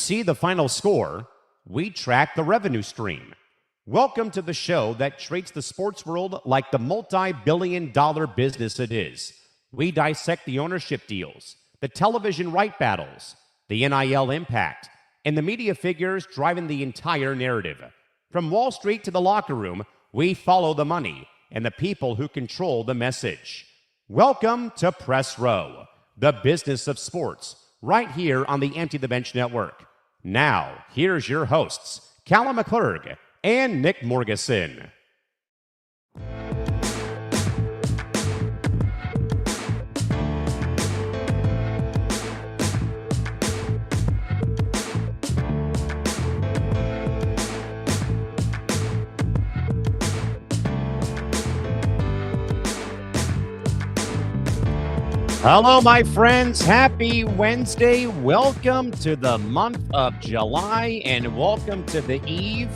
see the final score, we track the revenue stream. Welcome to the show that treats the sports world like the multi-billion-dollar business it is. We dissect the ownership deals, the television right battles, the NIL impact, and the media figures driving the entire narrative. From Wall Street to the locker room, we follow the money and the people who control the message. Welcome to Press Row, the business of sports, right here on the Empty the Bench Network. Now, here's your hosts, Callan McClurg and Nick Morgasen. Hello, my friends. Happy Wednesday. Welcome to the month of July, and welcome to the eve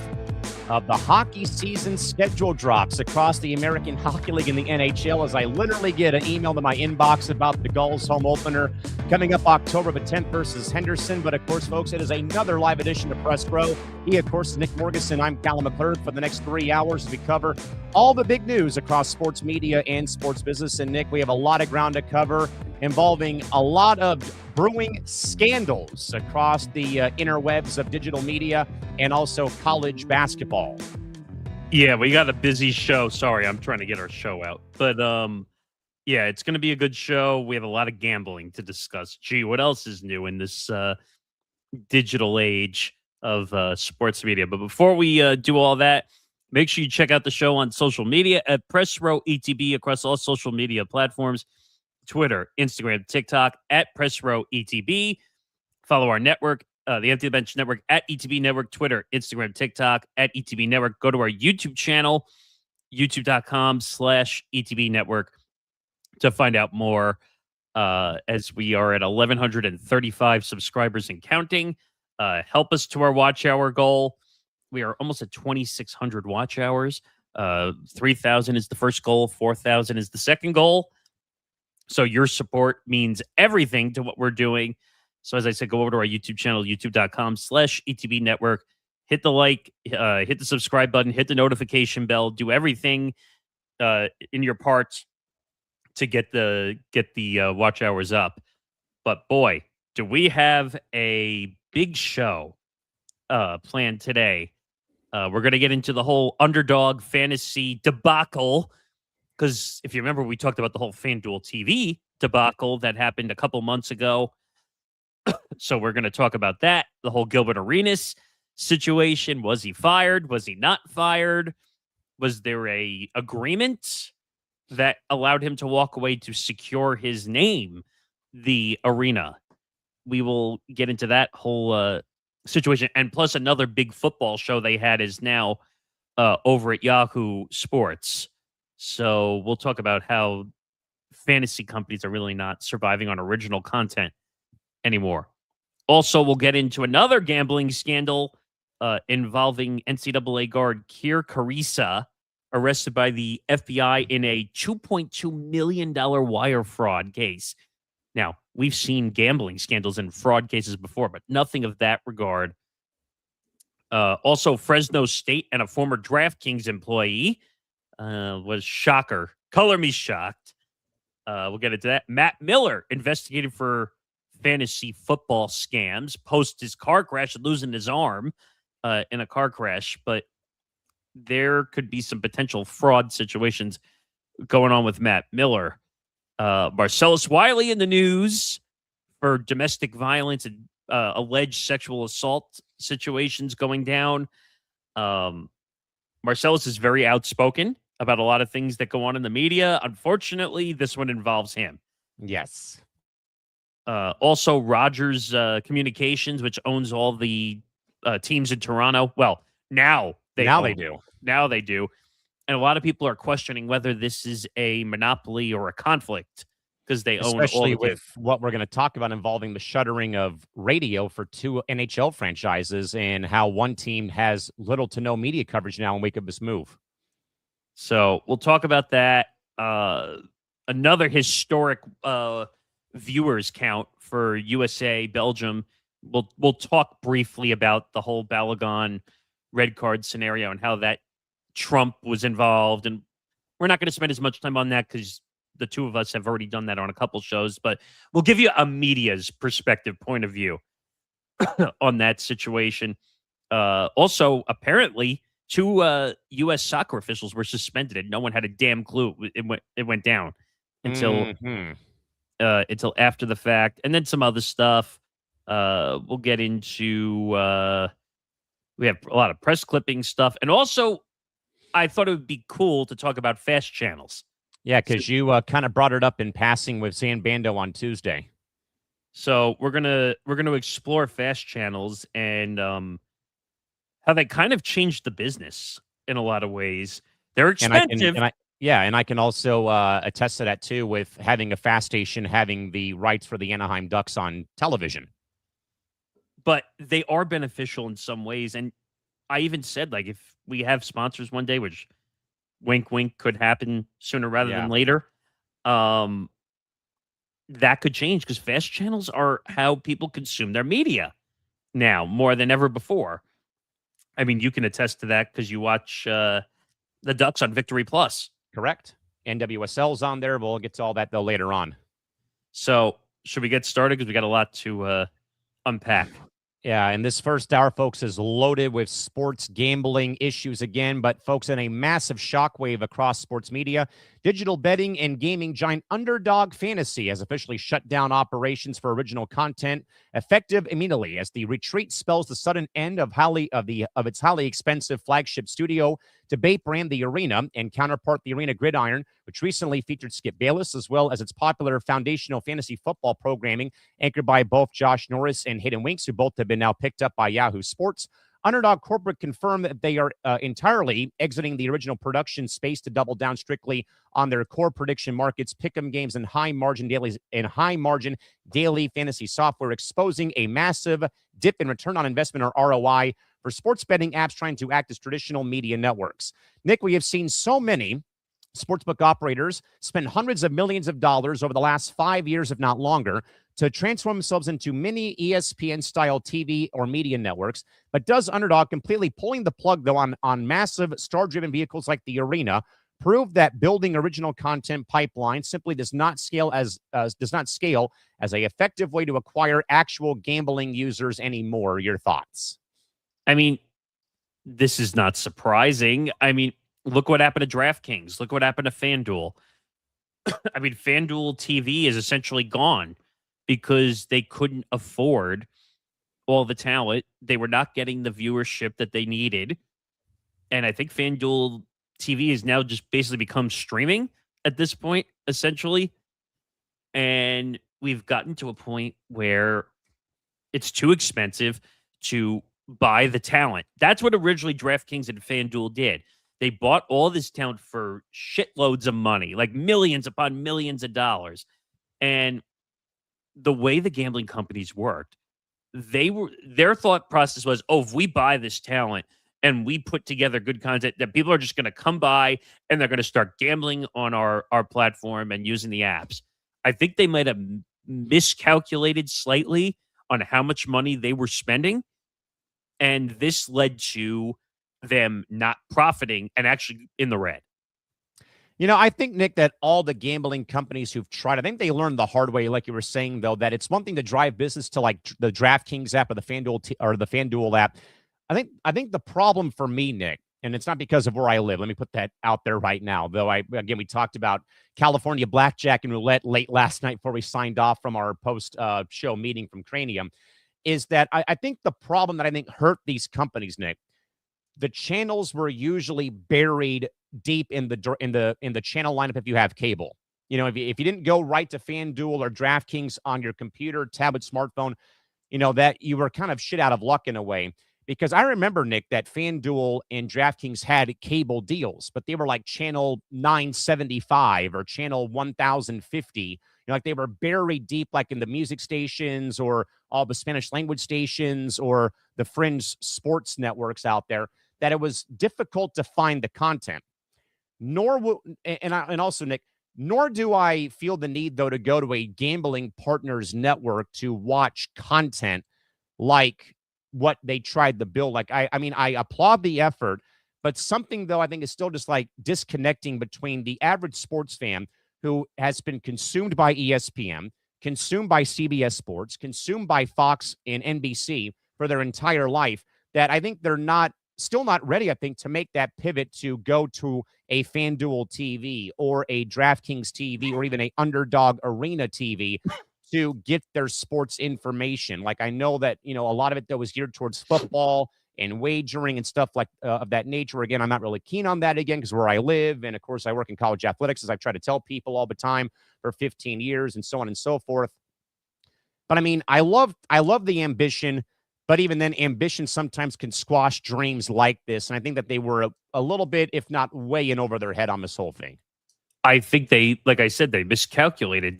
of the hockey season schedule drops across the American Hockey League and the NHL, as I literally get an email to my inbox about the Gulls home opener coming up October the 10th versus Henderson. But of course, folks, it is another live edition of Press Row. He, of course, is Nick Morgasen. I'm Callan McClurg. For the next 3 hours, we cover all the big news across sports media and sports business. And Nick, we have a lot of ground to cover involving a lot of brewing scandals across the interwebs of digital media and also college basketball. Yeah, we got a busy show. Sorry, I'm trying to get our show out. But yeah, it's going to be a good show. We have a lot of gambling to discuss. Gee, what else is new in this digital age of sports media? But before we do all that, make sure you check out the show on social media at Press Row ETB across all social media platforms. Twitter, Instagram, TikTok at Press Row ETB. Follow our network, the Empty the Bench Network at ETB Network, Twitter, Instagram, TikTok at ETB Network. Go to our YouTube channel, youtube.com/ETB Network to find out more, as we are at 1,135 subscribers and counting. Help us to our watch hour goal. We are almost at 2,600 watch hours. 3,000 is the first goal. 4,000 is the second goal. So your support means everything to what we're doing. So as I said, go over to our YouTube channel, youtube.com/ETB Network. Hit the like, hit the subscribe button, hit the notification bell, do everything in your part to get the watch hours up. But boy, do we have a big show planned today. We're going to get into the whole Underdog Fantasy debacle. Because if you remember, we talked about the whole FanDuel TV debacle that happened a couple months ago. So we're going to talk about that. The whole Gilbert Arenas situation. Was he fired? Was he not fired? Was there a agreement that allowed him to walk away to secure his name, the arena? We will get into that whole situation. And plus another big football show they had is now over at Yahoo Sports. So we'll talk about how fantasy companies are really not surviving on original content anymore. Also, we'll get into another gambling scandal involving NCAA guard Kerr Kriisa, arrested by the FBI in a $2.2 million wire fraud case. Now, we've seen gambling scandals and fraud cases before, but nothing of that regard. Also, Fresno State and a former DraftKings employee was shocker. Color me shocked. We'll get into that. Matt Miller investigated for fantasy football scams post his car crash and losing his arm in a car crash. But there could be some potential fraud situations going on with Matt Miller. Marcellus Wiley in the news for domestic violence and alleged sexual assault situations going down. Marcellus is very outspoken about a lot of things that go on in the media. Unfortunately, this one involves him. Yes. Also, Rogers Communications, which owns all the teams in Toronto. Well, now they do. Now they do. And a lot of people are questioning whether this is a monopoly or a conflict because they own all the teams. Especially with what we're going to talk about involving the shuttering of radio for two NHL franchises and how one team has little to no media coverage now in wake of this move. So we'll talk about that. Another historic viewers count for USA, Belgium, we'll talk briefly about the whole Balogun red card scenario and how that Trump was involved, and we're not going to spend as much time on that because the two of us have already done that on a couple shows. But we'll give you a media's perspective, point of view on that situation. Also, apparently, two U.S. soccer officials were suspended, and no one had a damn clue it went down until until after the fact, and then some other stuff. We'll get into. We have a lot of press clipping stuff, and also, I thought it would be cool to talk about fast channels. Yeah, because you kind of brought it up in passing with San Bando on Tuesday. So we're gonna explore fast channels and how they kind of changed the business in a lot of ways. They're expensive. And I can also attest to that too with having a fast station having the rights for the Anaheim Ducks on television. But they are beneficial in some ways. And I even said, like, if we have sponsors one day, which wink, wink could happen sooner rather than later, that could change because fast channels are how people consume their media now more than ever before. I mean, you can attest to that because you watch the Ducks on Victory Plus. Correct. NWSL's on there. We'll get to all that, though, later on. So should we get started? Because we got a lot to unpack. Yeah, and this first hour, folks, is loaded with sports gambling issues again. But, folks, in a massive shockwave across sports media, digital betting and gaming giant Underdog Fantasy has officially shut down operations for original content, effective immediately as the retreat spells the sudden end of its highly expensive flagship studio debate brand The Arena and counterpart The Arena Gridiron, which recently featured Skip Bayless, as well as its popular foundational fantasy football programming anchored by both Josh Norris and Hayden Winks, who both have been now picked up by Yahoo Sports. Underdog Corporate confirmed that they are entirely exiting the original production space to double down strictly on their core prediction markets, pick'em games, and high margin daily fantasy software, exposing a massive dip in return on investment or ROI for sports betting apps trying to act as traditional media networks. Nick, we have seen so many sportsbook operators spend hundreds of millions of dollars over the last 5 years, if not longer, to transform themselves into mini ESPN-style TV or media networks. But does Underdog completely pulling the plug, though, on massive star-driven vehicles like The Arena prove that building original content pipeline simply does not scale as a effective way to acquire actual gambling users anymore? Your thoughts? I mean, this is not surprising. I mean, look what happened to DraftKings. Look what happened to FanDuel. I mean, FanDuel TV is essentially gone because they couldn't afford all the talent. They were not getting the viewership that they needed. And I think FanDuel TV has now just basically become streaming at this point, essentially. And we've gotten to a point where it's too expensive to buy the talent. That's what originally DraftKings and FanDuel did. They bought all this talent for shitloads of money, like millions upon millions of dollars. And the way the gambling companies worked, their thought process was, oh, if we buy this talent and we put together good content, that people are just going to come by and they're going to start gambling on our platform and using the apps. I think they might have miscalculated slightly on how much money they were spending. And this led to them not profiting and actually in the red. You know, I think, Nick, that all the gambling companies who've tried, I think they learned the hard way, like you were saying, though, that it's one thing to drive business to like the DraftKings app or the FanDuel app. I think the problem for me, Nick, and it's not because of where I live. Let me put that out there right now. Though we talked about California blackjack and roulette late last night before we signed off from our post show meeting from Cranium, is that I think the problem that I think hurt these companies, Nick, the channels were usually buried deep in the channel lineup if you have cable. You know, if you didn't go right to FanDuel or DraftKings on your computer, tablet, smartphone, you know, that you were kind of shit out of luck in a way. Because I remember, Nick, that FanDuel and DraftKings had cable deals, but they were like channel 975 or channel 1050. You know, like they were buried deep, like in the music stations or all the Spanish language stations or the fringe sports networks out there, that it was difficult to find the content. Also, Nick, nor do I feel the need, though, to go to a gambling partners network to watch content like what they tried to build. Like, I mean, I applaud the effort, but something, though, I think is still just like disconnecting between the average sports fan who has been consumed by ESPN, consumed by CBS Sports, consumed by Fox and NBC for their entire life, that I think they're still not ready, I think, to make that pivot to go to a FanDuel TV or a DraftKings TV or even a Underdog Arena TV to get their sports information. Like, I know that, a lot of it that was geared towards football and wagering and stuff like of that nature. Again, I'm not really keen on that again because where I live, and of course I work in college athletics, as I've tried to tell people all the time for 15 years and so on and so forth. But I mean, I love the ambition, but even then, ambition sometimes can squash dreams like this. And I think that they were a little bit, if not way in over their head on this whole thing. I think they, like I said, they miscalculated.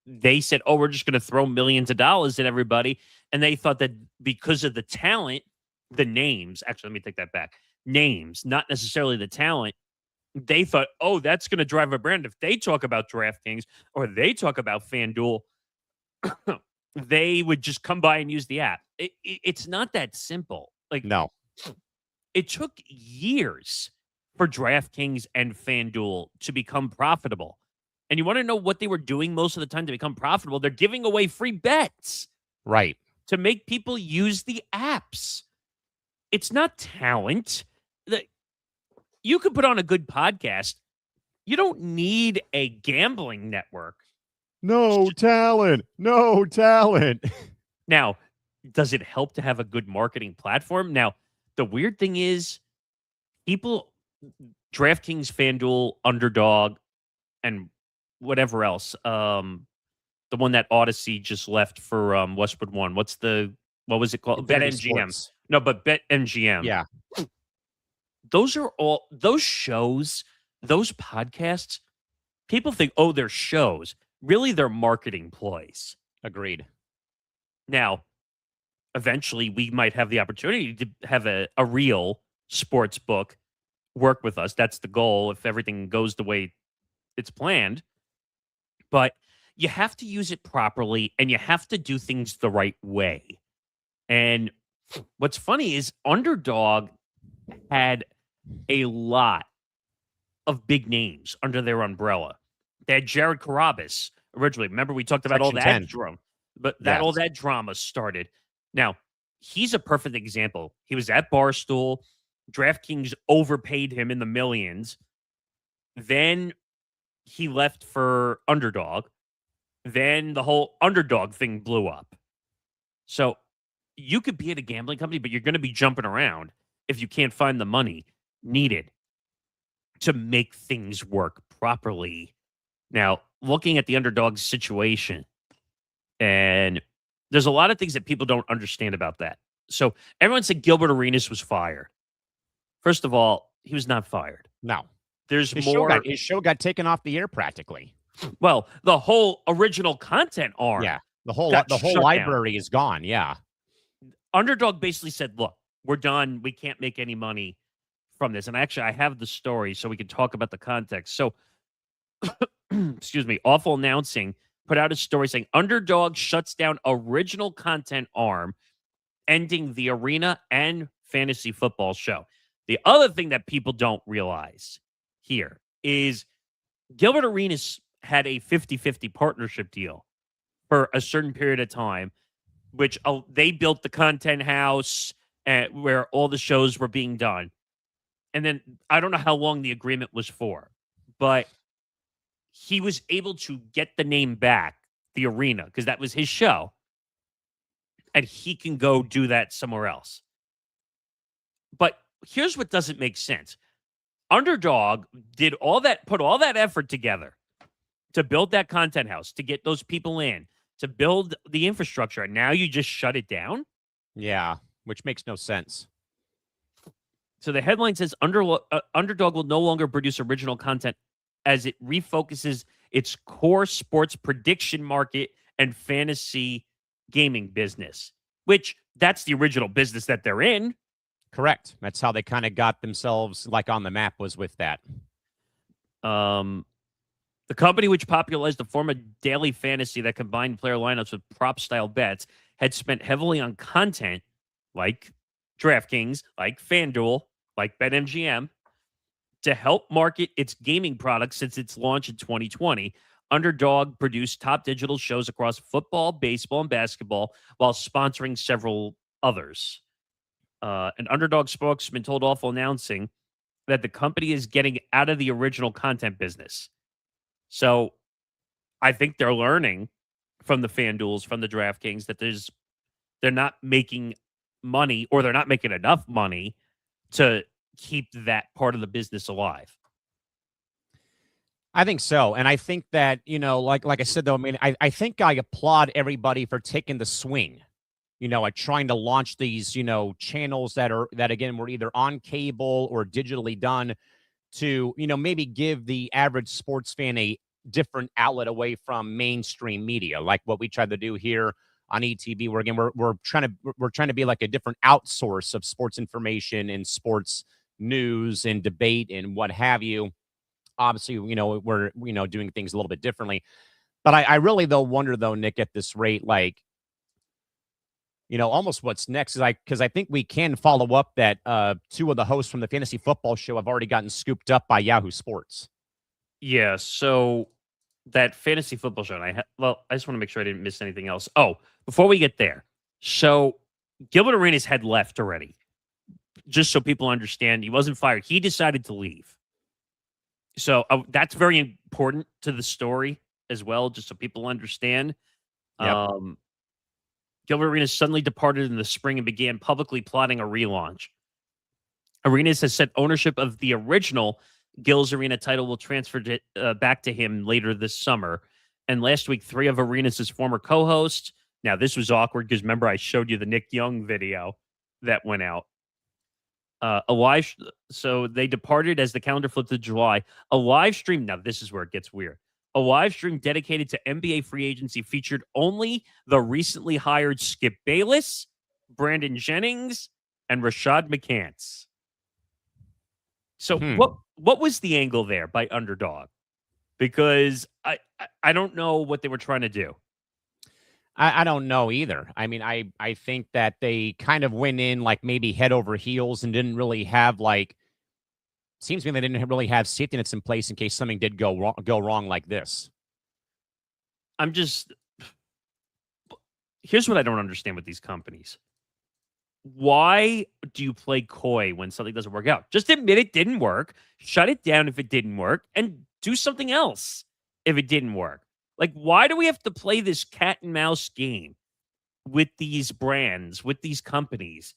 They said, oh, we're just going to throw millions of dollars at everybody. And they thought that because of the talent, the names, actually, let me take that back. Names, not necessarily the talent. They thought, oh, that's going to drive a brand. If they talk about DraftKings or they talk about FanDuel, they would just come by and use the app. It's not that simple. Like, no, it took years for DraftKings and FanDuel to become profitable. And you want to know what they were doing most of the time to become profitable? They're giving away free bets. Right. To make people use the apps. It's not talent. You could put on a good podcast. You don't need a gambling network. No talent. No talent. Now, does it help to have a good marketing platform? Now, the weird thing is DraftKings, FanDuel, Underdog, and whatever else. The one that Odyssey just left for Westwood One. What was it called? BetMGM. No, but BetMGM. Yeah. Those are all those shows, those podcasts. People think, oh, they're shows. Really, they're marketing ploys. Agreed. Now, eventually, we might have the opportunity to have a real sports book work with us. That's the goal if everything goes the way it's planned. But you have to use it properly, and you have to do things the right way. And what's funny is Underdog had a lot of big names under their umbrella. They had Jared Carabas originally. Remember, we talked about Section all 10. that drama, but all that drama started. Now, he's a perfect example. He was at Barstool. DraftKings overpaid him in the millions. Then he left for Underdog. Then the whole Underdog thing blew up. So you could be at a gambling company, but you're going to be jumping around if you can't find the money needed to make things work properly. Now, looking at the Underdog situation, and there's a lot of things that people don't understand about that. So everyone said Gilbert Arenas was fired. First of all, he was not fired. No. There's his more. His show got taken off the air practically. Well, the whole original content arm. Yeah. The whole shut library down. is gone. Yeah. Underdog basically said, look, we're done. We can't make any money from this. And actually, I have the story so we can talk about the context. So, excuse me, Awful Announcing put out a story saying Underdog shuts down original content arm, ending the arena and fantasy football show. The other thing that people don't realize here is Gilbert Arenas had a 50-50 partnership deal for a certain period of time, which they built the content house where all the shows were being done. And then I don't know how long the agreement was for, but he was able to get the name back, the arena, because that was his show. And he can go do that somewhere else. But here's what doesn't make sense. Underdog did put all that effort together to build that content house, to get those people in, to build the infrastructure. And now you just shut it down? Yeah, which makes no sense. So the headline says Underdog will no longer produce original content as it refocuses its core sports prediction market and fantasy gaming business, which that's the original business that they're in. Correct. That's how they kind of got themselves like on the map, was with that. The company which popularized the form of daily fantasy that combined player lineups with prop style bets had spent heavily on content like DraftKings, like FanDuel, like BetMGM to help market its gaming products since its launch in 2020. Underdog produced top digital shows across football, baseball, and basketball while sponsoring several others. An Underdog spokesman told Awful Announcing that the company is getting out of the original content business. So I think they're learning from the FanDuels, from the DraftKings, that they're not making money, or they're not making enough money to keep that part of the business alive. I think so. And I think that, like I said, though, I mean, I think I applaud everybody for taking the swing, like trying to launch these, channels that again, were either on cable or digitally done to, maybe give the average sports fan a different outlet away from mainstream media, like what we tried to do here on ETV, where again, we're trying to be like a different outsource of sports information and sports news and debate and what have you. Obviously, we're, doing things a little bit differently. But I really, though, wonder, though, Nick, at this rate, like, almost what's next is because I think we can follow up that two of the hosts from the fantasy football show have already gotten scooped up by Yahoo Sports. Yeah. So that fantasy football show, I just want to make sure I didn't miss anything else. Oh, before we get there. So Gilbert Arenas had left already. Just so people understand, he wasn't fired. He decided to leave. So that's very important to the story as well, just so people understand. Yep. Gilbert Arenas suddenly departed in the spring and began publicly plotting a relaunch. Arenas has said ownership of the original Gil's Arena title will transfer back to him later this summer. And last week, 3 of Arenas' former co-hosts. Now, this was awkward because remember I showed you the Nick Young video that went out. So they departed as the calendar flipped to July. A live stream. Now, this is where it gets weird. A live stream dedicated to NBA free agency featured only the recently hired Skip Bayless, Brandon Jennings, and Rashad McCants. So what was the angle there by Underdog? Because I don't know what they were trying to do. I don't know either. I mean, I think that they kind of went in like maybe head over heels and didn't really have seems to me they didn't really have safety nets in place in case something did go wrong like this. Here's what I don't understand with these companies. Why do you play coy when something doesn't work out? Just admit it didn't work, shut it down if it didn't work, and do something else if it didn't work. Like, why do we have to play this cat and mouse game with these brands, with these companies?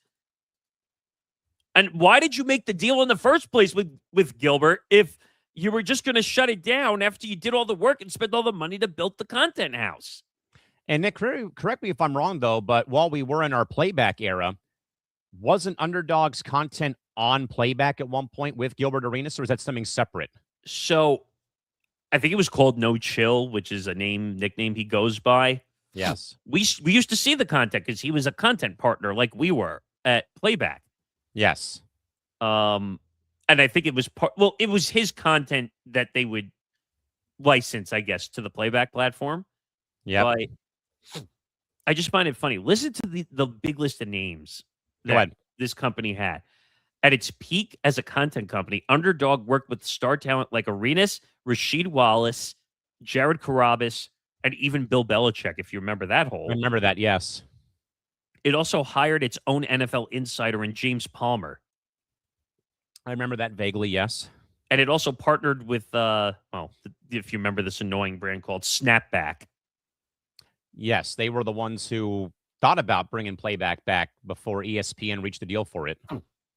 And why did you make the deal in the first place with Gilbert if you were just going to shut it down after you did all the work and spent all the money to build the content house? And Nick, correct me if I'm wrong, though, but while we were in our playback era, wasn't Underdog's content on playback at one point with Gilbert Arenas, or is that something separate? So I think it was called No Chill, which is a nickname he goes by. Yes. We used to see the content because he was a content partner like we were at Playback. Yes. And I think it was it was his content that they would license, I guess, to the Playback platform. Yeah. I just find it funny. Listen to the big list of names that this company had. At its peak as a content company, Underdog worked with star talent like Arenas, Rasheed Wallace, Jared Carabas, and even Bill Belichick, if you remember that whole. I remember that, yes. It also hired its own NFL insider in James Palmer. I remember that vaguely, yes. And it also partnered with, if you remember this annoying brand called Snapback. Yes, they were the ones who thought about bringing Playback back before ESPN reached a deal for it.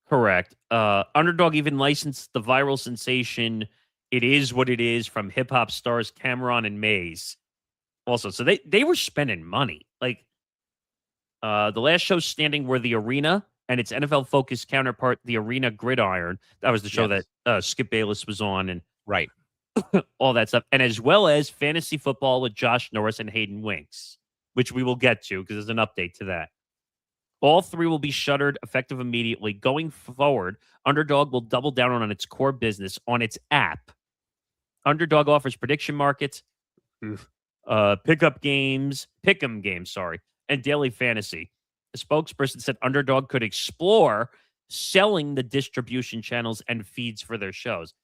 Correct. Underdog even licensed the viral sensation It Is What It Is from hip-hop stars Cameron and Maze. Also, so they were spending money. Like, the last show standing were The Arena and its NFL-focused counterpart, The Arena Gridiron. That was the show that Skip Bayless was on, and right, all that stuff. And as well as Fantasy Football with Josh Norris and Hayden Winks, which we will get to because there's an update to that. All 3 will be shuttered effective immediately. Going forward, Underdog will double down on its core business on its app. Underdog offers prediction markets, pick'em games, and daily fantasy. The spokesperson said Underdog could explore selling the distribution channels and feeds for their shows.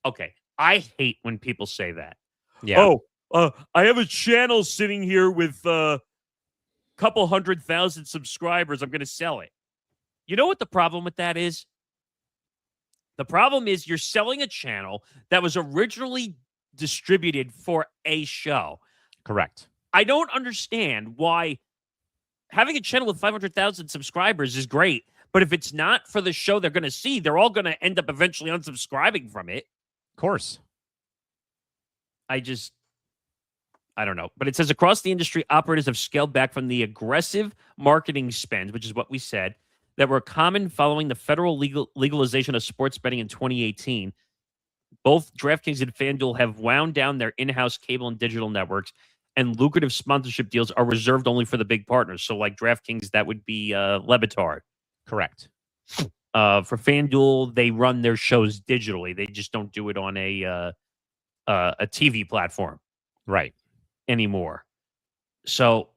Okay, I hate when people say that. Yeah. I have a channel sitting here with a couple 100,000 subscribers. I'm going to sell it. You know what the problem with that is? The problem is you're selling a channel that was originally distributed for a show. Correct. I don't understand why having a channel with 500,000 subscribers is great, but if it's not for the show they're going to see, they're all going to end up eventually unsubscribing from it. Of course. I don't know. But it says across the industry, operators have scaled back from the aggressive marketing spends, which is what we said, that were common following the federal legalization of sports betting in 2018. Both DraftKings and FanDuel have wound down their in-house cable and digital networks, and lucrative sponsorship deals are reserved only for the big partners. So like DraftKings, that would be Levitard. Correct. For FanDuel, they run their shows digitally. They just don't do it on a TV platform. Right. Anymore. So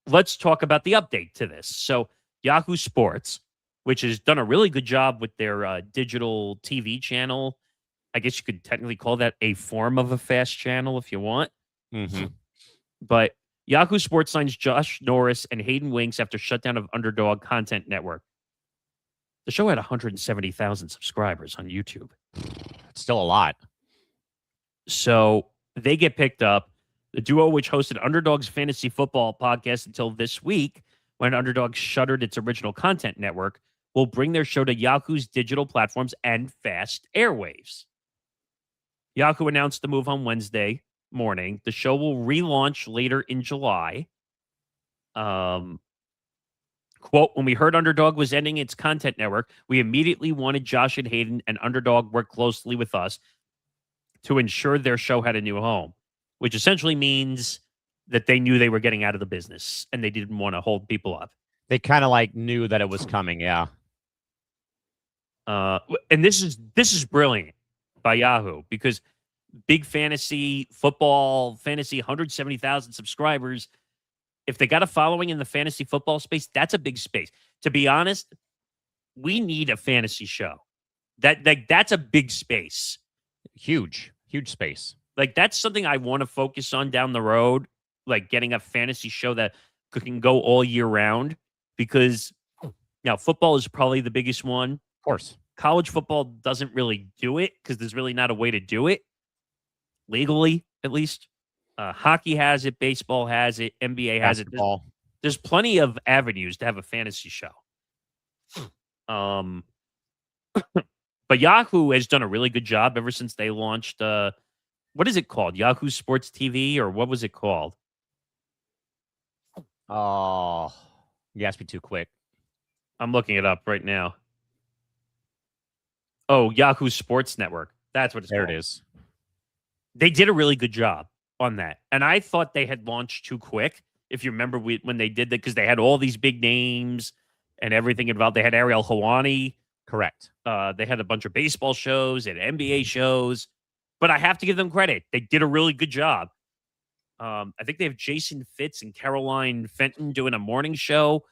let's talk about the update to this. So Yahoo Sports, which has done a really good job with their digital TV channel. I guess you could technically call that a form of a fast channel if you want. Mm-hmm. But Yahoo Sports signs Josh Norris and Hayden Winks after shutdown of Underdog Content Network. The show had 170,000 subscribers on YouTube. It's still a lot. So they get picked up. The duo, which hosted Underdog's fantasy football podcast until this week, when Underdog shuttered its original content network, will bring their show to Yahoo's digital platforms and fast airwaves. Yahoo announced the move on Wednesday morning. The show will relaunch later in July. Quote, when we heard Underdog was ending its content network, we immediately wanted Josh and Hayden and Underdog work closely with us to ensure their show had a new home, which essentially means that they knew they were getting out of the business and they didn't want to hold people up. They kind of like knew that it was coming. Yeah. And this is brilliant by Yahoo, because big fantasy football, 170,000 subscribers. If they got a following in the fantasy football space, that's a big space. To be honest, we need a fantasy show. That's a big space. Huge space. Like, that's something I want to focus on down the road, like getting a fantasy show that can go all year round, because now football is probably the biggest one. Of course. College football doesn't really do it because there's really not a way to do it, legally at least. Hockey has it, baseball has it, NBA has Basketball. it. There's plenty of avenues to have a fantasy show. But Yahoo has done a really good job ever since they launched, what is it called? Yahoo Sports TV, or what was it called? Oh, you asked me too quick. I'm looking it up right now. Oh, Yahoo Sports Network. That's what it's called. There it is. They did a really good job on that. And I thought they had launched too quick. If you remember when they did that, because they had all these big names and everything involved. They had Ariel Helwani. Correct. They had a bunch of baseball shows and NBA shows. But I have to give them credit. They did a really good job. I think they have Jason Fitz and Caroline Fenton doing a morning show.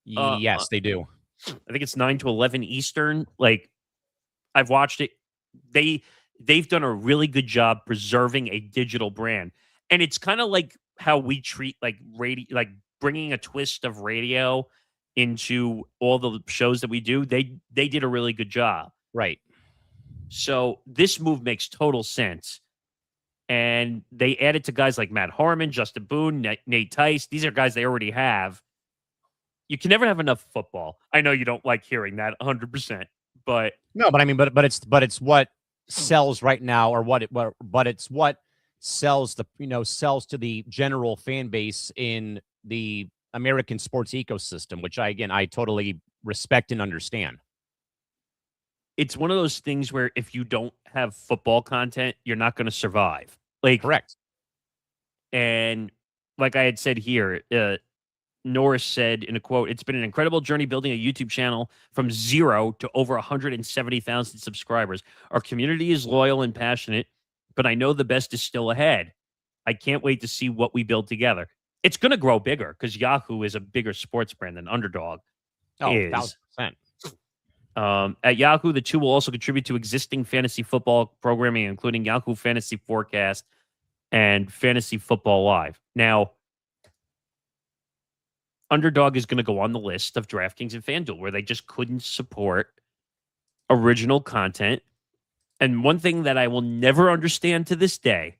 Yes, they do. I think it's 9 to 11 Eastern. Like, I've watched it. They've done a really good job preserving a digital brand. And it's kind of like how we treat like radio, like bringing a twist of radio into all the shows that we do. They did a really good job. Right. So this move makes total sense. And they added to guys like Matt Harmon, Justin Boone, Nate Tice. These are guys they already have. You can never have enough football. I know you don't like hearing that 100%, but no, but I mean, but it's what sells right now, or but it's what sells sells to the general fan base in the American sports ecosystem, which I totally respect and understand. It's one of those things where if you don't have football content, you're not going to survive. Like, correct. And like I had said here, Norris said in a quote, "It's been an incredible journey building a YouTube channel from 0 to over 170,000 subscribers. Our community is loyal and passionate, but I know the best is still ahead. I can't wait to see what we build together." it's going to grow bigger because Yahoo is a bigger sports brand than Underdog is. 1,000%. At Yahoo, the two will also contribute to existing fantasy football programming, including Yahoo Fantasy Forecast and Fantasy Football Live. Now, Underdog is going to go on the list of DraftKings and FanDuel, where they just couldn't support original content. And one thing that I will never understand to this day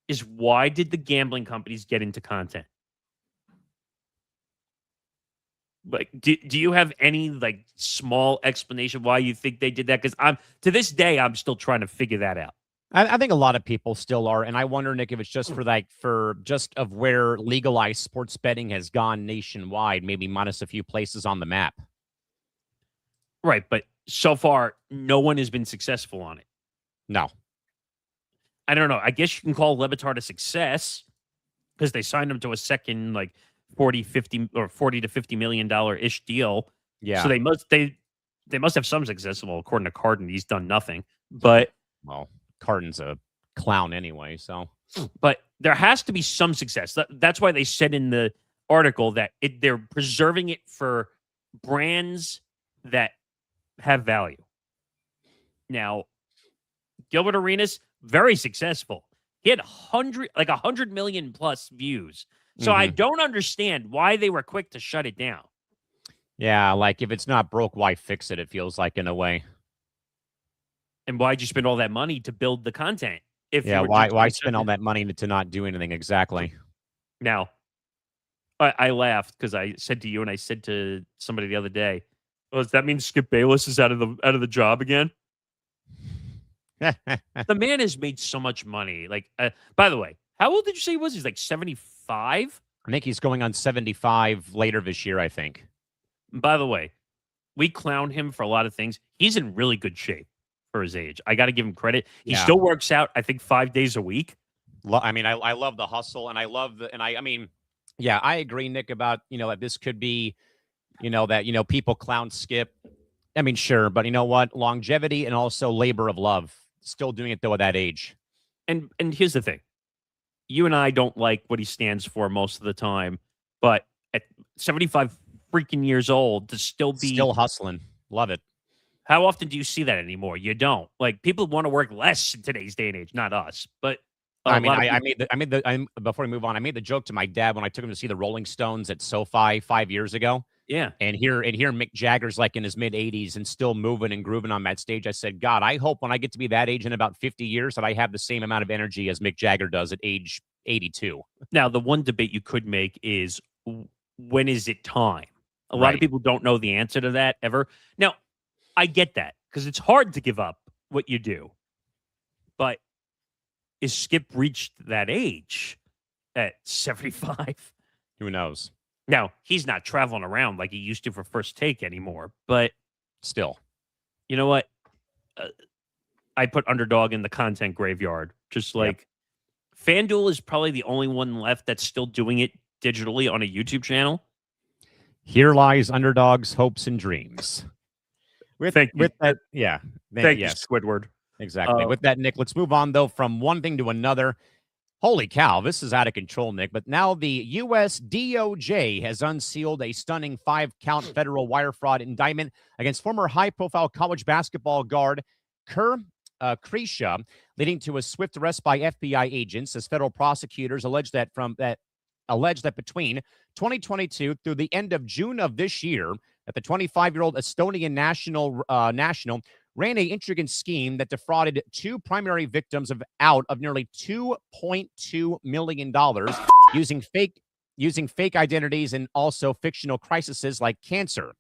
is why did the gambling companies get into content? Like, do you have any like small explanation why you think they did that? Because to this day, I'm still trying to figure that out. I think a lot of people still are, and I wonder, Nick, if it's just for just of where legalized sports betting has gone nationwide, maybe minus a few places on the map. Right, but so far, no one has been successful on it. No. I don't know. I guess you can call Le Batard a success because they signed him to a second, like 40 to $50 million ish deal. Yeah. So they must have some success. Well, according to Carden, he's done nothing. But Carden's a clown anyway. So, but there has to be some success. That's why they said in the article that they're preserving it for brands that have value. Now, Gilbert Arenas, very successful. He had 100 million plus views. So I don't understand why they were quick to shut it down. Yeah, like if it's not broke, why fix it? It feels like in a way. And why'd you spend all that money to build the content? Why spend all that money to not do anything exactly? Now, I laughed because I said to you and I said to somebody the other day, "Oh, does that mean Skip Bayless is out of the job again?" The man has made so much money. Like, by the way, how old did you say he was? He's like 75? I think he's going on 75 later this year, I think. By the way, we clown him for a lot of things. He's in really good shape for his age. I got to give him credit. He still works out, I think, 5 days a week. I mean, I love the hustle, and I love I mean, yeah, I agree, Nick, about, that this could be, that, people clown Skip. I mean, sure, but you know what? Longevity and also labor of love. Still doing it, though, at that age. And here's the thing. You and I don't like what he stands for most of the time, but at 75 freaking years old to still hustling. Love it. How often do you see that anymore? You don't. Like, people want to work less in today's day and age, not us. But before we move on, I made the joke to my dad when I took him to see the Rolling Stones at SoFi 5 years ago. Yeah. And here Mick Jagger's like in his mid 80s and still moving and grooving on that stage. I said, God, I hope when I get to be that age in about 50 years that I have the same amount of energy as Mick Jagger does at age 82. Now, the one debate you could make is, when is it time? A lot of people don't know the answer to that ever. Now, I get that because it's hard to give up what you do. But is Skip reached that age at 75? Who knows? Now, he's not traveling around like he used to for First Take anymore, but still, you know what? I put Underdog in the content graveyard. Just like FanDuel is probably the only one left that's still doing it digitally on a YouTube channel. Here lies Underdog's hopes and dreams. Thank you, Squidward. Exactly. With that, Nick, let's move on, though, from one thing to another. Holy cow, this is out of control, Nick. But now the U.S. DOJ has unsealed a stunning 5-count federal wire fraud indictment against former high-profile college basketball guard Kerr Kriisa, leading to a swift arrest by FBI agents as federal prosecutors allege that between 2022 through the end of June of this year, that the 25-year-old Estonian national ran an intricate scheme that defrauded two primary victims out of nearly $2.2 million using fake identities and also fictional crises like cancer.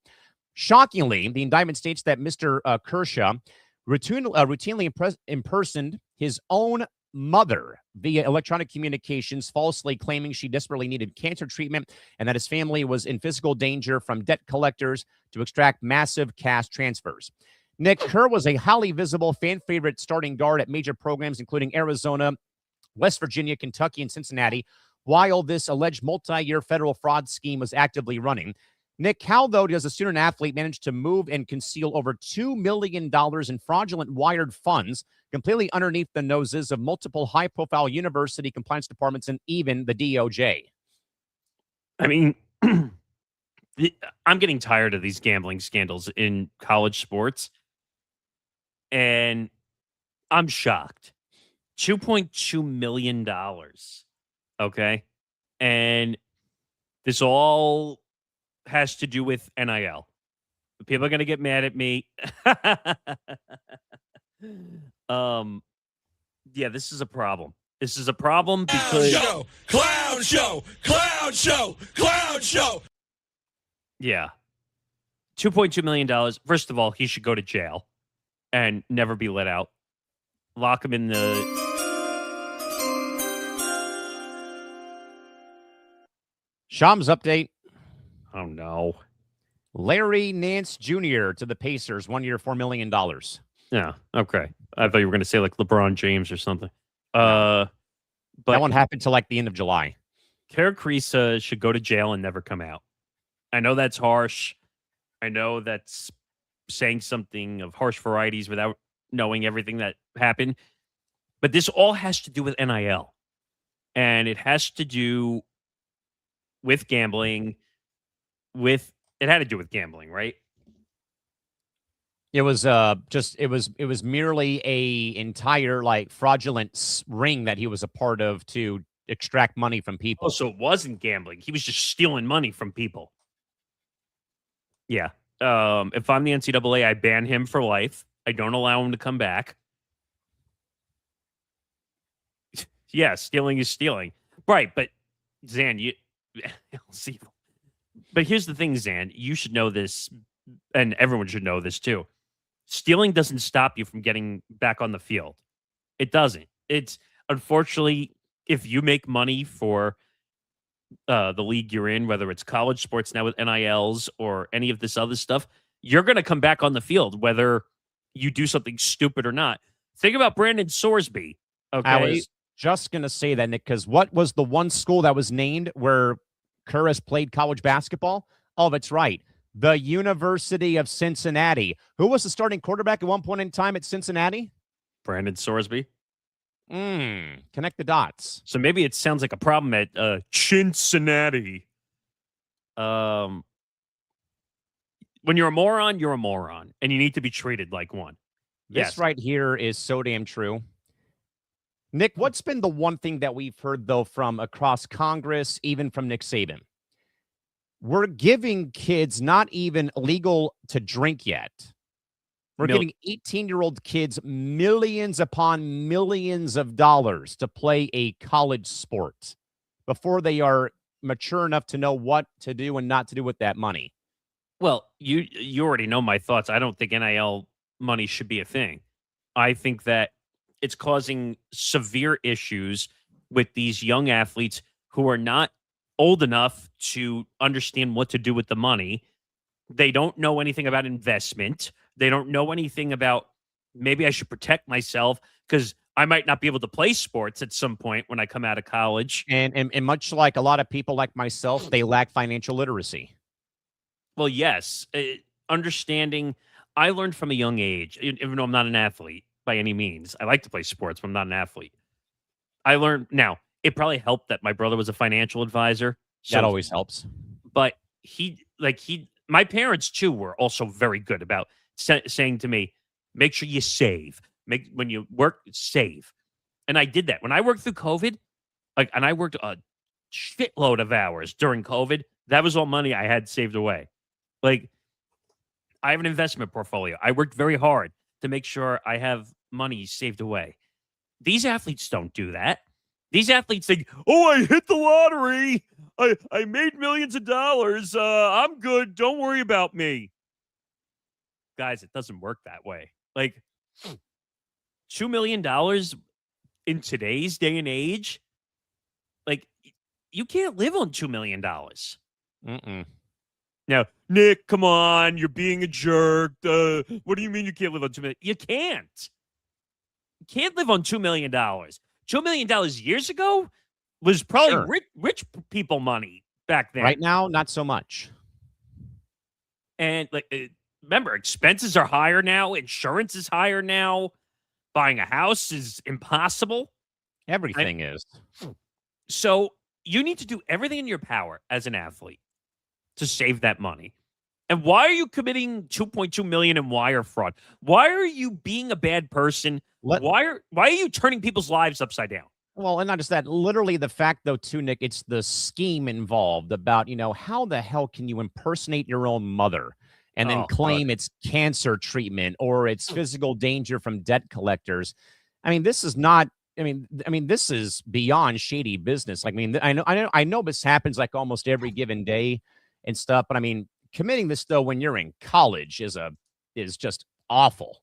Shockingly, the indictment states that Mr. Kriisa routinely impersoned his own mother via electronic communications, falsely claiming she desperately needed cancer treatment and that his family was in physical danger from debt collectors to extract massive cash transfers. Nick, Kerr was a highly visible fan favorite starting guard at major programs including Arizona, West Virginia, Kentucky, and Cincinnati, while this alleged multi-year federal fraud scheme was actively running. Nick, how, though, does a student athlete manage to move and conceal over $2 million in fraudulent wired funds completely underneath the noses of multiple high-profile university compliance departments and even the DOJ? I mean, I'm getting tired of these gambling scandals in college sports, and I'm shocked. $2.2 million. Okay. And this all has to do with NIL. People are going to get mad at me. um, yeah, this is a problem. This is a problem because clown show. yeah, $2.2 million. First of all, he should go to jail and never be let out. Lock him in the. Shams update. Oh no. Larry Nance Jr. to the Pacers, 1 year, $4 million. Yeah. Okay. I thought you were going to say like LeBron James or something. But that won't But happen till like the end of July. Kerr Kriisa should go to jail and never come out. I know that's harsh. I know that's saying something of harsh varieties without knowing everything that happened. But this all has to do with NIL. And it has to do with gambling. It had to do with gambling, right? It was it was merely a entire like fraudulent ring that he was a part of to extract money from people. Oh, so it wasn't gambling. He was just stealing money from people. Yeah. If I'm the NCAA, I ban him for life. I don't allow him to come back. Yeah, stealing is stealing. Right, but Zan, you see. But here's the thing, Zan, you should know this, and everyone should know this too. Stealing doesn't stop you from getting back on the field. It doesn't. It's unfortunately, if you make money for the league you're in, whether it's college sports now with NILs or any of this other stuff, you're going to come back on the field, whether you do something stupid or not. Think about Brandon Sorsby. Okay. I was just going to say that, Nick, because what was the one school that was named where Kerr has played college basketball? Oh, that's right. The University of Cincinnati. Who was the starting quarterback at one point in time at Cincinnati? Brandon Sorsby. Connect the dots. So maybe it sounds like a problem at Cincinnati. When you're a moron, and you need to be treated like one. This right here is so damn true. Nick, what's been the one thing that we've heard, though, from across Congress, even from Nick Saban? We're giving kids not even legal to drink yet. We're giving 18-year-old kids millions upon millions of dollars to play a college sport before they are mature enough to know what to do and not to do with that money. Well, you already know my thoughts. I don't think NIL money should be a thing. I think that it's causing severe issues with these young athletes who are not old enough to understand what to do with the money. They don't know anything about investment. They don't know anything about maybe I should protect myself because I might not be able to play sports at some point when I come out of college. And much like a lot of people like myself, they lack financial literacy. Well, yes. Understanding, I learned from a young age, even though I'm not an athlete by any means. I like to play sports, but I'm not an athlete. I learned, now, it probably helped that my brother was a financial advisor. So, that always helps. But my parents too were also very good about saying to me, make sure you save. When you work, save. And I did that. When I worked through COVID, and I worked a shitload of hours during COVID, that was all money I had saved away. I have an investment portfolio. I worked very hard to make sure I have money saved away. These athletes don't do that. These athletes think, oh, I hit the lottery. I made millions of dollars. I'm good. Don't worry about me. Guys, it doesn't work that way. $2 million in today's day and age, you can't live on $2 million. Now, Nick, come on. You're being a jerk. What do you mean you can't live on $2 million? You can't. You can't live on $2 million. $2 million years ago was probably rich people money back then. Right now, not so much. And remember, expenses are higher now. Insurance is higher now. Buying a house is impossible. Everything is. So you need to do everything in your power as an athlete to save that money. And why are you committing $2.2 million in wire fraud? Why are you being a bad person? Why are you turning people's lives upside down? Well, and not just that, literally the fact, though, too, Nick, it's the scheme involved about, how the hell can you impersonate your own mother and then claim it's cancer treatment or it's physical danger from debt collectors? I mean, this is not, this is beyond shady business. Like, I know this happens like almost every given day and stuff, but I mean, committing this, though, when you're in college is just awful.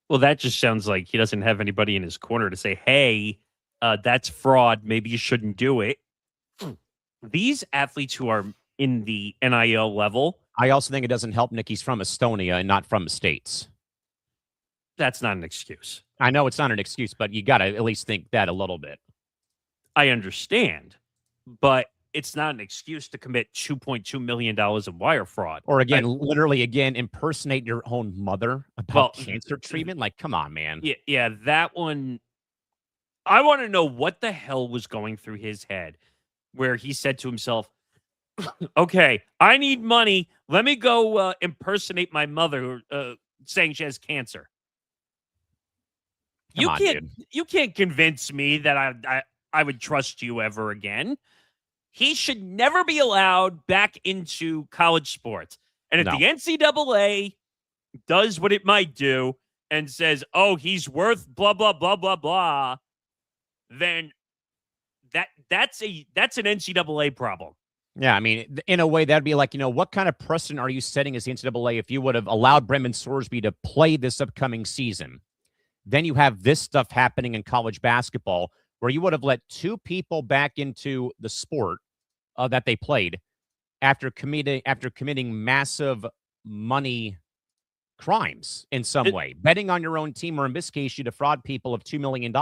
Well, that just sounds like he doesn't have anybody in his corner to say, hey, that's fraud. Maybe you shouldn't do it. These athletes who are in the NIL level. I also think it doesn't help Nick. He's from Estonia and not from the States. That's not an excuse. I know it's not an excuse, but you got to at least think that a little bit. I understand, but it's not an excuse to commit $2.2 million in wire fraud. Or literally impersonate your own mother about cancer treatment. Like, come on, man. Yeah, that one. I want to know what the hell was going through his head where he said to himself, okay, I need money. Let me go impersonate my mother saying she has cancer. You can't convince me that I would trust you ever again. He should never be allowed back into college sports. And if the NCAA does what it might do and says, oh, he's worth blah, blah, blah, blah, blah, then that's an NCAA problem. Yeah, I mean, in a way, that'd be like, what kind of precedent are you setting as the NCAA if you would have allowed Brendan Sorsby to play this upcoming season? Then you have this stuff happening in college basketball where you would have let two people back into the sport that they played after committing massive money crimes in some way, betting on your own team, or in this case, you defraud people of $2 million.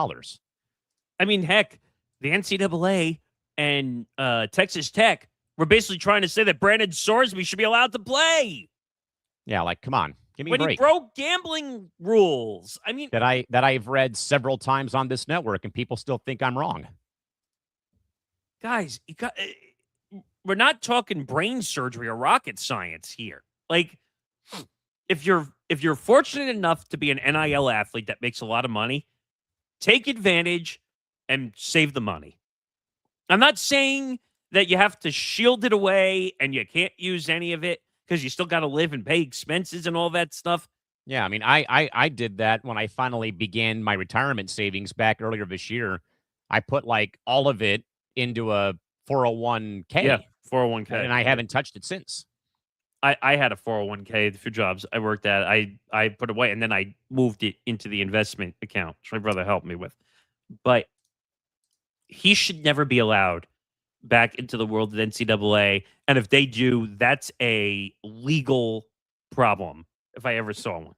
I mean, heck, the NCAA and Texas Tech were basically trying to say that Brandon Sorsby should be allowed to play. Yeah, like, come on, give me a break. When he broke gambling rules. I mean, that I've read several times on this network, and people still think I'm wrong. Guys, we're not talking brain surgery or rocket science here. Like, if you're fortunate enough to be an NIL athlete that makes a lot of money, take advantage and save the money. I'm not saying that you have to shield it away and you can't use any of it because you still got to live and pay expenses and all that stuff. Yeah, I mean, I did that when I finally began my retirement savings back earlier this year. I put like all of it into a 401k. Yeah, 401k. And I haven't touched it since. I had a 401k, the few jobs I worked at. I put away and then I moved it into the investment account, which my brother helped me with. But he should never be allowed back into the world of NCAA. And if they do, that's a legal problem if I ever saw one.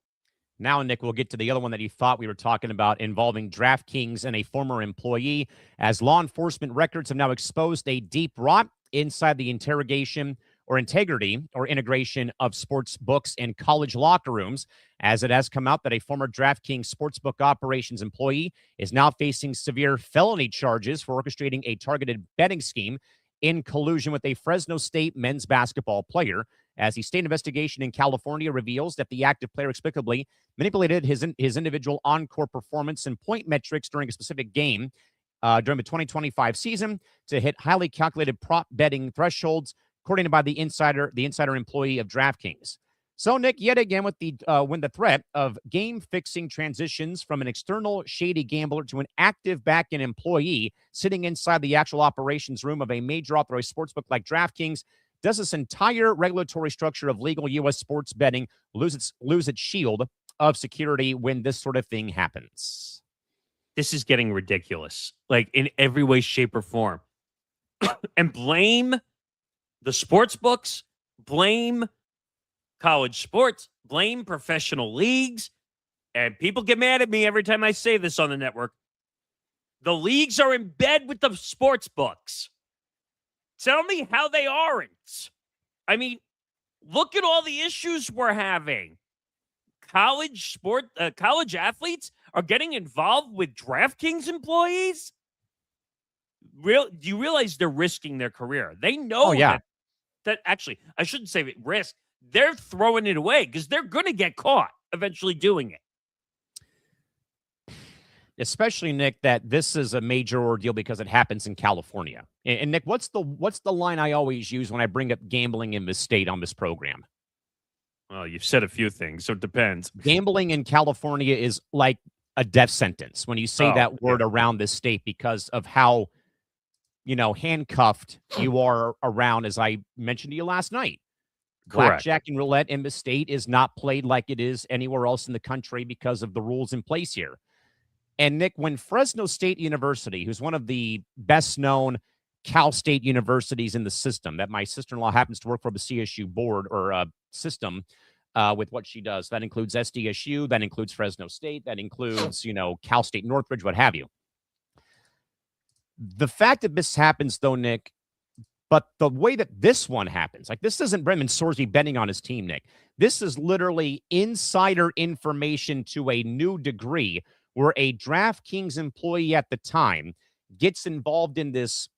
Now, Nick, we'll get to the other one that you thought we were talking about involving DraftKings and a former employee, as law enforcement records have now exposed a deep rot inside the interrogation or integrity or integration of sports books and college locker rooms, as it has come out that a former DraftKings sportsbook operations employee is now facing severe felony charges for orchestrating a targeted betting scheme in collusion with a Fresno State men's basketball player, as the state investigation in California reveals that the active player explicably manipulated his individual on-court performance and point metrics during a specific game during the 2025 season to hit highly calculated prop betting thresholds, according to the insider employee of DraftKings. So, Nick, yet again, with when the threat of game-fixing transitions from an external shady gambler to an active back-end employee sitting inside the actual operations room of a major authorized sportsbook like DraftKings, does this entire regulatory structure of legal U.S. sports betting lose its shield of security when this sort of thing happens? This is getting ridiculous, like in every way, shape, or form. And blame the sports books, blame college sports, blame professional leagues, and people get mad at me every time I say this on the network. The leagues are in bed with the sports books. Tell me how they aren't. I mean, look at all the issues we're having. College athletes are getting involved with DraftKings employees. do you realize they're risking their career? They know Oh, yeah. that actually, I shouldn't say risk. They're throwing it away because they're going to get caught eventually doing it. Especially, Nick, that this is a major ordeal because it happens in California. And Nick, what's the line I always use when I bring up gambling in this state on this program? Well, you've said a few things, so it depends. Gambling in California is like a death sentence when you say that word around this state because of how, handcuffed you are around, as I mentioned to you last night. Correct. Blackjack and roulette in the state is not played like it is anywhere else in the country because of the rules in place here. And Nick, when Fresno State University, who's one of the best-known Cal State universities in the system, that my sister-in-law happens to work for the CSU board or system with what she does. That includes SDSU, that includes Fresno State, that includes, Cal State Northridge, what have you. The fact that this happens, though, Nick, but the way that this one happens, like this isn't Brendan Sorsby betting on his team, Nick. This is literally insider information to a new degree where a DraftKings employee at the time gets involved in this,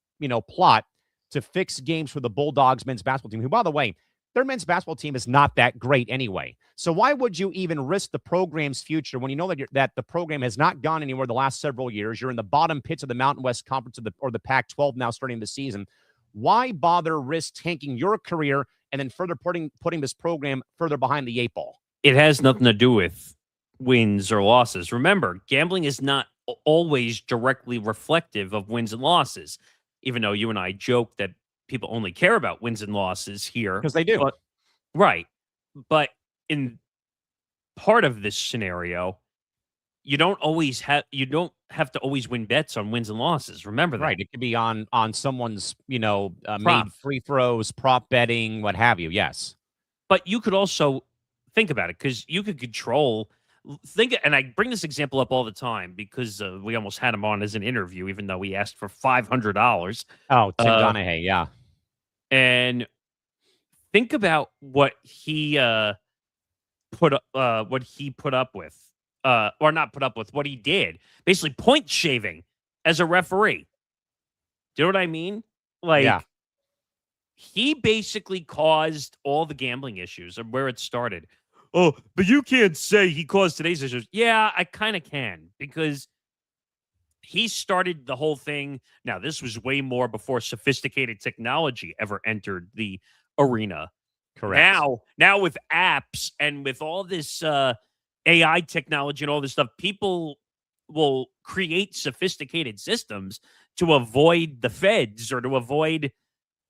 plot to fix games for the Bulldogs men's basketball team, who, by the way, their men's basketball team is not that great anyway. So why would you even risk the program's future when you know that the program has not gone anywhere the last several years? You're in the bottom pits of the Mountain West Conference or the Pac-12 now starting the season. Why bother risk tanking your career and then further putting this program further behind the 8 ball? It has nothing to do with wins or losses. Remember, gambling is not always directly reflective of wins and losses, even though you and I joke that people only care about wins and losses here. Because they do. Right. But in part of this scenario, you don't have to always win bets on wins and losses. Remember that. Right. It could be on someone's, made free throws, prop betting, what have you. Yes. But you could also think about it because you could control. And I bring this example up all the time because we almost had him on as an interview, even though we asked for $500. Oh, Tim Donahue, yeah. And think about what he put up with, or not put up with, what he did. Basically, point shaving as a referee. Do you know what I mean? He basically caused all the gambling issues and where it started. Oh, but you can't say he caused today's issues. Yeah, I kind of can because he started the whole thing. Now, this was way more before sophisticated technology ever entered the arena. Correct. Now with apps and with all this AI technology and all this stuff, people will create sophisticated systems to avoid the feds or to avoid.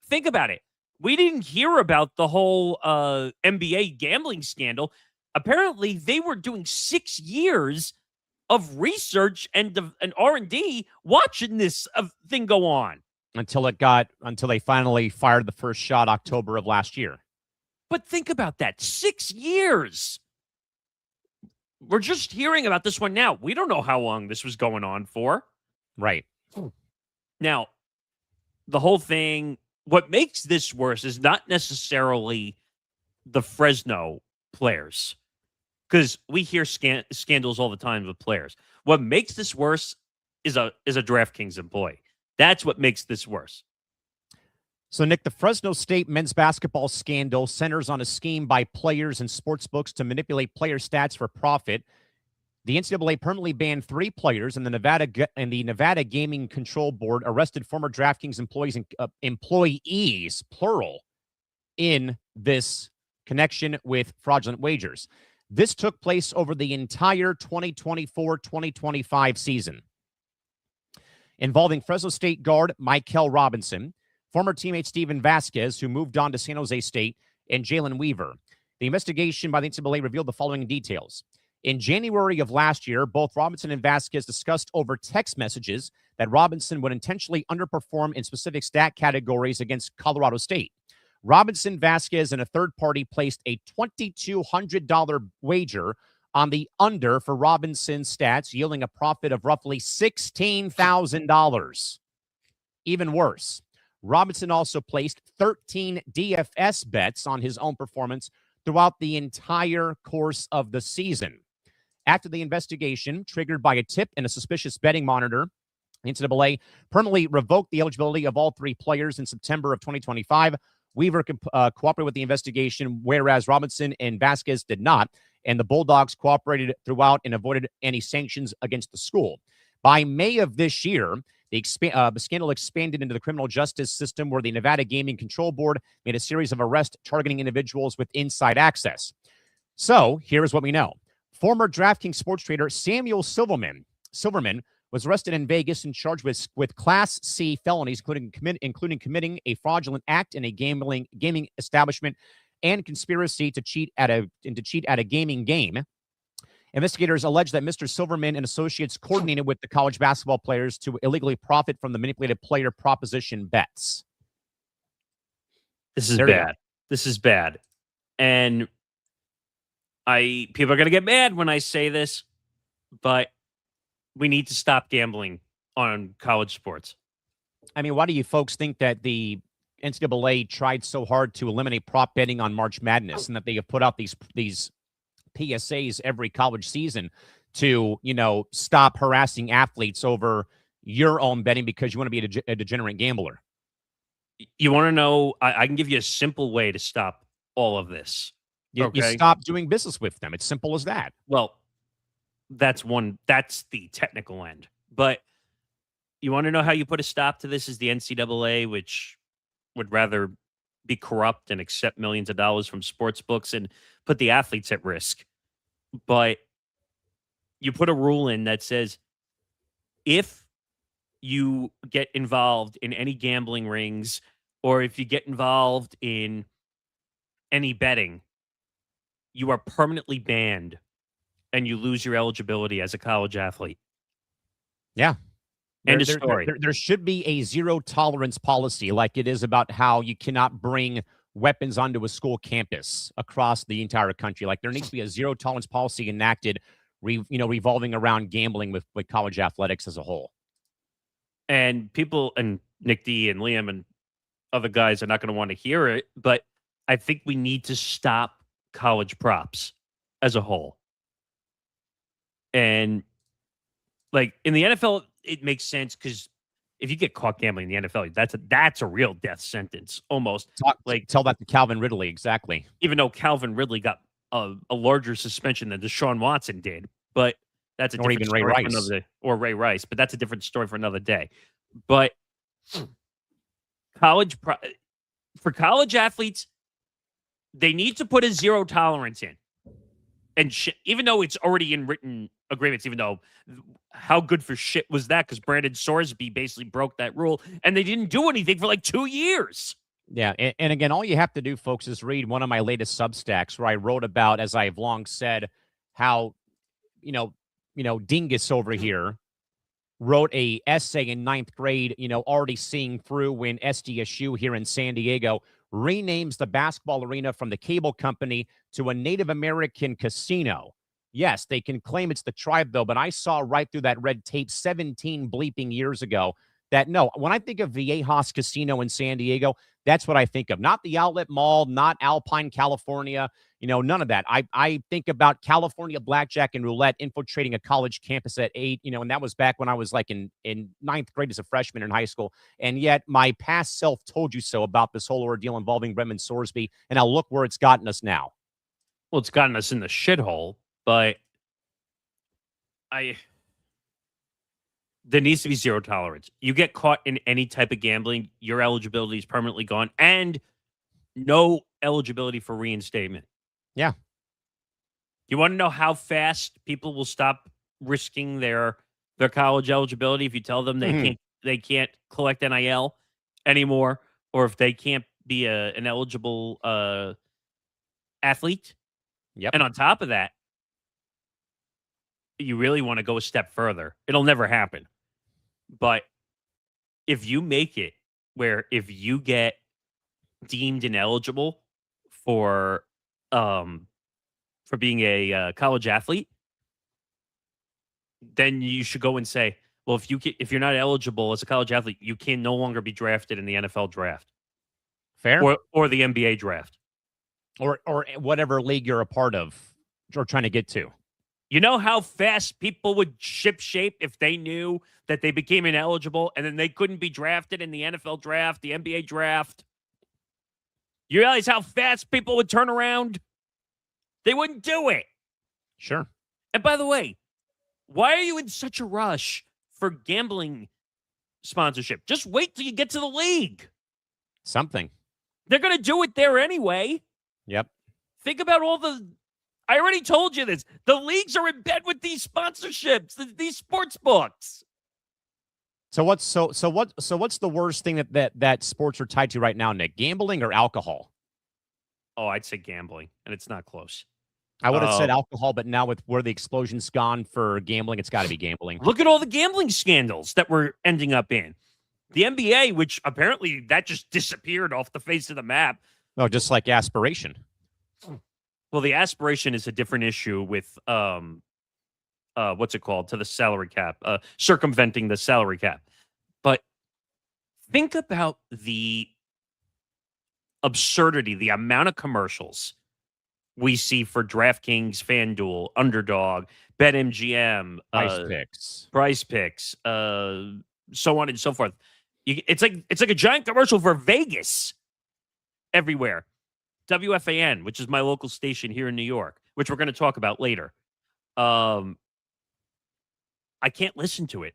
Think about it. We didn't hear about the whole NBA gambling scandal. Apparently, they were doing 6 years of research and R&D watching this thing go on. Until they finally fired the first shot October of last year. But think about that. 6 years. We're just hearing about this one now. We don't know how long this was going on for. Right. Now, the whole thing, what makes this worse is not necessarily the Fresno players, because we hear scandals all the time with players. What makes this worse is a DraftKings employee. That's what makes this worse. So, Nick, the Fresno State men's basketball scandal centers on a scheme by players and sportsbooks to manipulate player stats for profit. The NCAA permanently banned 3 players, and the Nevada Gaming Control Board arrested former DraftKings employees, plural, in this connection with fraudulent wagers. This took place over the entire 2024-2025 season, involving Fresno State guard Michael Robinson, former teammate Steven Vasquez, who moved on to San Jose State, and Jalen Weaver. The investigation by the NCAA revealed the following details. In January of last year, both Robinson and Vasquez discussed over text messages that Robinson would intentionally underperform in specific stat categories against Colorado State. Robinson, Vasquez, and a third party placed a $2,200 wager on the under for Robinson's stats, yielding a profit of roughly $16,000. Even worse, Robinson also placed 13 DFS bets on his own performance throughout the entire course of the season. After the investigation, triggered by a tip and a suspicious betting monitor The NCAA permanently revoked the eligibility of all 3 players in September of 2025. Weaver cooperated with the investigation, whereas Robinson and Vasquez did not, and the Bulldogs cooperated throughout and avoided any sanctions against the school. By May of this year, the scandal expanded into the criminal justice system, where the Nevada Gaming Control Board made a series of arrests targeting individuals with inside access. So here is what we know. Former DraftKings sports trader Samuel Silverman was arrested in Vegas and charged with Class C felonies, including committing a fraudulent act in a gaming establishment and conspiracy to cheat at a gaming game. Investigators allege that Mr. Silverman and associates coordinated with the college basketball players to illegally profit from the manipulated player proposition bets. This is bad. This is bad. And people are going to get mad when I say this, but we need to stop gambling on college sports. I mean, why do you folks think that the NCAA tried so hard to eliminate prop betting on March Madness, and that they have put out these PSAs every college season to, stop harassing athletes over your own betting because you want to be a degenerate gambler? You want to know? I can give you a simple way to stop all of this. You stop doing business with them. It's simple as that. Well, that's the technical end. But you want to know how you put a stop to this? Is the NCAA, which would rather be corrupt and accept millions of dollars from sports books and put the athletes at risk. But you put a rule in that says, if you get involved in any gambling rings, or if you get involved in any betting, you are permanently banned and you lose your eligibility as a college athlete. Yeah. End of story. There should be a zero tolerance policy, like it is about how you cannot bring weapons onto a school campus across the entire country. Like, there needs to be a zero tolerance policy enacted, revolving around gambling with college athletics as a whole. And people, and Nick D and Liam and other guys are not going to want to hear it, but I think we need to stop college props as a whole. And like in the NFL, it makes sense because if you get caught gambling in the NFL, that's a real death sentence almost. Tell that to Calvin Ridley, exactly. Even though Calvin Ridley got a larger suspension than Deshaun Watson did, but that's a different story for another day. Or Ray Rice, but that's a different story for another day. But for college athletes, they need to put a zero tolerance in. And even though it's already in written agreements, even though how good for shit was that? Because Brandon Sorsby basically broke that rule, and they didn't do anything for like 2 years. Yeah, and again, all you have to do, folks, is read one of my latest Substacks where I wrote about, as I've long said, how Dingus over here wrote a essay in 9th grade, already seeing through when SDSU here in San Diego renames the basketball arena from the cable company to a Native American casino. Yes, they can claim it's the tribe, though, but I saw right through that red tape 17 bleeping years ago that, no, when I think of Viejas Casino in San Diego, that's what I think of. Not the Outlet Mall, not Alpine, California, none of that. I think about California blackjack and roulette infiltrating a college campus at 8, and that was back when I was like in 9th grade as a freshman in high school. And yet my past self told you so about this whole ordeal involving Brendan Sorsby, and now look where it's gotten us now. Well, it's gotten us in the shithole, but there needs to be zero tolerance. You get caught in any type of gambling, your eligibility is permanently gone, and no eligibility for reinstatement. Yeah. You want to know how fast people will stop risking their college eligibility if you tell them they can't collect NIL anymore, or if they can't be an eligible athlete? Yep. And on top of that, you really want to go a step further. It'll never happen. But if you make it where if you get deemed ineligible for being a college athlete, then you should go and say, well, if you're not eligible as a college athlete, you can no longer be drafted in the NFL draft. Fair. Or the NBA draft. Or whatever league you're a part of or trying to get to. You know how fast people would ship shape if they knew that they became ineligible and then they couldn't be drafted in the NFL draft, the NBA draft? You realize how fast people would turn around? They wouldn't do it. Sure. And by the way, why are you in such a rush for gambling sponsorship? Just wait till you get to the league. Something. They're going to do it there anyway. Yep. Think about all the... I already told you this. The leagues are in bed with these sponsorships, these sports books. So what's the worst thing that sports are tied to right now, Nick? Gambling or alcohol? Oh, I'd say gambling, and it's not close. I would have said alcohol, but now with where the explosion's gone for gambling, it's got to be gambling. Look at all the gambling scandals that we're ending up in. The NBA, which apparently that just disappeared off the face of the map. No, just like aspiration. Well, the aspiration is a different issue with what's it called, to the salary cap, circumventing the salary cap. But think about the absurdity, the amount of commercials we see for DraftKings, FanDuel, Underdog, BetMGM, Price Picks, so on and so forth. It's like a giant commercial for Vegas everywhere. WFAN, which is my local station here in New York, which we're going to talk about later. I can't listen to it.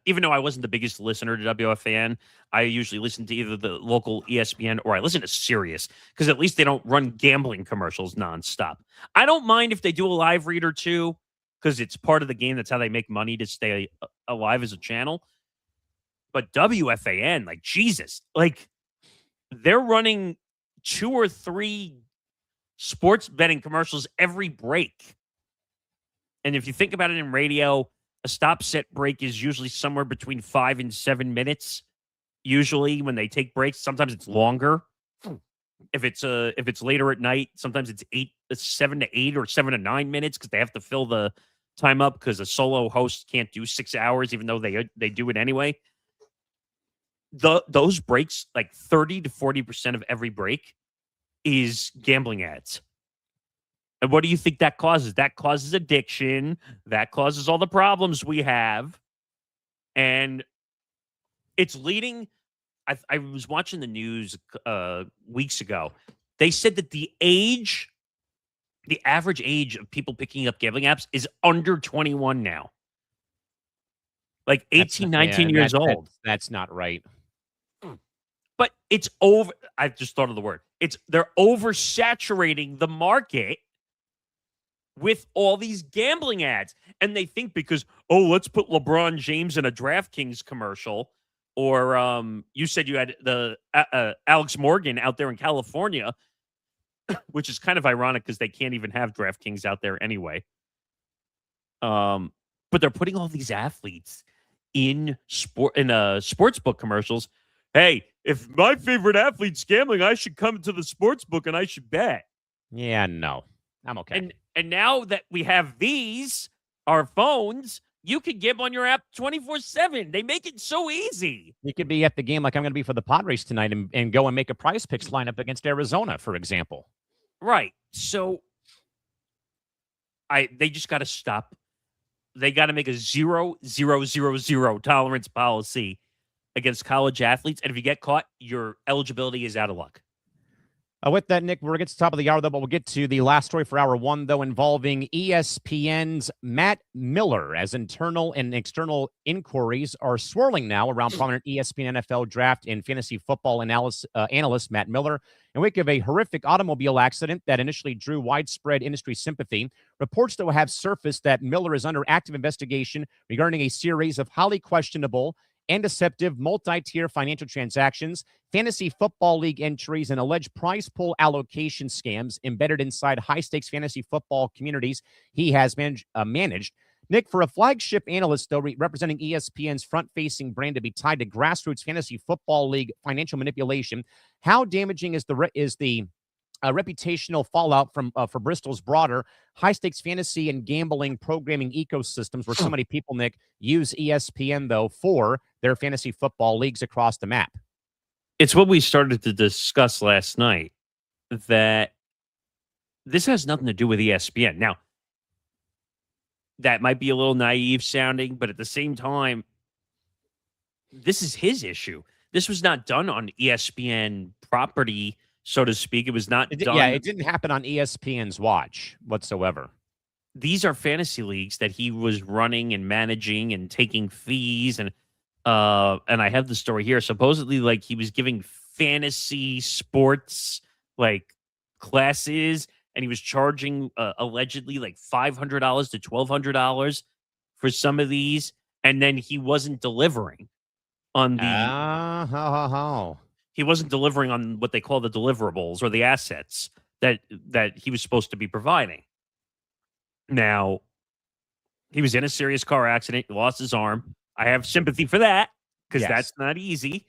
Even though I wasn't the biggest listener to WFAN, I usually listen to either the local ESPN or I listen to Sirius because at least they don't run gambling commercials nonstop. I don't mind if they do a live read or two because it's part of the game. That's how they make money to stay alive as a channel. But WFAN, like, Jesus, like, they're running 2 or 3 sports betting commercials every break. And if you think about it in radio, a stop set break is usually somewhere between 5 and 7 minutes. Usually when they take breaks, sometimes it's longer. If it's later at night, sometimes it's 7 to 8 or 7 to 9 minutes because they have to fill the time up because a solo host can't do 6 hours, even though they do it anyway. Those breaks, like 30 to 40% of every break is gambling ads. And what do you think that causes? That causes addiction. That causes all the problems we have. And it's leading. I was watching the news weeks ago. They said that the average age of people picking up gambling apps is under 21 now. Like 18, 19 years old. That's not right. But it's over. I just thought of the word. They're oversaturating the market with all these gambling ads. And they think because, let's put LeBron James in a DraftKings commercial. Or you said you had the Alex Morgan out there in California, which is kind of ironic because they can't even have DraftKings out there anyway. But they're putting all these athletes in sportsbook commercials. Hey, if my favorite athlete's gambling, I should come to the sportsbook and I should bet. Yeah, no. I'm okay. And now that we have our phones, you can gamble on your app 24/7. They make it so easy. You could be at the game like I'm going to be for the Padres tonight and go and make a Prize Picks lineup against Arizona, for example. Right. So they just got to stop. They got to make a 0-0-0-0 tolerance policy against college athletes. And if you get caught, your eligibility is out of luck. With that, Nick, we're going to get to the top of the hour, though, but we'll get to the last story for hour 1, though, involving ESPN's Matt Miller, as internal and external inquiries are swirling now around prominent ESPN NFL draft and fantasy football analyst Matt Miller. In wake of a horrific automobile accident that initially drew widespread industry sympathy, reports, though, have surfaced that Miller is under active investigation regarding a series of highly questionable and deceptive multi-tier financial transactions, fantasy football league entries, and alleged prize pool allocation scams embedded inside high-stakes fantasy football communities he has managed. Nick, for a flagship analyst, though, representing ESPN's front-facing brand to be tied to grassroots fantasy football league financial manipulation, how damaging is the reputational fallout for Bristol's broader high-stakes fantasy and gambling programming ecosystems, where so many people, Nick, use ESPN, though, for their fantasy football leagues across the map? It's what we started to discuss last night, that this has nothing to do with ESPN. Now, that might be a little naive sounding, but at the same time, this is his issue. This was not done on ESPN property, so to speak. It was not done. Yeah, it didn't happen on ESPN's watch whatsoever. These are fantasy leagues that he was running and managing and taking fees, and I have the story here. Supposedly, like, he was giving fantasy sports like classes, and he was charging allegedly like $500 to $1,200 for some of these, and then he wasn't delivering on the he wasn't delivering on what they call the deliverables or the assets that he was supposed to be providing. Now, he was in a serious car accident, lost his arm. I have sympathy for that, because that's not easy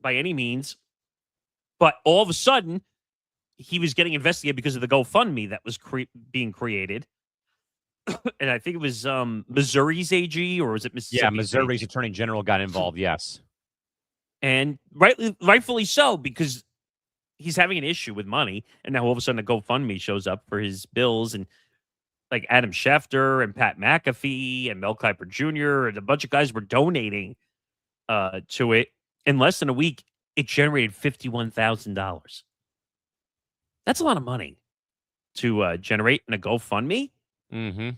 by any means. But all of a sudden, he was getting investigated because of the GoFundMe that was being created. And I think it was Missouri's AG, or was it Mississippi? Yeah, Missouri's Attorney General got involved, yes. And rightfully so, because he's having an issue with money. And now all of a sudden, a GoFundMe shows up for his bills. And like Adam Schefter and Pat McAfee and Mel Kiper Jr. and a bunch of guys were donating to it. In less than a week, it generated $51,000. That's a lot of money to generate in a GoFundMe. Mm-hmm.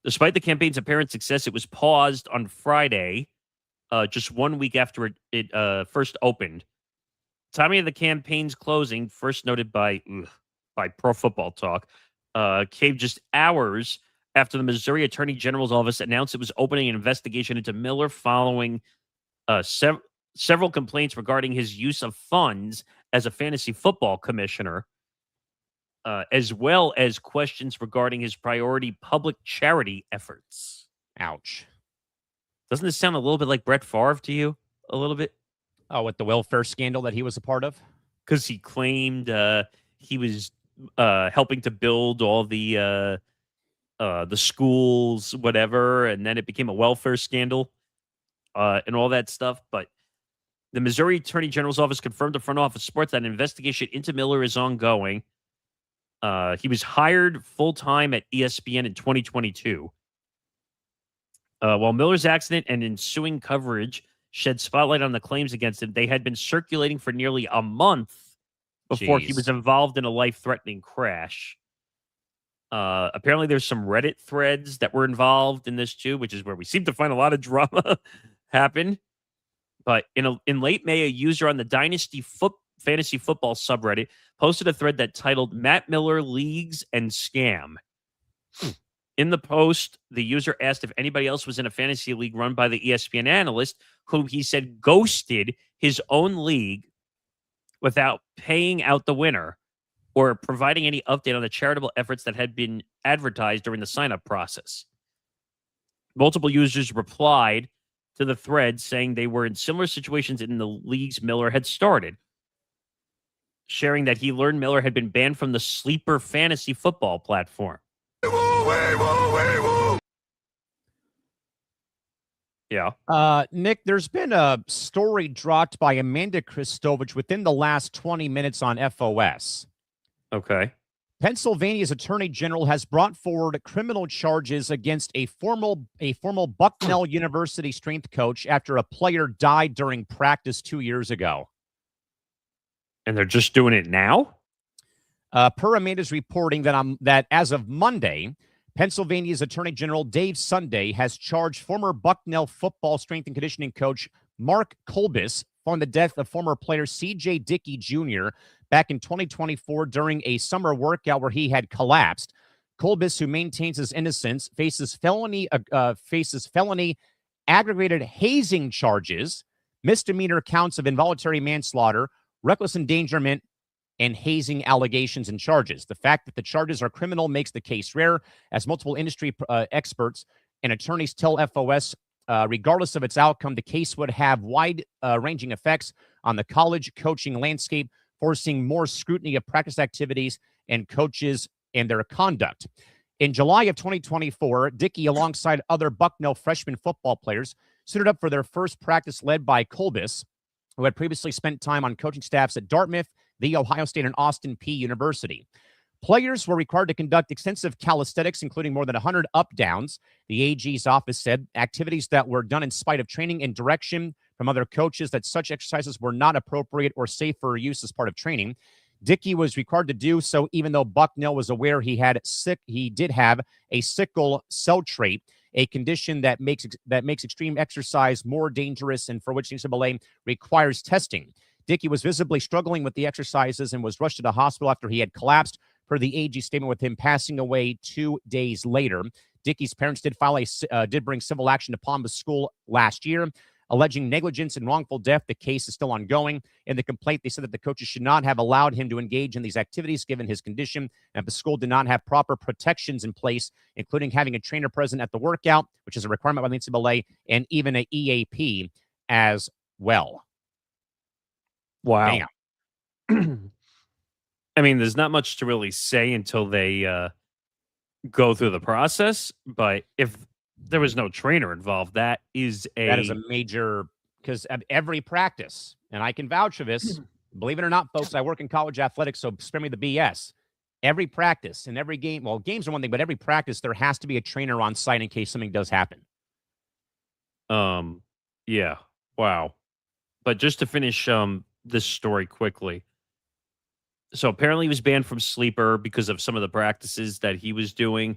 Despite the campaign's apparent success, it was paused on Friday, just 1 week after it first opened. Timing of the campaign's closing, first noted by Pro Football Talk, came just hours after the Missouri Attorney General's office announced it was opening an investigation into Miller following several complaints regarding his use of funds as a fantasy football commissioner, as well as questions regarding his priority public charity efforts. Ouch. Doesn't this sound a little bit like Brett Favre to you? A little bit? Oh, with the welfare scandal that he was a part of? Because he claimed he was helping to build all the schools, whatever, and then it became a welfare scandal and all that stuff. But the Missouri Attorney General's office confirmed to Front Office Sports that an investigation into Miller is ongoing. He was hired full-time at ESPN in 2022. While Miller's accident and ensuing coverage shed spotlight on the claims against him, they had been circulating for nearly a month before he was involved in a life-threatening crash. Apparently, there's some Reddit threads that were involved in this too, which is where we seem to find a lot of drama happen. But in late May, a user on the Dynasty Fantasy Football subreddit posted a thread that titled "Matt Miller Leagues and Scam." In the post, the user asked if anybody else was in a fantasy league run by the ESPN analyst, whom he said ghosted his own league without paying out the winner or providing any update on the charitable efforts that had been advertised during the sign-up process. Multiple users replied to the thread saying they were in similar situations in the leagues Miller had started, sharing that he learned Miller had been banned from the Sleeper fantasy football platform. Yeah. Nick, there's been a story dropped by Amanda Kristovich within the last 20 minutes on FOS. Okay. Pennsylvania's Attorney General has brought forward criminal charges against a former Bucknell University strength coach after a player died during practice 2 years ago. And they're just doing it now? Per Amanda's reporting that as of Monday, Pennsylvania's Attorney General Dave Sunday has charged former Bucknell football strength and conditioning coach Mark Kolbis on the death of former player C.J. Dickey Jr. back in 2024 during a summer workout where he had collapsed. Kolbis, who maintains his innocence, faces felony aggravated hazing charges, misdemeanor counts of involuntary manslaughter, reckless endangerment, and hazing allegations and charges. The fact that the charges are criminal makes the case rare, as multiple industry experts and attorneys tell FOS, regardless of its outcome, the case would have wide-ranging effects on the college coaching landscape, forcing more scrutiny of practice activities and coaches and their conduct. In July of 2024, Dickey, alongside other Bucknell freshman football players, suited up for their first practice led by Kolbis, who had previously spent time on coaching staffs at Dartmouth, The Ohio State, and Austin Peay University. Players were required to conduct extensive calisthenics, including more than 100 up-downs. The AG's office said activities that were done in spite of training and direction from other coaches that such exercises were not appropriate or safe for use as part of training. Dickey was required to do so even though Bucknell was aware he did have a sickle cell trait, a condition that makes extreme exercise more dangerous and for which NCAA requires testing. Dickey was visibly struggling with the exercises and was rushed to the hospital after he had collapsed, per the AG statement, with him passing away 2 days later. Dickey's parents did bring civil action to Palm School last year, alleging negligence and wrongful death. The case is still ongoing. In the complaint, they said that the coaches should not have allowed him to engage in these activities given his condition, and the school did not have proper protections in place, including having a trainer present at the workout, which is a requirement by the NCAA, and even an EAP as well. Wow. Damn. I mean, there's not much to really say until they go through the process, but if there was no trainer involved, that is a major, because at every practice, and I can vouch for this, believe it or not, folks, I work in college athletics, so spare me the BS. Every practice and every game, well, games are one thing, but every practice, there has to be a trainer on site in case something does happen. Yeah. Wow. But just to finish this story quickly. So apparently he was banned from Sleeper because of some of the practices that he was doing.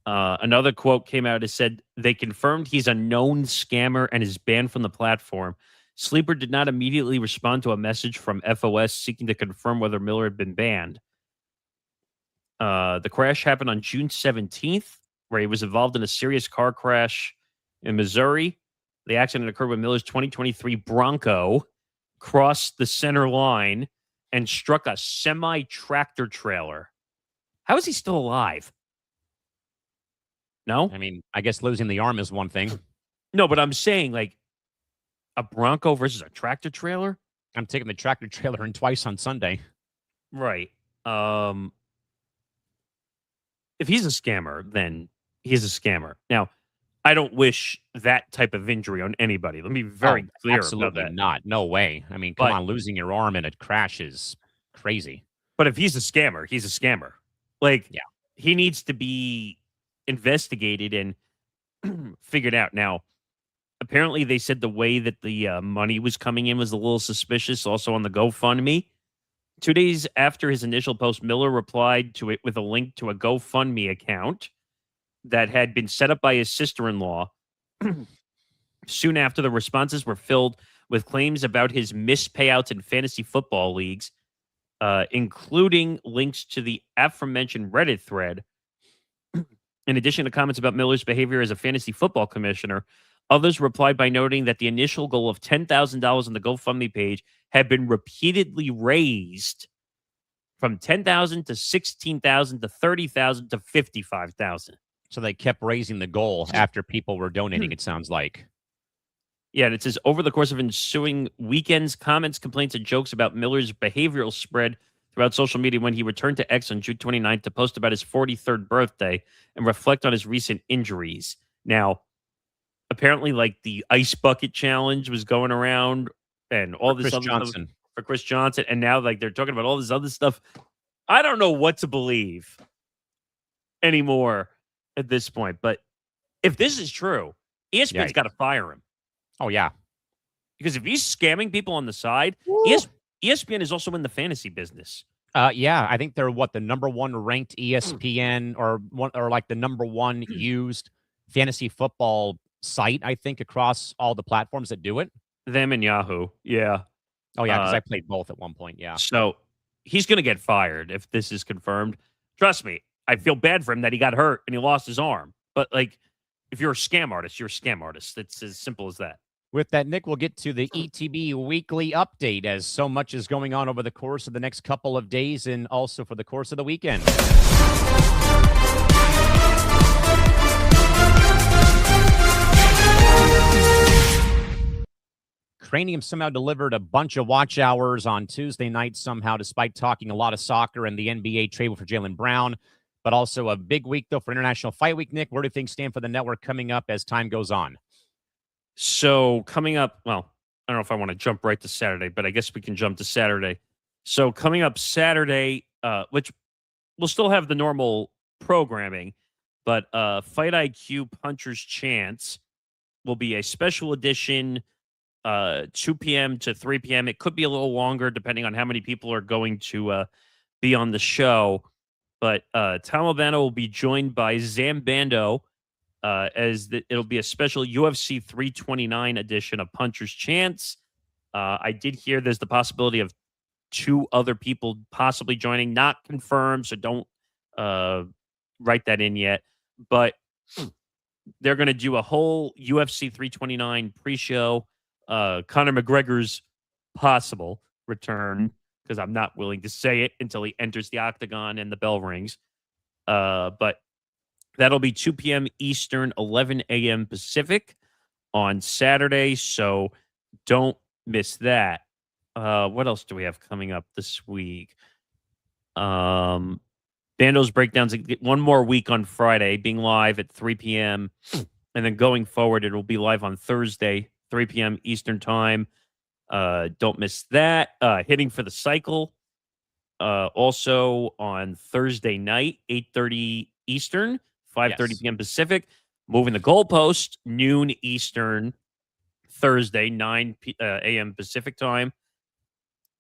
Another quote came out and said, they confirmed he's a known scammer and is banned from the platform. Sleeper did not immediately respond to a message from FOS seeking to confirm whether Miller had been banned. The crash happened on June 17th, where he was involved in a serious car crash in Missouri. The accident occurred when Miller's 2023 Bronco crossed the center line and struck a semi-tractor trailer. How is he still alive? No? I mean, I guess losing the arm is one thing. No, but I'm saying, like, a Bronco versus a tractor trailer? I'm taking the tractor trailer in twice on Sunday. Right. If he's a scammer, then he's a scammer. Now, I don't wish that type of injury on anybody. Let me be very clear absolutely about that. Not. No way. I mean, come on, losing your arm in a crash is crazy. But if he's a scammer, he's a scammer. Like, yeah, he needs to be investigated and figured out. Now, apparently they said the way that the money was coming in was a little suspicious, also on the GoFundMe. 2 days after his initial post, Miller replied to it with a link to a GoFundMe account that had been set up by his sister-in-law. Soon after, the responses were filled with claims about his missed payouts in fantasy football leagues, including links to the aforementioned Reddit thread. In addition to comments about Miller's behavior as a fantasy football commissioner, others replied by noting that the initial goal of $10,000 on the GoFundMe page had been repeatedly raised from $10,000 to $16,000 to $30,000 to $55,000. So they kept raising the goal after people were donating, it sounds like. Yeah, and it says, over the course of ensuing weekends, comments, complaints, and jokes about Miller's behavioral spread throughout social media when he returned to X on June 29th to post about his 43rd birthday and reflect on his recent injuries. Now, apparently, like, the ice bucket challenge was going around and all this other stuff for Chris Johnson, and now, like, they're talking about all this other stuff. I don't know what to believe anymore at this point, but if this is true, ESPN's got to fire him. Oh, yeah. Because if he's scamming people on the side, ESPN is also in the fantasy business. Yeah, I think they're the number one ranked ESPN or like the number one used fantasy football site, I think, across all the platforms that do it. Them and Yahoo. Yeah. Oh, yeah, because I played both at one point. Yeah. So he's going to get fired if this is confirmed. Trust me, I feel bad for him that he got hurt and he lost his arm. But, like, if you're a scam artist, you're a scam artist. It's as simple as that. With that, Nick, we'll get to the ETB weekly update as so much is going on over the course of the next couple of days and also for the course of the weekend. Cranium somehow delivered a bunch of watch hours on Tuesday night somehow, despite talking a lot of soccer and the NBA trade for Jaylen Brown. But also a big week, though, for International Fight Week. Nick, where do things stand for the network coming up as time goes on? So coming up, well, I don't know if I want to jump right to Saturday, but I guess we can jump to Saturday. So coming up Saturday, which we'll still have the normal programming, but Fight IQ Puncher's Chance will be a special edition, 2 p.m. to 3 p.m. It could be a little longer depending on how many people are going to be on the show. But Tom Albano will be joined by Zambando it'll be a special UFC 329 edition of Puncher's Chance. I did hear there's the possibility of 2 other people possibly joining, not confirmed, so don't write that in yet. But they're going to do a whole UFC 329 pre-show. Conor McGregor's possible return, because I'm not willing to say it until he enters the octagon and the bell rings. But that'll be 2 p.m. Eastern, 11 a.m. Pacific on Saturday, so don't miss that. What else do we have coming up this week? Bando's Breakdowns, one more week on Friday, being live at 3 p.m. And then going forward, it'll be live on Thursday, 3 p.m. Eastern time. Don't miss that. Hitting for the Cycle, also on Thursday night, 8:30 Eastern, 5:30 p.m. Pacific. Moving the goalpost, noon Eastern, Thursday, 9 a.m. Pacific time.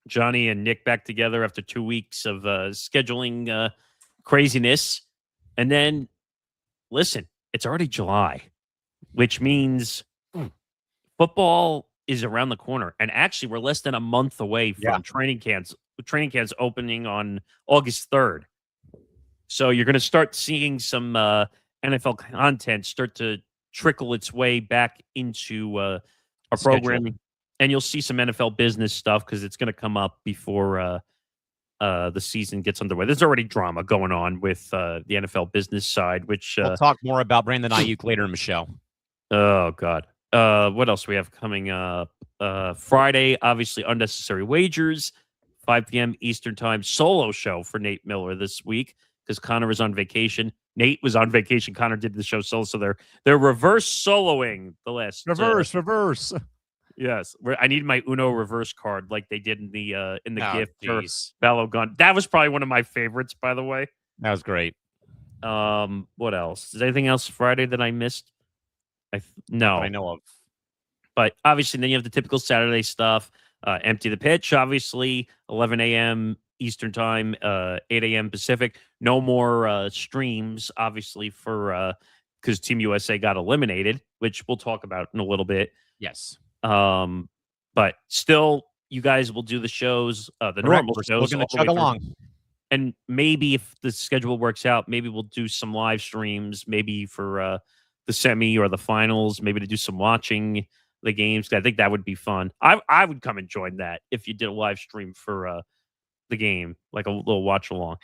Johnny and Nick back together after 2 weeks of scheduling craziness. And then, listen, it's already July, which means football is around the corner. And actually, we're less than a month away from training camps. Training camps opening on August 3rd. So you're going to start seeing some NFL content start to trickle its way back into our programming. And you'll see some NFL business stuff because it's going to come up before the season gets underway. There's already drama going on with the NFL business side, which we'll talk more about Brandon Ayuk later in the show. Oh, God. What else do we have coming up? Friday, obviously, Unnecessary Wagers, 5 p.m. Eastern time. Solo show for Nate Miller this week because Connor was on vacation. Nate was on vacation. Connor did the show solo, so they're reverse soloing the last reverse. Yes, I need my Uno reverse card like they did in the gift for geez. Balogun. That was probably one of my favorites, by the way. That was great. What else? Is there anything else Friday that I missed? No, I know of. But obviously, then you have the typical Saturday stuff. Empty the Pitch, obviously, 11 a.m. Eastern time, 8 a.m. Pacific. No more streams, obviously, for because Team USA got eliminated, which we'll talk about in a little bit. Yes. But still, you guys will do the shows, the normal shows. We're going to chug along. And maybe if the schedule works out, maybe we'll do some live streams, maybe for the semi or the finals, maybe to do some watching the games. I think that would be fun. I would come and join that if you did a live stream for the game, like a little watch along.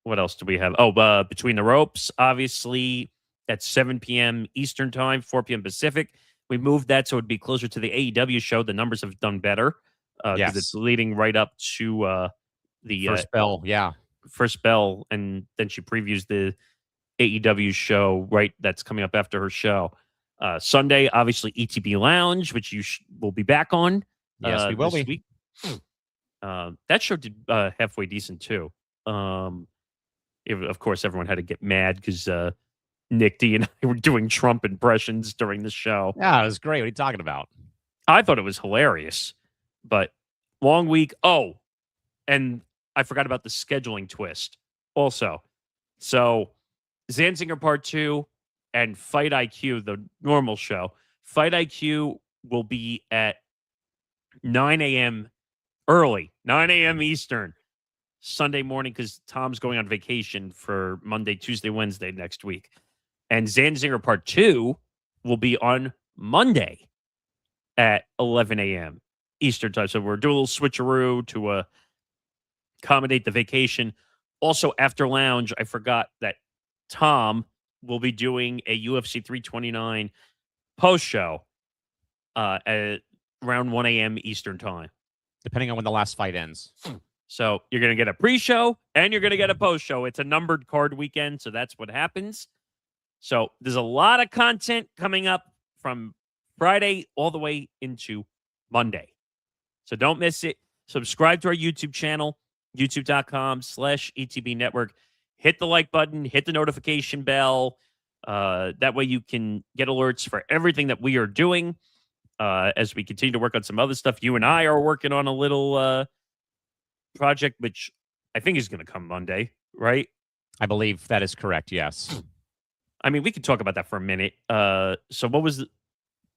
What else do we have? Oh, Between the Ropes, obviously, at 7 p.m. Eastern time, 4 p.m. Pacific. We moved that so it'd be closer to the AEW show. The numbers have done better because it's leading right up to the first bell. First bell, and then she previews the AEW show that's coming up after her show. Sunday, obviously, ETB Lounge, which you will be back on. Yes, we will this be. Week. That show did halfway decent too. Of course, everyone had to get mad because Nick D and I were doing Trump impressions during the show. Yeah, it was great. What are you talking about? I thought it was hilarious, but long week. Oh, and I forgot about the scheduling twist also. So Zanzinger Part 2 and Fight IQ, the normal show. Fight IQ will be at 9 a.m. early, 9 a.m. Eastern, Sunday morning, because Tom's going on vacation for Monday, Tuesday, Wednesday next week. And Zanzinger Part 2 will be on Monday at 11 a.m. Eastern time. So we're doing a little switcheroo to accommodate the vacation. Also, after Lounge, I forgot that Tom will be doing a UFC 329 post show at around 1 a.m. Eastern time. Depending on when the last fight ends. So you're going to get a pre-show and you're going to get a post-show. It's a numbered card weekend, so that's what happens. So there's a lot of content coming up from Friday all the way into Monday. So don't miss it. Subscribe to our YouTube channel. youtube.com/ETB Network. Hit the like button, hit the notification bell. That way you can get alerts for everything that we are doing as we continue to work on some other stuff. You and I are working on a little project, which I think is going to come Monday, right? I believe that is correct, yes. I mean, we could talk about that for a minute. So what was the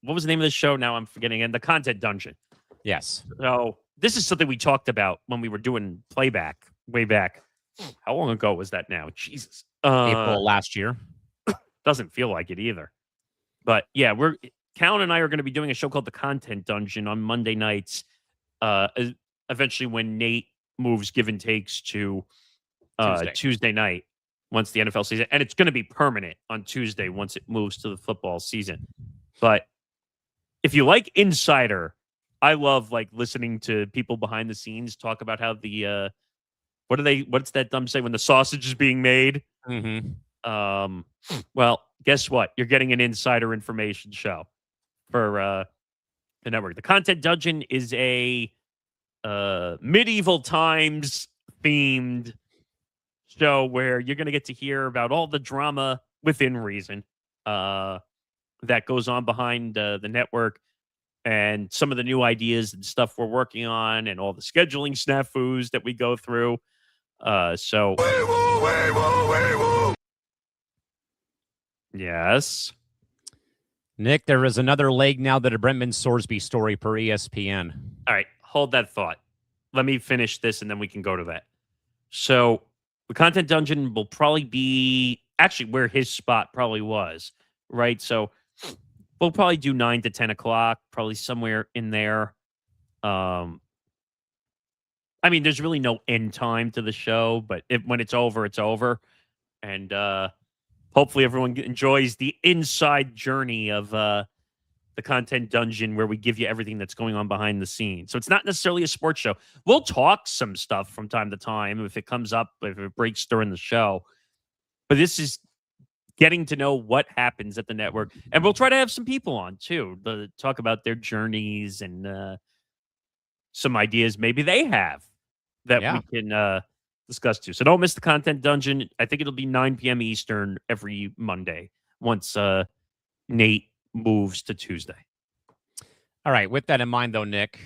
name of the show? Now I'm forgetting. And the Content Dungeon. Yes. So this is something we talked about when we were doing playback way back. How long ago was that now? Jesus. April last year. Doesn't feel like it either. But yeah, Callan and I are going to be doing a show called The Content Dungeon on Monday nights. Eventually when Nate moves Give and Takes to Tuesday night once the NFL season. And it's going to be permanent on Tuesday once it moves to the football season. But if you like Insider, I love like listening to people behind the scenes talk about how the what's that dumb say when the sausage is being made? Mm-hmm. Well, guess what? You're getting an insider information show for the network. The Content Dungeon is a medieval times themed show where you're going to get to hear about all the drama within reason that goes on behind the network and some of the new ideas and stuff we're working on and all the scheduling snafus that we go through. Yes. Nick, there is another leg now that a Brendan Sorsby story per ESPN. All right, hold that thought. Let me finish this and then we can go to that. So the Content Dungeon will probably be actually where his spot probably was, right? So we'll probably do 9 to 10 o'clock, probably somewhere in there. I mean, there's really no end time to the show, but when it's over, it's over. And hopefully everyone enjoys the inside journey of the Content Dungeon where we give you everything that's going on behind the scenes. So it's not necessarily a sports show. We'll talk some stuff from time to time if it comes up, if it breaks during the show. But this is getting to know what happens at the network. And we'll try to have some people on, too, to talk about their journeys and some ideas maybe they have that we can discuss, too. So don't miss the Content Dungeon. I think it'll be 9 p.m. Eastern every Monday once Nate moves to Tuesday. All right. With that in mind, though, Nick,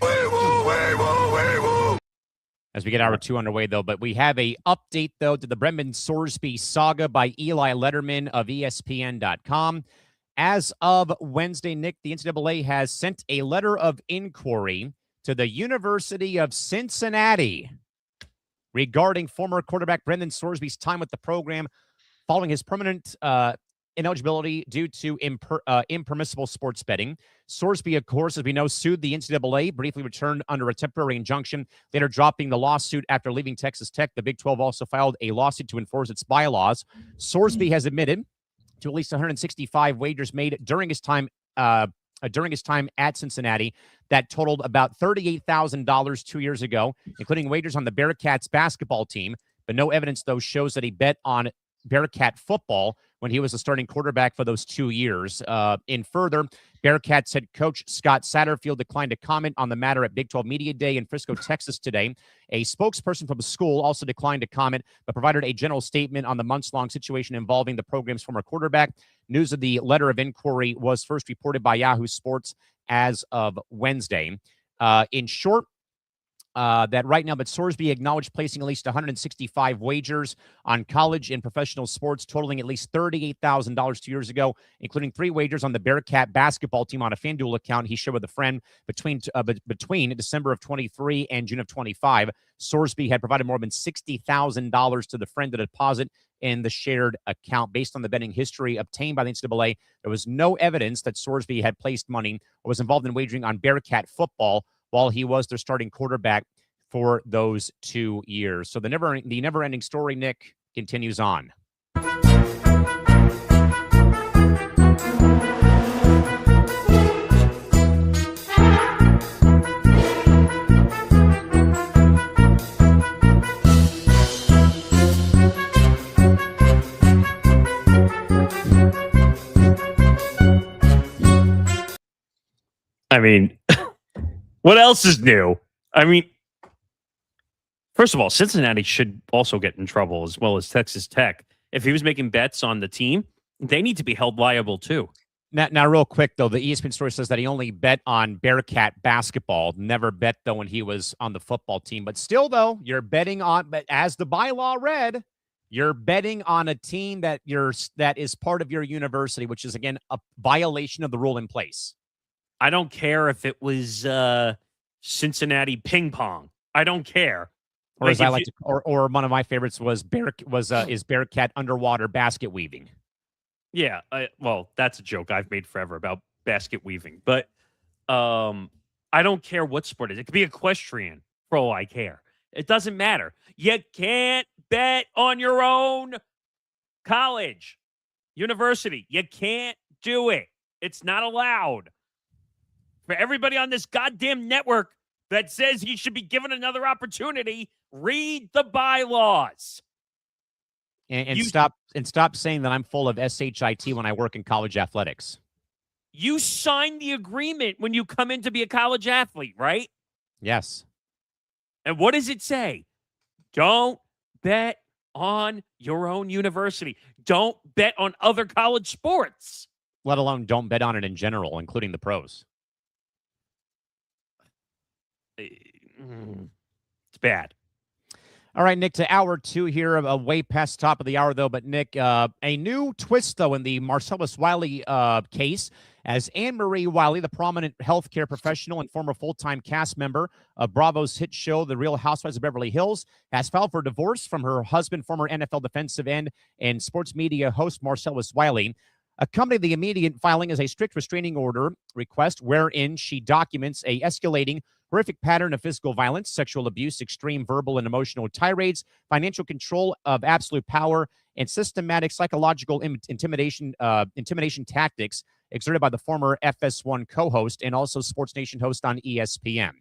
as we get hour 2 underway, though, but we have a update, though, to the Brendan Sorsby saga by Eli Letterman of ESPN.com. As of Wednesday, Nick, the NCAA has sent a letter of inquiry to the University of Cincinnati regarding former quarterback Brendan Sorsby's time with the program following his permanent ineligibility due to impermissible sports betting. Sorsby, of course, as we know, sued the NCAA, briefly returned under a temporary injunction, later dropping the lawsuit after leaving Texas Tech. The Big 12 also filed a lawsuit to enforce its bylaws. Sorsby has admitted to at least 165 wagers made during his time at Cincinnati that totaled about $38,000 2 years ago, including wagers on the Bearcats basketball team. But no evidence, though, shows that he bet on Bearcat football when he was the starting quarterback for those 2 years. In further, Bearcats head coach Scott Satterfield declined to comment on the matter at Big 12 Media Day in Frisco, Texas today. A spokesperson from the school also declined to comment, but provided a general statement on the months-long situation involving the program's former quarterback. News of the letter of inquiry was first reported by Yahoo Sports as of Wednesday. In short, that right now, but Sorsby acknowledged placing at least 165 wagers on college and professional sports, totaling at least $38,000 2 years ago, including 3 wagers on the Bearcat basketball team on a FanDuel account he shared with a friend between December of 23 and June of 25. Sorsby had provided more than $60,000 to the friend to deposit in the shared account. Based on the betting history obtained by the NCAA, there was no evidence that Sorsby had placed money or was involved in wagering on Bearcat football while he was their starting quarterback for those 2 years. So the never-ending story, Nick, continues on. I mean, what else is new? I mean, First of all, Cincinnati should also get in trouble, as well as Texas Tech. If he was making bets on the team, they need to be held liable too. Now, real quick, though, the ESPN story says that he only bet on Bearcat basketball, never bet, though, when he was on the football team. But still, though, you're betting on, but as the bylaw read, you're betting on a team that is part of your university, which is, again, a violation of the rule in place. I don't care if it was Cincinnati ping pong. I don't care. Or as I like to, or one of my favorites was is Bearcat underwater basket weaving. Yeah, well, that's a joke I've made forever about basket weaving. But I don't care what sport it is. It could be equestrian for all I care. It doesn't matter. You can't bet on your own college, university. You can't do it. It's not allowed. For everybody on this goddamn network that says he should be given another opportunity, read the bylaws. And stop saying that I'm full of SHIT when I work in college athletics. You signed the agreement when you come in to be a college athlete, right? Yes. And what does it say? Don't bet on your own university. Don't bet on other college sports. Let alone don't bet on it in general, including the pros. It's bad. All right, Nick, to hour 2 here, way past the top of the hour, though. But, Nick, a new twist, though, in the Marcellus Wiley case, as Anne-Marie Wiley, the prominent healthcare professional and former full-time cast member of Bravo's hit show, The Real Housewives of Beverly Hills, has filed for divorce from her husband, former NFL defensive end and sports media host Marcellus Wiley. Accompanying the immediate filing is a strict restraining order request wherein she documents a escalating horrific pattern of physical violence, sexual abuse, extreme verbal and emotional tirades, financial control of absolute power, and systematic psychological intimidation tactics exerted by the former FS1 co-host and also Sports Nation host on ESPN.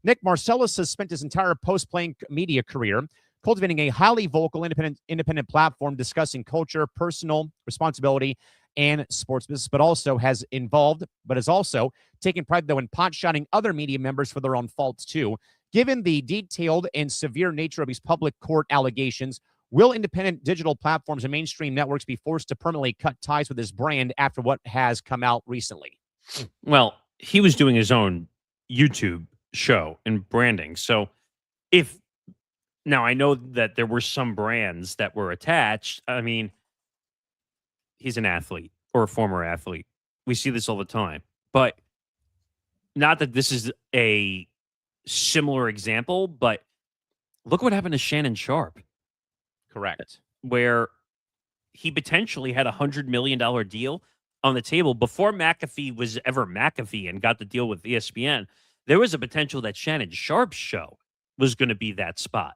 Nick, Marcellus has spent his entire post-playing media career cultivating a highly vocal, independent platform discussing culture, personal responsibility, and sports business, but has also taken pride, though, in pot-shotting other media members for their own faults, too. Given the detailed and severe nature of these public court allegations, will independent digital platforms and mainstream networks be forced to permanently cut ties with this brand after what has come out recently? Well, he was doing his own YouTube show and branding. So now I know that there were some brands that were attached. I mean, he's an athlete or a former athlete. We see this all the time. But not that this is a similar example, but look what happened to Shannon Sharp. Correct. Where he potentially had $100 million deal on the table before McAfee was ever McAfee and got the deal with ESPN. There was a potential that Shannon Sharp's show was going to be that spot.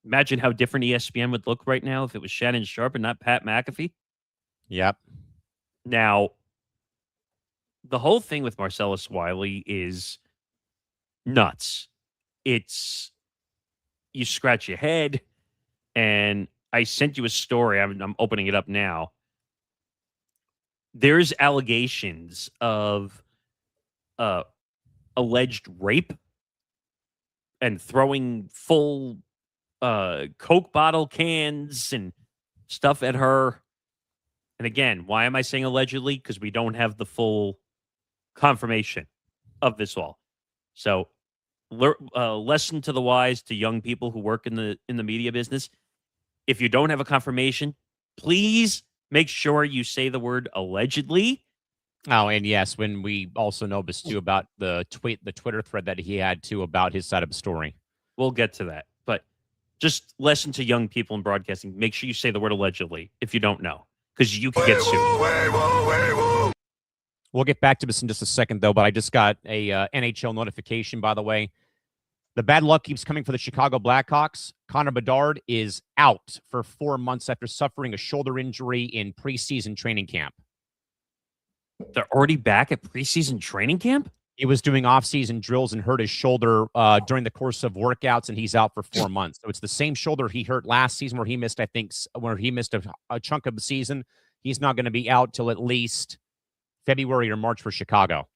Imagine how different ESPN would look right now if it was Shannon Sharp and not Pat McAfee. Yep. Now, the whole thing with Marcellus Wiley is nuts. It's, you scratch your head, and I sent you a story. I'm opening it up now. There's allegations of alleged rape and throwing full Coke bottle cans and stuff at her. And again, why am I saying allegedly? Because we don't have the full confirmation of this all. So, lesson to the wise, to young people who work in the media business: if you don't have a confirmation, please make sure you say the word allegedly. Oh, and yes, when we also know this too about the Twitter thread that he had too about his side of the story. We'll get to that, but just lesson to young people in broadcasting: make sure you say the word allegedly if you don't know, because you can get sued. We'll get back to this in just a second, though, but I just got a NHL notification, by the way. The bad luck keeps coming for the Chicago Blackhawks. Connor Bedard is out for 4 months after suffering a shoulder injury in preseason training camp. They're already back at preseason training camp? He was doing off-season drills and hurt his shoulder during the course of workouts, and he's out for 4 months. So it's the same shoulder he hurt last season where he missed, a chunk of the season. He's not going to be out till at least February or March for Chicago.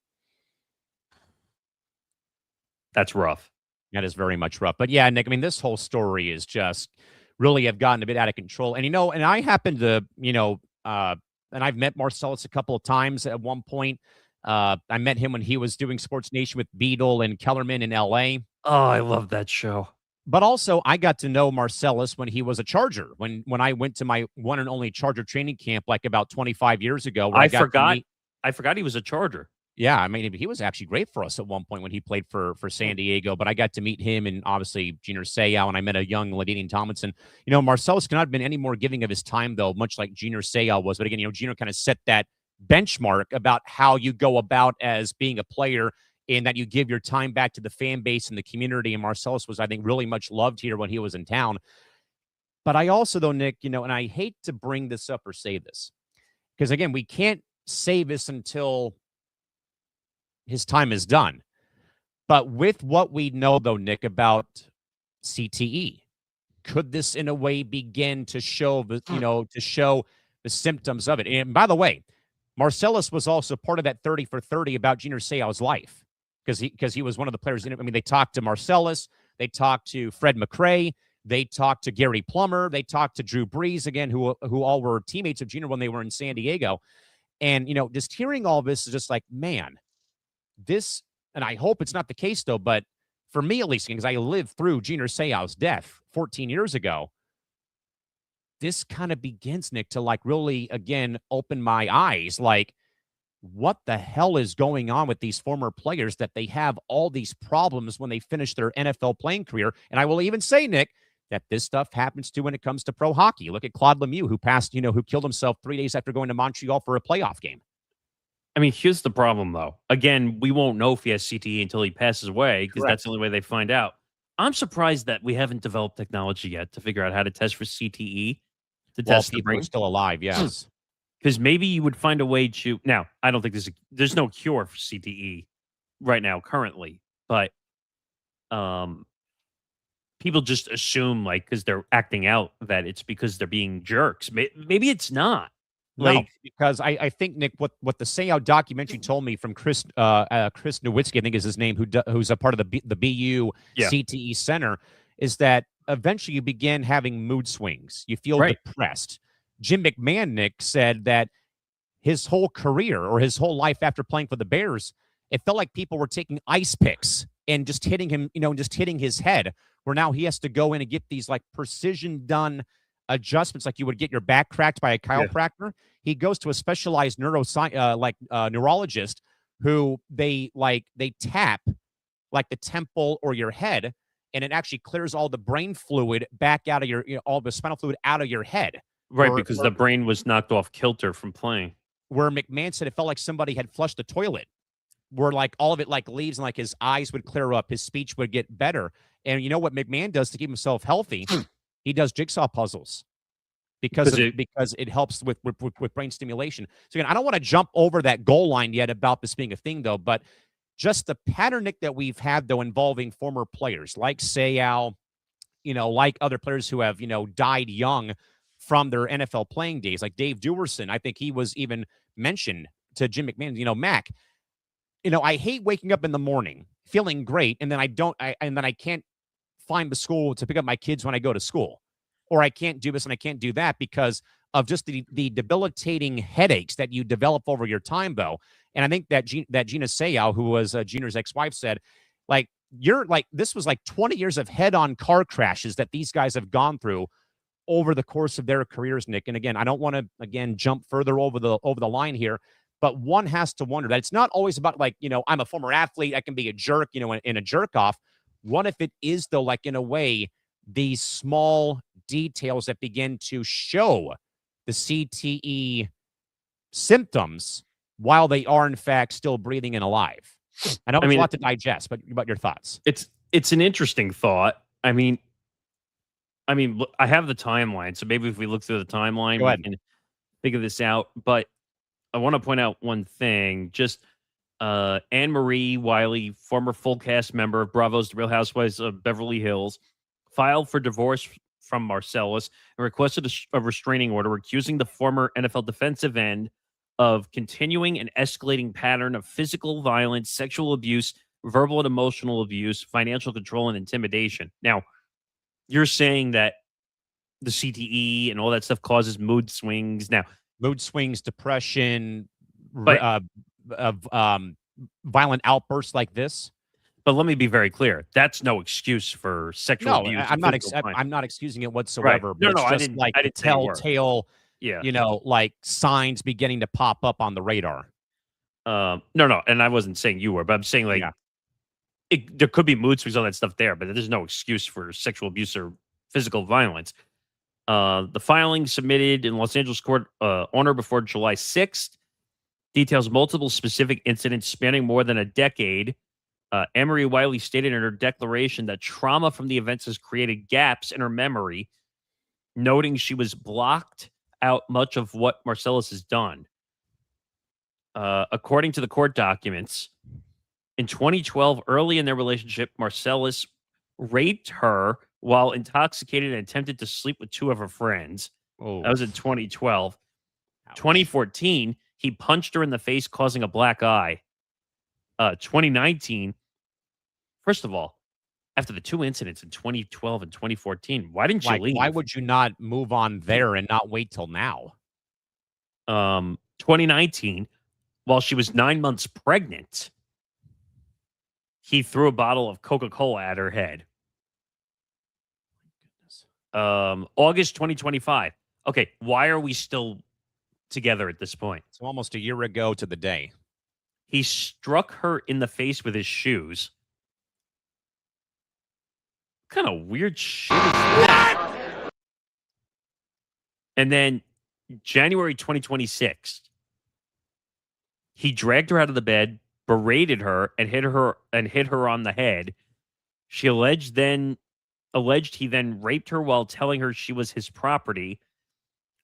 That's rough. That is very much rough. But yeah, Nick, I mean, this whole story is just really have gotten a bit out of control. And, and I happen to, and I've met Marcellus a couple of times at one point. I met him when he was doing Sports Nation with Beadle and Kellerman in LA. Oh, I love that show. But also, I got to know Marcellus when he was a Charger. When I went to my one and only Charger training camp, like about 25 years ago. Where I forgot he was a Charger. Yeah, I mean, he was actually great for us at one point when he played for San Diego. But I got to meet him and obviously Junior Seau, and I met a young LaDainian Tomlinson. Marcellus cannot have been any more giving of his time, though, much like Junior Seau was. But again, Junior kind of set that benchmark about how you go about as being a player, and that you give your time back to the fan base and the community. And Marcellus was, I think, really much loved here when he was in town. But I also, though, Nick, and I hate to bring this up or say this, because, again, we can't say this until his time is done. But with what we know, though, Nick, about CTE, could this in a way begin to show the, show the symptoms of it? And by the way, Marcellus was also part of that 30 for 30 about Junior Seau's life, because he was one of the players in it. I mean, they talked to Marcellus, they talked to Fred McRae, they talked to Gary Plummer, they talked to Drew Brees, again, who all were teammates of Junior when they were in San Diego. And, just hearing all this is just like, man, this, and I hope it's not the case, though, but for me at least, because I lived through Junior Seau's death 14 years ago, this kind of begins, Nick, to like really, again, open my eyes. Like, what the hell is going on with these former players that they have all these problems when they finish their NFL playing career? And I will even say, Nick, that this stuff happens to when it comes to pro hockey. Look at Claude Lemieux, who passed, who killed himself 3 days after going to Montreal for a playoff game. I mean, here's the problem, though. Again, we won't know if he has CTE until he passes away, because that's the only way they find out. I'm surprised that we haven't developed technology yet to figure out how to test for CTE. Test the brain. Still alive, yes. Because maybe you would find a way to. Now, I don't think there's no cure for CTE right now currently, but people just assume, like, because they're acting out, that it's because they're being jerks. Maybe it's not. No, because I think, Nick, what the Seau documentary told me from Chris Nowitzki, I think is his name, who's a part of the BU CTE Center, is that eventually you begin having mood swings. You feel depressed. Jim McMahon, Nick, said that his whole career or his whole life after playing for the Bears, it felt like people were taking ice picks and just hitting him, just hitting his head, where now he has to go in and get these like precision done adjustments, like you would get your back cracked by a chiropractor. He goes to a specialized neurologist who they tap like the temple or your head, and it actually clears all the brain fluid back out of all the spinal fluid out of your head. Right, because the brain was knocked off kilter from playing. Where McMahon said it felt like somebody had flushed the toilet, where like all of it like leaves, and like his eyes would clear up, his speech would get better. And you know what McMahon does to keep himself healthy? He does jigsaw puzzles because it helps with brain stimulation. So again, I don't want to jump over that goal line yet about this being a thing, though, but just the pattern, Nick, that we've had, though, involving former players like Seau, like other players who have, died young from their NFL playing days, like Dave Duerson. I think he was even mentioned to Jim McMahon, Mac, I hate waking up in the morning feeling great, and then I can't find the school to pick up my kids when I go to school, or I can't do this and I can't do that because of just the debilitating headaches that you develop over your time, though. And I think that Gina Seau, who was Junior's ex-wife, said, like, this was like 20 years of head-on car crashes that these guys have gone through over the course of their careers, Nick. And again, I don't want to jump further over the line here, but one has to wonder that it's not always about like, I'm a former athlete, I can be a jerk, and a jerk off. What if it is, though, like, in a way, these small details that begin to show the CTE symptoms while they are, in fact, still breathing and alive? I know it's a lot to digest, but about your thoughts. It's an interesting thought. I mean, look, I have the timeline, so maybe if we look through the timeline, we can figure this out. But I want to point out one thing. Just Anne-Marie Wiley, former full cast member of Bravo's The Real Housewives of Beverly Hills, filed for divorce from Marcellus and requested a restraining order accusing the former NFL defensive end of continuing an escalating pattern of physical violence, sexual abuse, verbal and emotional abuse, financial control, and intimidation. Now, you're saying that the CTE and all that stuff causes mood swings. Now, Mood swings, depression, But- violent outbursts like this. but let me be very clear. That's no excuse for sexual No, abuse. I'm and not. physical violence. I'm not excusing it whatsoever. Right. But No, it's no, I just didn't- like I didn't say you were. telltale, Yeah. like signs beginning to pop up on the radar. No. And I wasn't saying you were, but I'm saying like Yeah. there could be mood swings, all that stuff there, but there's no excuse for sexual abuse or physical violence. The filing submitted in Los Angeles court on or before July 6th details multiple specific incidents spanning more than a decade. Emery Wiley stated in her declaration that trauma from the events has created gaps in her memory, noting she was blocked out much of what Marcellus has done. According to the court documents, in 2012, early in their relationship, Marcellus raped her while intoxicated and attempted to sleep with two of her friends. Oh, That was in 2012. 2014, he punched her in the face, causing a black eye. 2019, first of all, after the two incidents in 2012 and 2014, why didn't you leave? Why would you not move on there and not wait till now? 2019, while she was 9 months pregnant, he threw a bottle of Coca-Cola at her head. August 2025. Okay, why are we still together at this point? It's almost a year ago to the day. He struck her in the face with his shoes. What kind of weird shit is that? And then January 2026, he dragged her out of the bed, berated her, and hit her on the head. She alleged he then raped her while telling her she was his property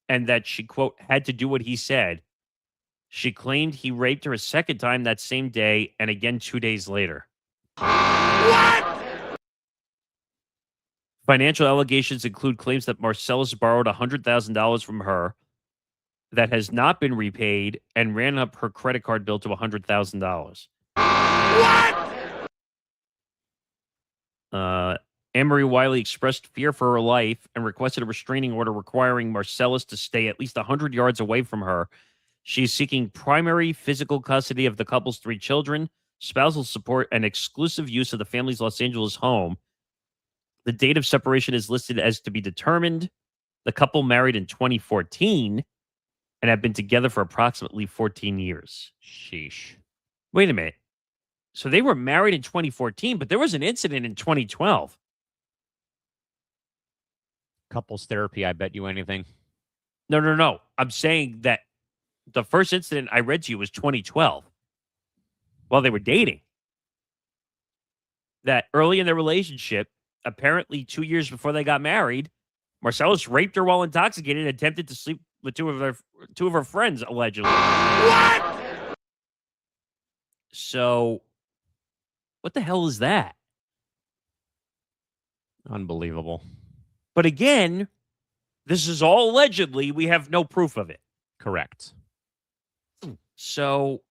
and that she, quote, had to do what he said. She claimed he raped her a second time that same day and again 2 days later. What? Financial allegations include claims that Marcellus borrowed $100,000 from her that has not been repaid and ran up her credit card bill to $100,000. What? Emery Wiley expressed fear for her life and requested a restraining order requiring Marcellus to stay at least 100 yards away from her. She's seeking primary physical custody of the couple's 3 children, spousal support, and exclusive use of the family's Los Angeles home. The date of separation is listed as to be determined. The couple married in 2014 and have been together for approximately 14 years. Sheesh. Wait a minute. So they were married in 2014, but there was an incident in 2012. Couples therapy, I bet you anything. No. I'm saying that the first incident I read to you was 2012 while they were dating. That early in their relationship, apparently 2 years before they got married, Marcellus raped her while intoxicated and attempted to sleep with two of her friends, allegedly. What? So, what the hell is that? Unbelievable. But again, this is all allegedly. We have no proof of it. Correct. So,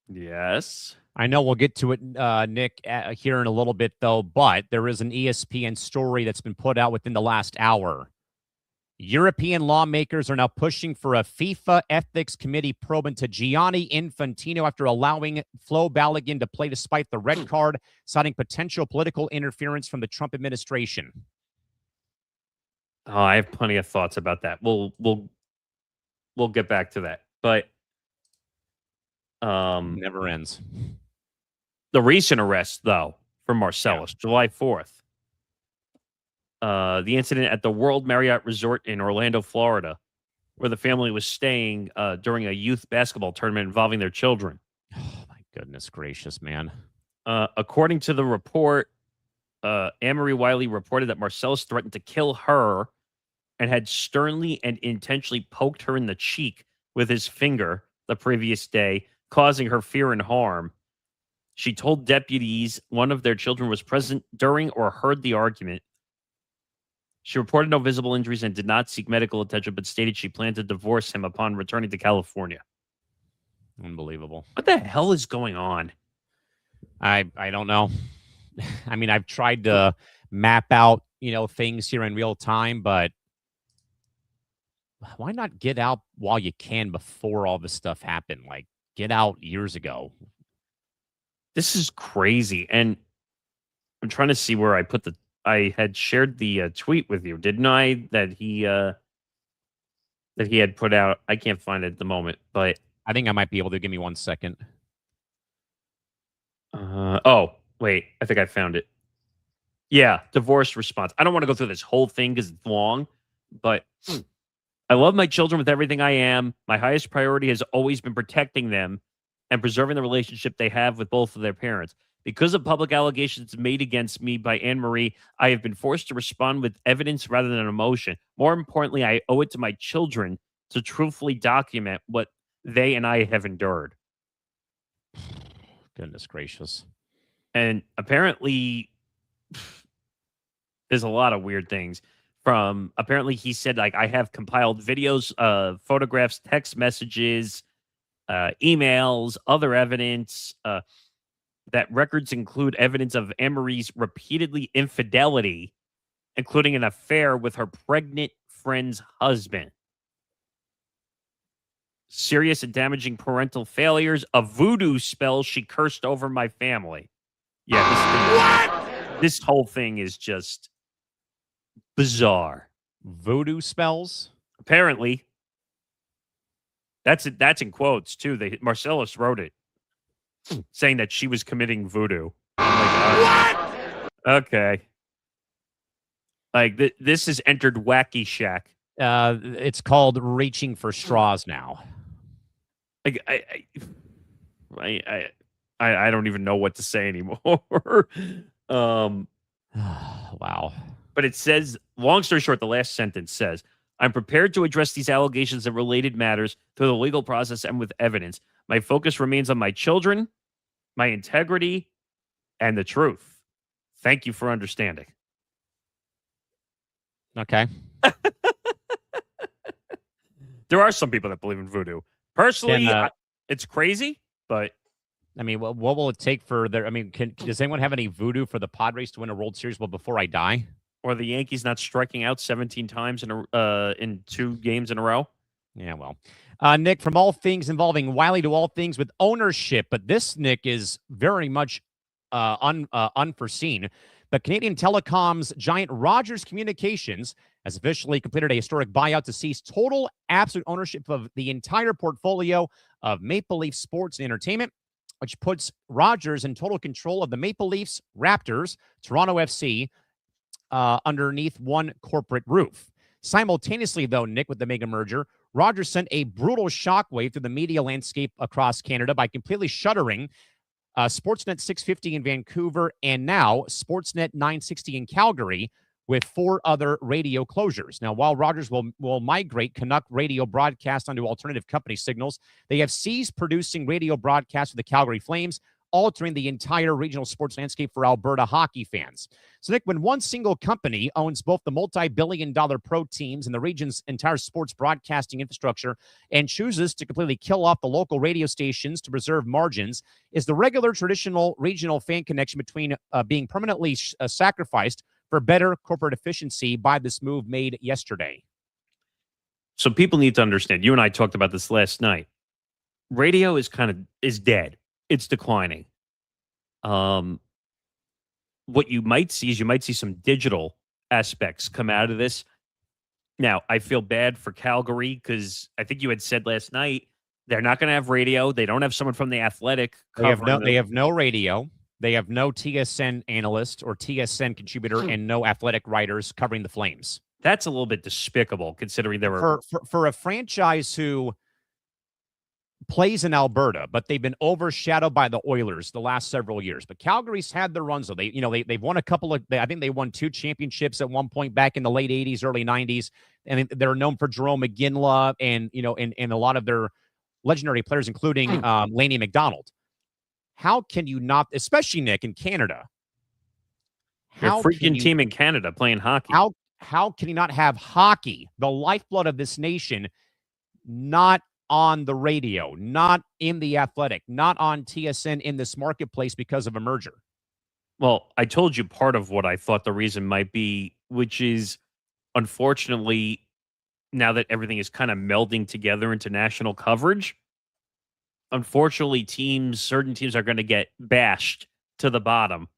yes. I know we'll get to it, Nick, here in a little bit, though, but there is an ESPN story that's been put out within the last hour. European lawmakers are now pushing for a FIFA ethics committee probe into Gianni Infantino after allowing Flo Balogun to play despite the red card, citing potential political interference from the Trump administration. Oh, I have plenty of thoughts about that. We'll get back to that. But Never ends. the recent arrest, though, from Marcellus, July 4th. The incident at the World Marriott Resort in Orlando, Florida, where the family was staying during a youth basketball tournament involving their children. Oh, my goodness gracious, man. According to the report, Emery Wiley reported that Marcellus threatened to kill her and had sternly and intentionally poked her in the cheek with his finger the previous day, causing her fear and harm. She told deputies one of their children was present during or heard the argument. She reported no visible injuries and did not seek medical attention, but stated she planned to divorce him upon returning to California. Unbelievable. What the hell is going on? I don't know. I mean, I've tried to map out, things here in real time, but why not get out while you can before all this stuff happened? Like, get out years ago. This is crazy. And I'm trying to see where I had shared the tweet with you, didn't I? That he had put out. I can't find it at the moment, but I think I might be able to. Give me 1 second. oh, wait, I think I found it. Yeah, divorce response. I don't want to go through this whole thing because it's long, but I love my children with everything I am. My highest priority has always been protecting them and preserving the relationship they have with both of their parents. Because of public allegations made against me by Anne Marie, I have been forced to respond with evidence rather than emotion. More importantly, I owe it to my children to truthfully document what they and I have endured. Goodness gracious. And apparently, there's a lot of weird things. Apparently, he said, like, I have compiled videos, photographs, text messages, emails, other evidence. That records include evidence of Anne-Marie's repeatedly infidelity, including an affair with her pregnant friend's husband. Serious and damaging parental failures, a voodoo spell she cursed over my family. Yeah, this whole thing is just bizarre. Voodoo spells? Apparently. That's in quotes, too. Marcellus wrote it, saying that she was committing voodoo. I'm like, okay. Like, this has entered Wacky Shack. It's called reaching for straws now. I don't even know what to say anymore. Wow. But it says, long story short, the last sentence says, I'm prepared to address these allegations and related matters through the legal process and with evidence. My focus remains on my children, my integrity, and the truth. Thank you for understanding. Okay. There are some people that believe in voodoo. Personally, it's crazy, but I mean, what will it take for their? I mean, does anyone have any voodoo for the Padres to win a World Series? Well, before I die, or the Yankees not striking out 17 times in 2 games in a row? Yeah, well, Nick, from all things involving Wiley to all things with ownership, but this, Nick, is very much unforeseen. But Canadian Telecom's giant Rogers Communications has officially completed a historic buyout to seize total absolute ownership of the entire portfolio of Maple Leaf Sports and Entertainment, which puts Rogers in total control of the Maple Leafs, Raptors, Toronto FC underneath one corporate roof. Simultaneously, though, Nick, with the mega merger, Rogers sent a brutal shockwave through the media landscape across Canada by completely shuttering Sportsnet 650 in Vancouver and now Sportsnet 960 in Calgary, with 4 other radio closures. Now, while Rogers will migrate Canuck radio broadcast onto alternative company signals, they have ceased producing radio broadcasts for the Calgary Flames, altering the entire regional sports landscape for Alberta hockey fans. So, Nick, when one single company owns both the multi-billion-dollar pro teams and the region's entire sports broadcasting infrastructure and chooses to completely kill off the local radio stations to preserve margins, is the regular traditional regional fan connection between being permanently sacrificed for better corporate efficiency by this move made yesterday? So people need to understand, you and I talked about this last night. Radio is dead. It's declining. What you might see is some digital aspects come out of this. Now, I feel bad for Calgary because I think you had said last night they're not going to have radio. They don't have someone from The Athletic. They have no radio. They have no TSN analyst or TSN contributor and no athletic writers covering the Flames. That's a little bit despicable, considering they were for a franchise who plays in Alberta, but they've been overshadowed by the Oilers the last several years. But Calgary's had their runs, though. They've won a couple of. I think they won 2 championships at one point back in the late '80s, early '90s, and they're known for Jerome McGinley and and a lot of their legendary players, including Laney McDonald. How can you not, especially Nick in Canada? They're a freaking team in Canada playing hockey. How can you not have hockey, the lifeblood of this nation, not on the radio, not in the Athletic, not on TSN in this marketplace because of a merger? Well, I told you part of what I thought the reason might be, which is unfortunately, now that everything is kind of melding together into national coverage, unfortunately, certain teams are going to get bashed to the bottom.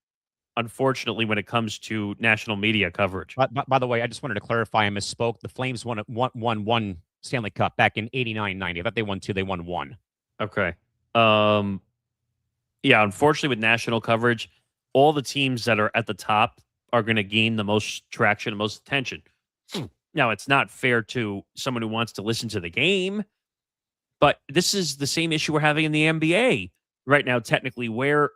Unfortunately, when it comes to national media coverage. By the way, I just wanted to clarify, I misspoke. The Flames won one Stanley Cup back in 89-90. I thought they won two. They won one. Okay. Yeah, unfortunately, with national coverage, all the teams that are at the top are going to gain the most traction and most attention. Now, it's not fair to someone who wants to listen to the game, but this is the same issue we're having in the NBA right now, technically, where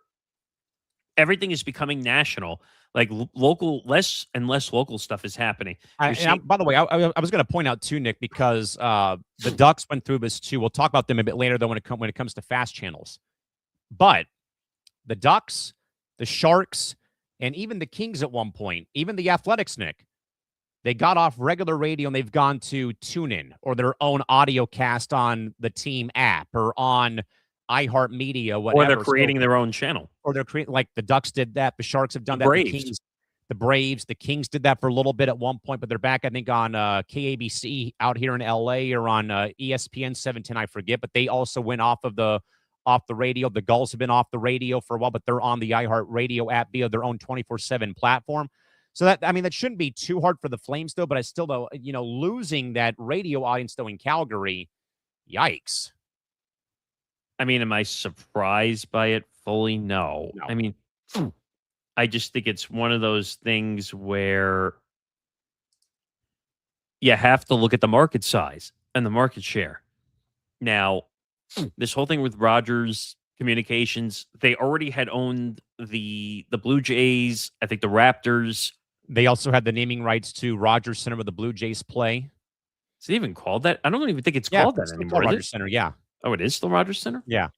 everything is becoming national. Like less and less local stuff is happening. By the way, I was going to point out too, Nick, because the Ducks went through this too. We'll talk about them a bit later, though, when it comes to fast channels. But the Ducks, the Sharks, and even the Kings at one point, even the Athletics, Nick, they got off regular radio and they've gone to TuneIn or their own audio cast on the team app or on iHeartMedia, whatever. Or they're creating their own channel. Or they're creating, like the Ducks did that. The Sharks have done that. The Braves, the Kings did that for a little bit at one point, but they're back, I think, on KABC out here in LA or on ESPN 710, I forget. But they also went off the radio. The Gulls have been off the radio for a while, but they're on the iHeartRadio app via their own 24/7 platform. So that shouldn't be too hard for the Flames, though. But I still, though, losing that radio audience, though, in Calgary, yikes. I mean, am I surprised by it fully? No. I mean, I just think it's one of those things where you have to look at the market size and the market share. Now, this whole thing with Rogers Communications, they already had owned the Blue Jays, I think the Raptors. They also had the naming rights to Rogers Center where the Blue Jays play. Is it even called that? I don't even think it's called that anymore. Rogers Center, yeah. Oh, it is still Rogers Center? Yeah.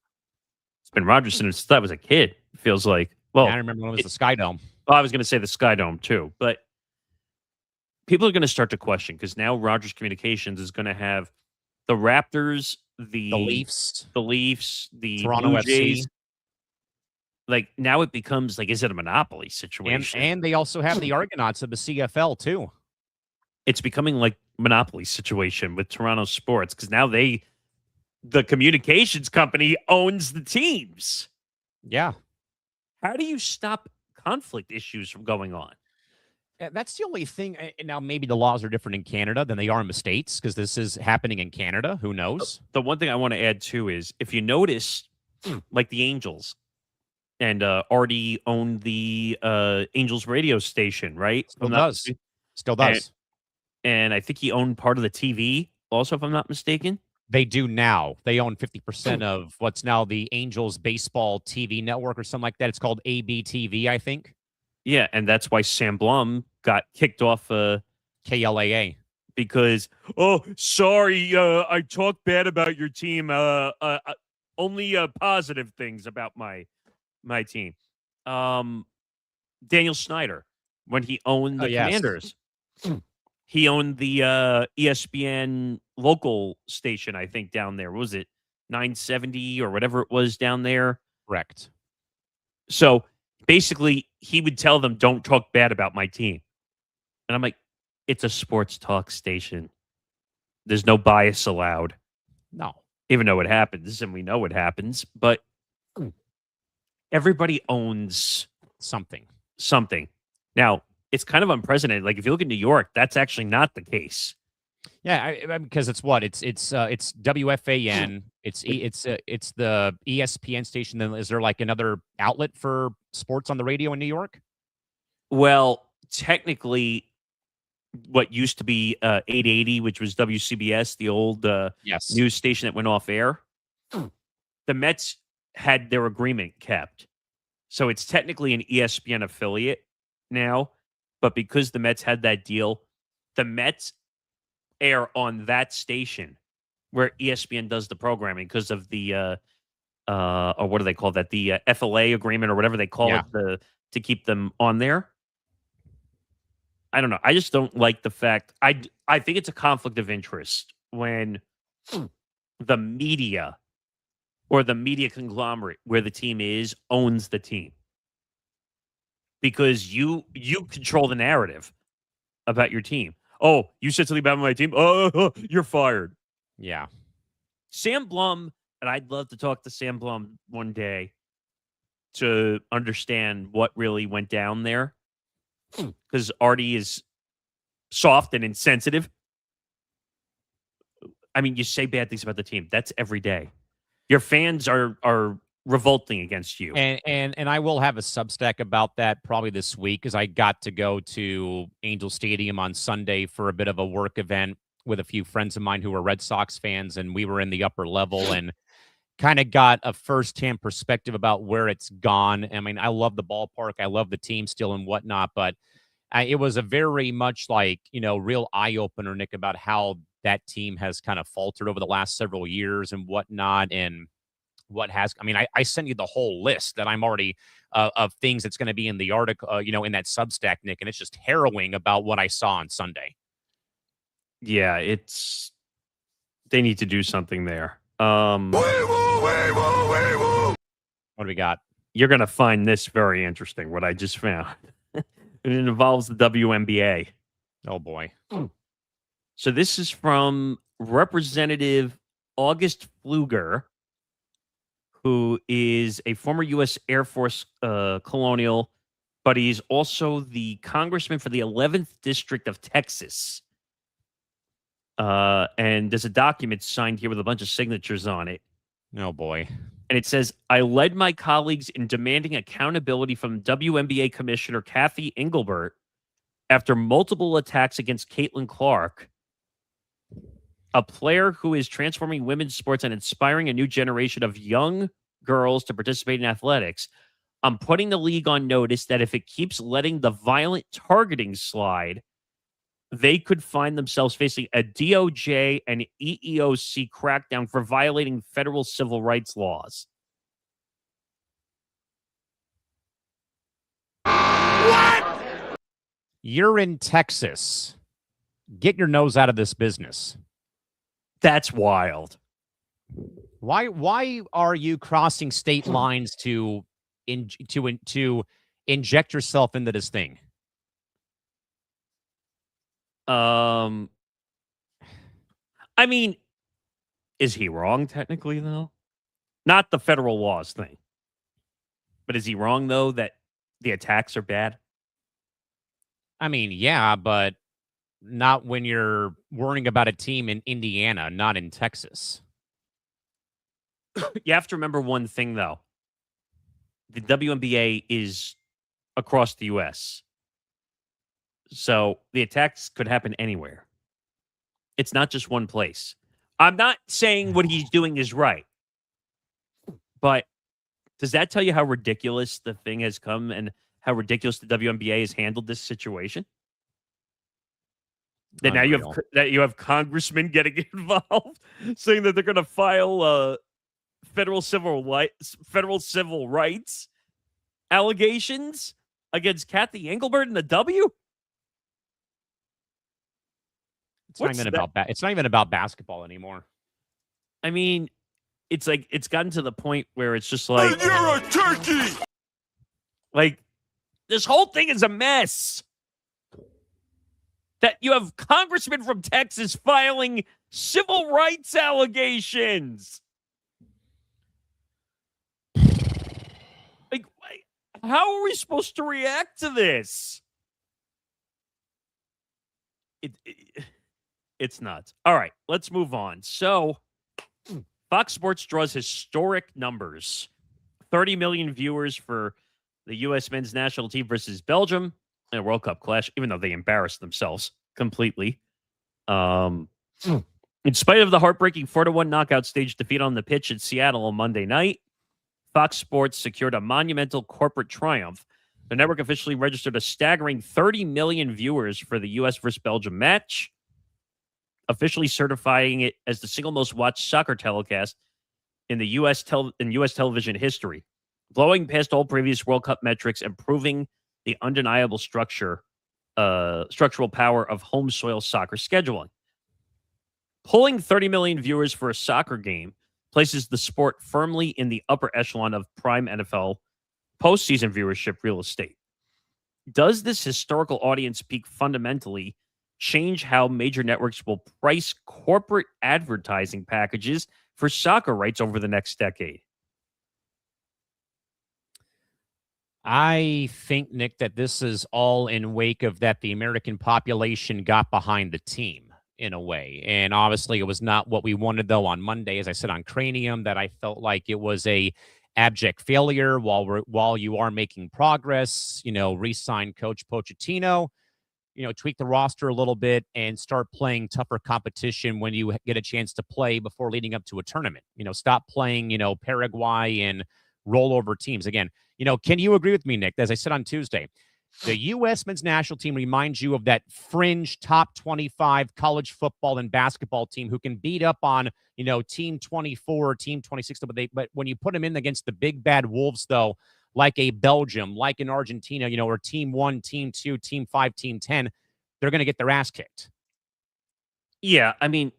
It's been Rogers Center since I was a kid, it feels like. Well, I remember when it was the Sky Dome. Well, I was going to say the Sky Dome too, but people are going to start to question because now Rogers Communications is going to have the Raptors, the Leafs, the Toronto Blue FC. Jays. Like now it becomes like, is it a monopoly situation? And they also have the Argonauts of the CFL too. It's becoming like monopoly situation with Toronto sports because now the communications company owns the teams. Yeah. How do you stop conflict issues from going on? That's the only thing. Now, maybe the laws are different in Canada than they are in the States because this is happening in Canada. Who knows? The one thing I want to add, too, is if you notice, like the Angels, and already owned the Angels radio station, right? Still does. And I think he owned part of the TV also, if I'm not mistaken. They do now. They own 50% of what's now the Angels baseball TV network or something like that. It's called ABTV, I think. Yeah, and that's why Sam Blum got kicked off KLAA. Because, sorry, I talked bad about your team. Only positive things about my team. Daniel Snyder, when he owned the Commanders. He owned the ESPN local station, I think, down there. What was it 970 or whatever it was down there? Correct. So basically, he would tell them, don't talk bad about my team. And I'm like, it's a sports talk station. There's no bias allowed. No. Even though it happens, and we know it happens. But everybody owns something. Now, it's kind of unprecedented. Like if you look at New York, that's actually not the case. Yeah, because it's what it's WFAN. It's the ESPN station. Then is there like another outlet for sports on the radio in New York? Well, technically, what used to be 880, which was WCBS, the old news station that went off air. The Mets had their agreement kept, so it's technically an ESPN affiliate now. But because the Mets had that deal, the Mets air on that station where ESPN does the programming because of the or what do they call that? The FLA agreement or whatever they call it to keep them on there. I don't know. I just don't like the fact. I think it's a conflict of interest when the media or the media conglomerate where the team is owns the team. Because you control the narrative about your team. Oh, you said something about my team? Oh, you're fired. Yeah. Sam Blum, and I'd love to talk to Sam Blum one day to understand what really went down there. Because Artie is soft and insensitive. I mean, you say bad things about the team. That's every day. Your fans are revolting against you. And I will have a Substack about that probably this week because I got to go to Angel Stadium on Sunday for a bit of a work event with a few friends of mine who are Red Sox fans, and we were in the upper level and kind of got a firsthand perspective about where it's gone. I mean, I love the ballpark. I love the team still and whatnot, but it was a very much like, real eye-opener, Nick, about how that team has kind of faltered over the last several years and whatnot. And what has, I mean, I sent you the whole list that I'm already of things that's going to be in the article, in that Substack, Nick, and it's just harrowing about what I saw on Sunday. Yeah, they need to do something there. What do we got? You're going to find this very interesting, what I just found. It involves the WNBA. Oh, boy. So this is from Representative August Pfluger, who is a former U.S. Air Force colonial, but he's also the congressman for the 11th District of Texas. And there's a document signed here with a bunch of signatures on it. Oh, boy. And it says, I led my colleagues in demanding accountability from WNBA Commissioner Kathy Engelbert after multiple attacks against Caitlin Clark, a player who is transforming women's sports and inspiring a new generation of young girls to participate in athletics. I'm putting the league on notice that if it keeps letting the violent targeting slide, they could find themselves facing a DOJ and EEOC crackdown for violating federal civil rights laws. What? You're in Texas. Get your nose out of this business. That's wild. Why are you crossing state lines to inject yourself into this thing? I mean, is he wrong technically though? Not the federal laws thing. But is he wrong though that the attacks are bad? I mean, yeah, but not when you're worrying about a team in Indiana, not in Texas. You have to remember one thing though. The WNBA is across the US. So the attacks could happen anywhere. It's not just one place. I'm not saying what he's doing is right. But does that tell you how ridiculous the thing has come and how ridiculous the WNBA has handled this situation? That now you have congressmen getting involved, saying that they're going to file federal civil rights allegations against Kathy Engelbert and the W. It's not even about basketball anymore. I mean, it's like it's gotten to the point where it's just like You're a turkey. Like this whole thing is a mess. That you have congressmen from Texas filing civil rights allegations. Like, how are we supposed to react to this? It's nuts. All right, let's move on. So, Fox Sports draws historic numbers. 30 million viewers for the U.S. men's national team versus Belgium in a World Cup clash, even though they embarrassed themselves completely. In spite of the heartbreaking 4-1 knockout stage defeat on the pitch in Seattle on Monday night, Fox Sports secured a monumental corporate triumph. The network officially registered a staggering 30 million viewers for the U.S. versus Belgium match, officially certifying it as the single most watched soccer telecast in the U.S. television history, blowing past all previous World Cup metrics and proving the undeniable structural power of home soil soccer scheduling. Pulling 30 million viewers for a soccer game places the sport firmly in the upper echelon of prime NFL postseason viewership real estate. Does this historical audience peak fundamentally change how major networks will price corporate advertising packages for soccer rights over the next decade? I think, Nick, that this is all in wake of that the American population got behind the team in a way. And obviously it was not what we wanted, though, on Monday, as I said on Cranium, that I felt like it was a abject failure while you are making progress, re-sign Coach Pochettino, tweak the roster a little bit and start playing tougher competition when you get a chance to play before leading up to a tournament. Stop playing, Paraguay and rollover teams. Again, can you agree with me, Nick? As I said on Tuesday, the U.S. men's national team reminds you of that fringe top 25 college football and basketball team who can beat up on, team 24, team 26. But when you put them in against the big bad wolves, though, like a Belgium, like in Argentina, or team 1, team 2, team 5, team 10, they're going to get their ass kicked. Yeah, I mean,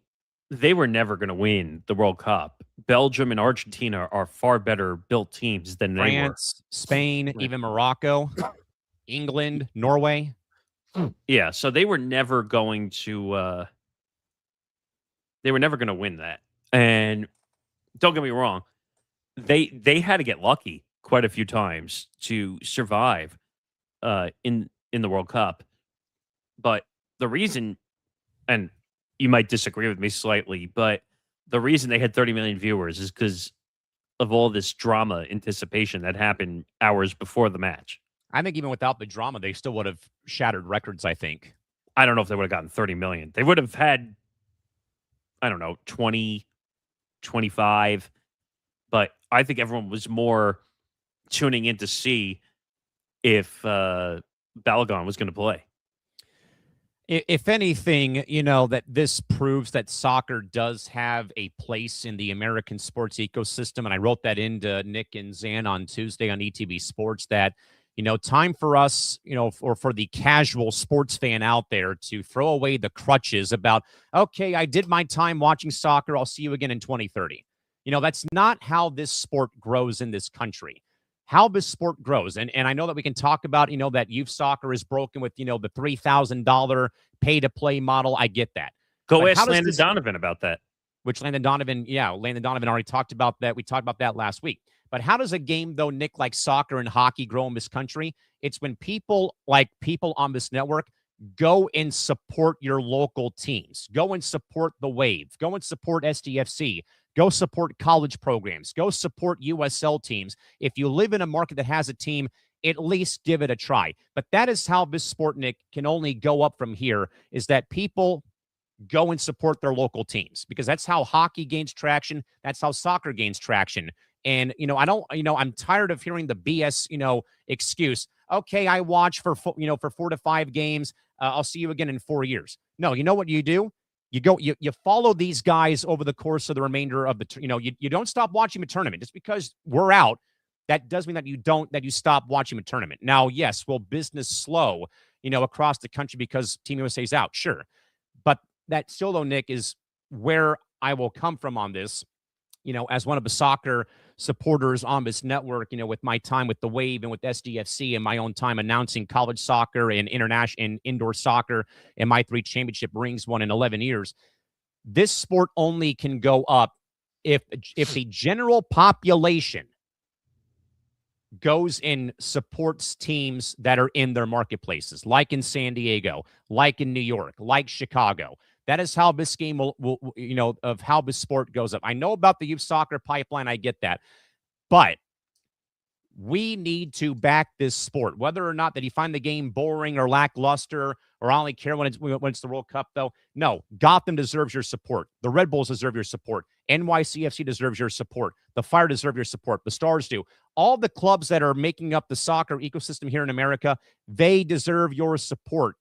they were never going to win the World Cup. Belgium and Argentina are far better built teams than France, Spain, even Morocco, England, Norway. Yeah, so they were never going to win that. And don't get me wrong, they had to get lucky quite a few times to survive in the World Cup. But the reason, and you might disagree with me slightly, but the reason they had 30 million viewers is because of all this drama anticipation that happened hours before the match. I think even without the drama, they still would have shattered records, I think. I don't know if they would have gotten 30 million. They would have had, I don't know, 20, 25. But I think everyone was more tuning in to see if Balogun was going to play. If anything, that this proves that soccer does have a place in the American sports ecosystem. And I wrote that into Nick and Zan on Tuesday on ETV Sports that, time for us, or for the casual sports fan out there to throw away the crutches about, okay, I did my time watching soccer. I'll see you again in 2030. That's not how this sport grows in this country. How this sport grows. And I know that we can talk about, that youth soccer is broken with, the $3,000 pay-to-play model. I get that. Go ask Landon Donovan about that. Which Landon Donovan already talked about that. We talked about that last week. But how does a game, though, Nick, like soccer and hockey grow in this country? It's when people on this network go and support your local teams. Go and support the Wave. Go and support SDFC. Go support college programs. Go support USL teams. If you live in a market that has a team, at least give it a try. But that is how this sport, Nick, can only go up from here, is that people go and support their local teams, because that's how hockey gains traction. That's how soccer gains traction. And, I'm tired of hearing the BS, excuse. Okay, I watch for 4 to 5 games. I'll see you again in 4 years. No, you know what you do? You follow these guys over the course of the remainder of the, you don't stop watching the tournament. Just because we're out, that does mean that you stop watching the tournament. Now, yes, will business slow, across the country because Team USA's out? Sure. But that still, though, Nick, is where I will come from on this, as one of the soccer supporters on this network, with my time with the Wave and with SDFC and my own time announcing college soccer and international and indoor soccer and my 3 championship rings won in 11 years. This sport only can go up if the general population goes and supports teams that are in their marketplaces, like in San Diego, like in New York, like Chicago. That is how this game will of how this sport goes up. I know about the youth soccer pipeline. I get that. But we need to back this sport, whether or not that you find the game boring or lackluster, or I only care when it's the World Cup, though. No, Gotham deserves your support. The Red Bulls deserve your support. NYCFC deserves your support. The Fire deserve your support. The Stars do. All the clubs that are making up the soccer ecosystem here in America, they deserve your support.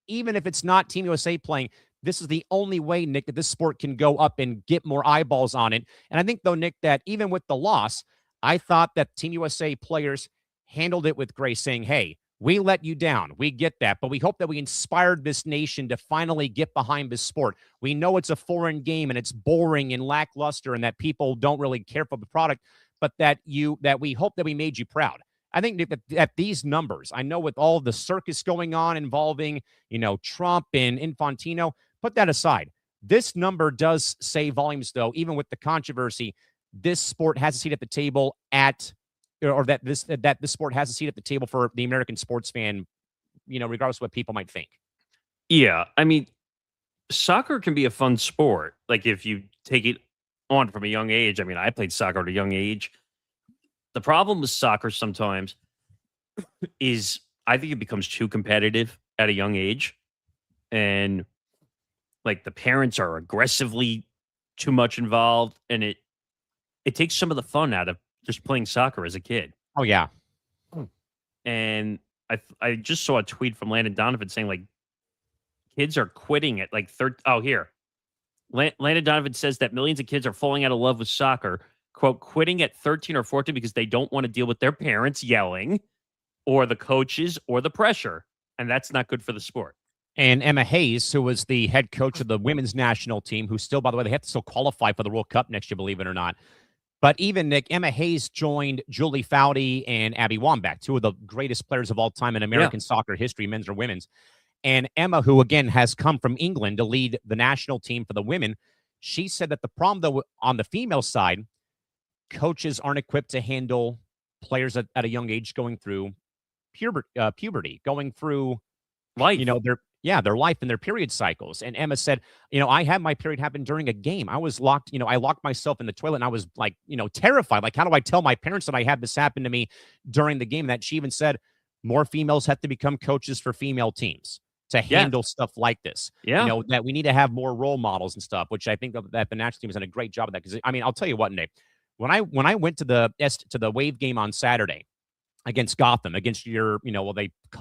Even if it's not Team USA playing, this is the only way, Nick, that this sport can go up and get more eyeballs on it. And I think, though, Nick, that even with the loss, I thought that Team USA players handled it with grace, saying, hey, We let you down. We get that. But we hope that we inspired this nation to finally get behind this sport. We know it's a foreign game and it's boring and lackluster and that people don't really care for the product, but that we hope that we made you proud. I think that these numbers, I know with all the circus going on involving, Trump and Infantino, put that aside. This number does say volumes, though, even with the controversy. This sport has a seat at the table that this sport has a seat at the table for the American sports fan, regardless of what people might think. Yeah, I mean, soccer can be a fun sport. Like if you take it on from a young age. I mean, I played soccer at a young age. The problem with soccer sometimes is I think it becomes too competitive at a young age. And like the parents are aggressively too much involved, and it takes some of the fun out of just playing soccer as a kid. Oh yeah. And I just saw a tweet from Landon Donovan saying like kids are quitting at like here. Landon Donovan says that millions of kids are falling out of love with soccer, quote, quitting at 13 or 14 because they don't want to deal with their parents yelling or the coaches or the pressure. And that's not good for the sport. And Emma Hayes, who was the head coach of the women's national team, who still, by the way, they have to still qualify for the World Cup next year, believe it or not. But even, Nick, Emma Hayes joined Julie Foudy and Abby Wambach, two of the greatest players of all time in American soccer history, men's or women's. And Emma, who, again, has come from England to lead the national team for the women, she said that the problem, though, on the female side, coaches aren't equipped to handle players at a young age going through puberty, going through life. Their life and their period cycles. And Emma said, I had my period happen during a game. I was locked, I locked myself in the toilet and I was like, terrified. Like, how do I tell my parents that I had this happen to me during the game? That she even said more females have to become coaches for female teams to handle stuff like this. Yeah. That we need to have more role models and stuff, which I think that the national team has done a great job of that. Because, I mean, I'll tell you what, Nick, when I went to the Wave game on Saturday against Gotham, against your,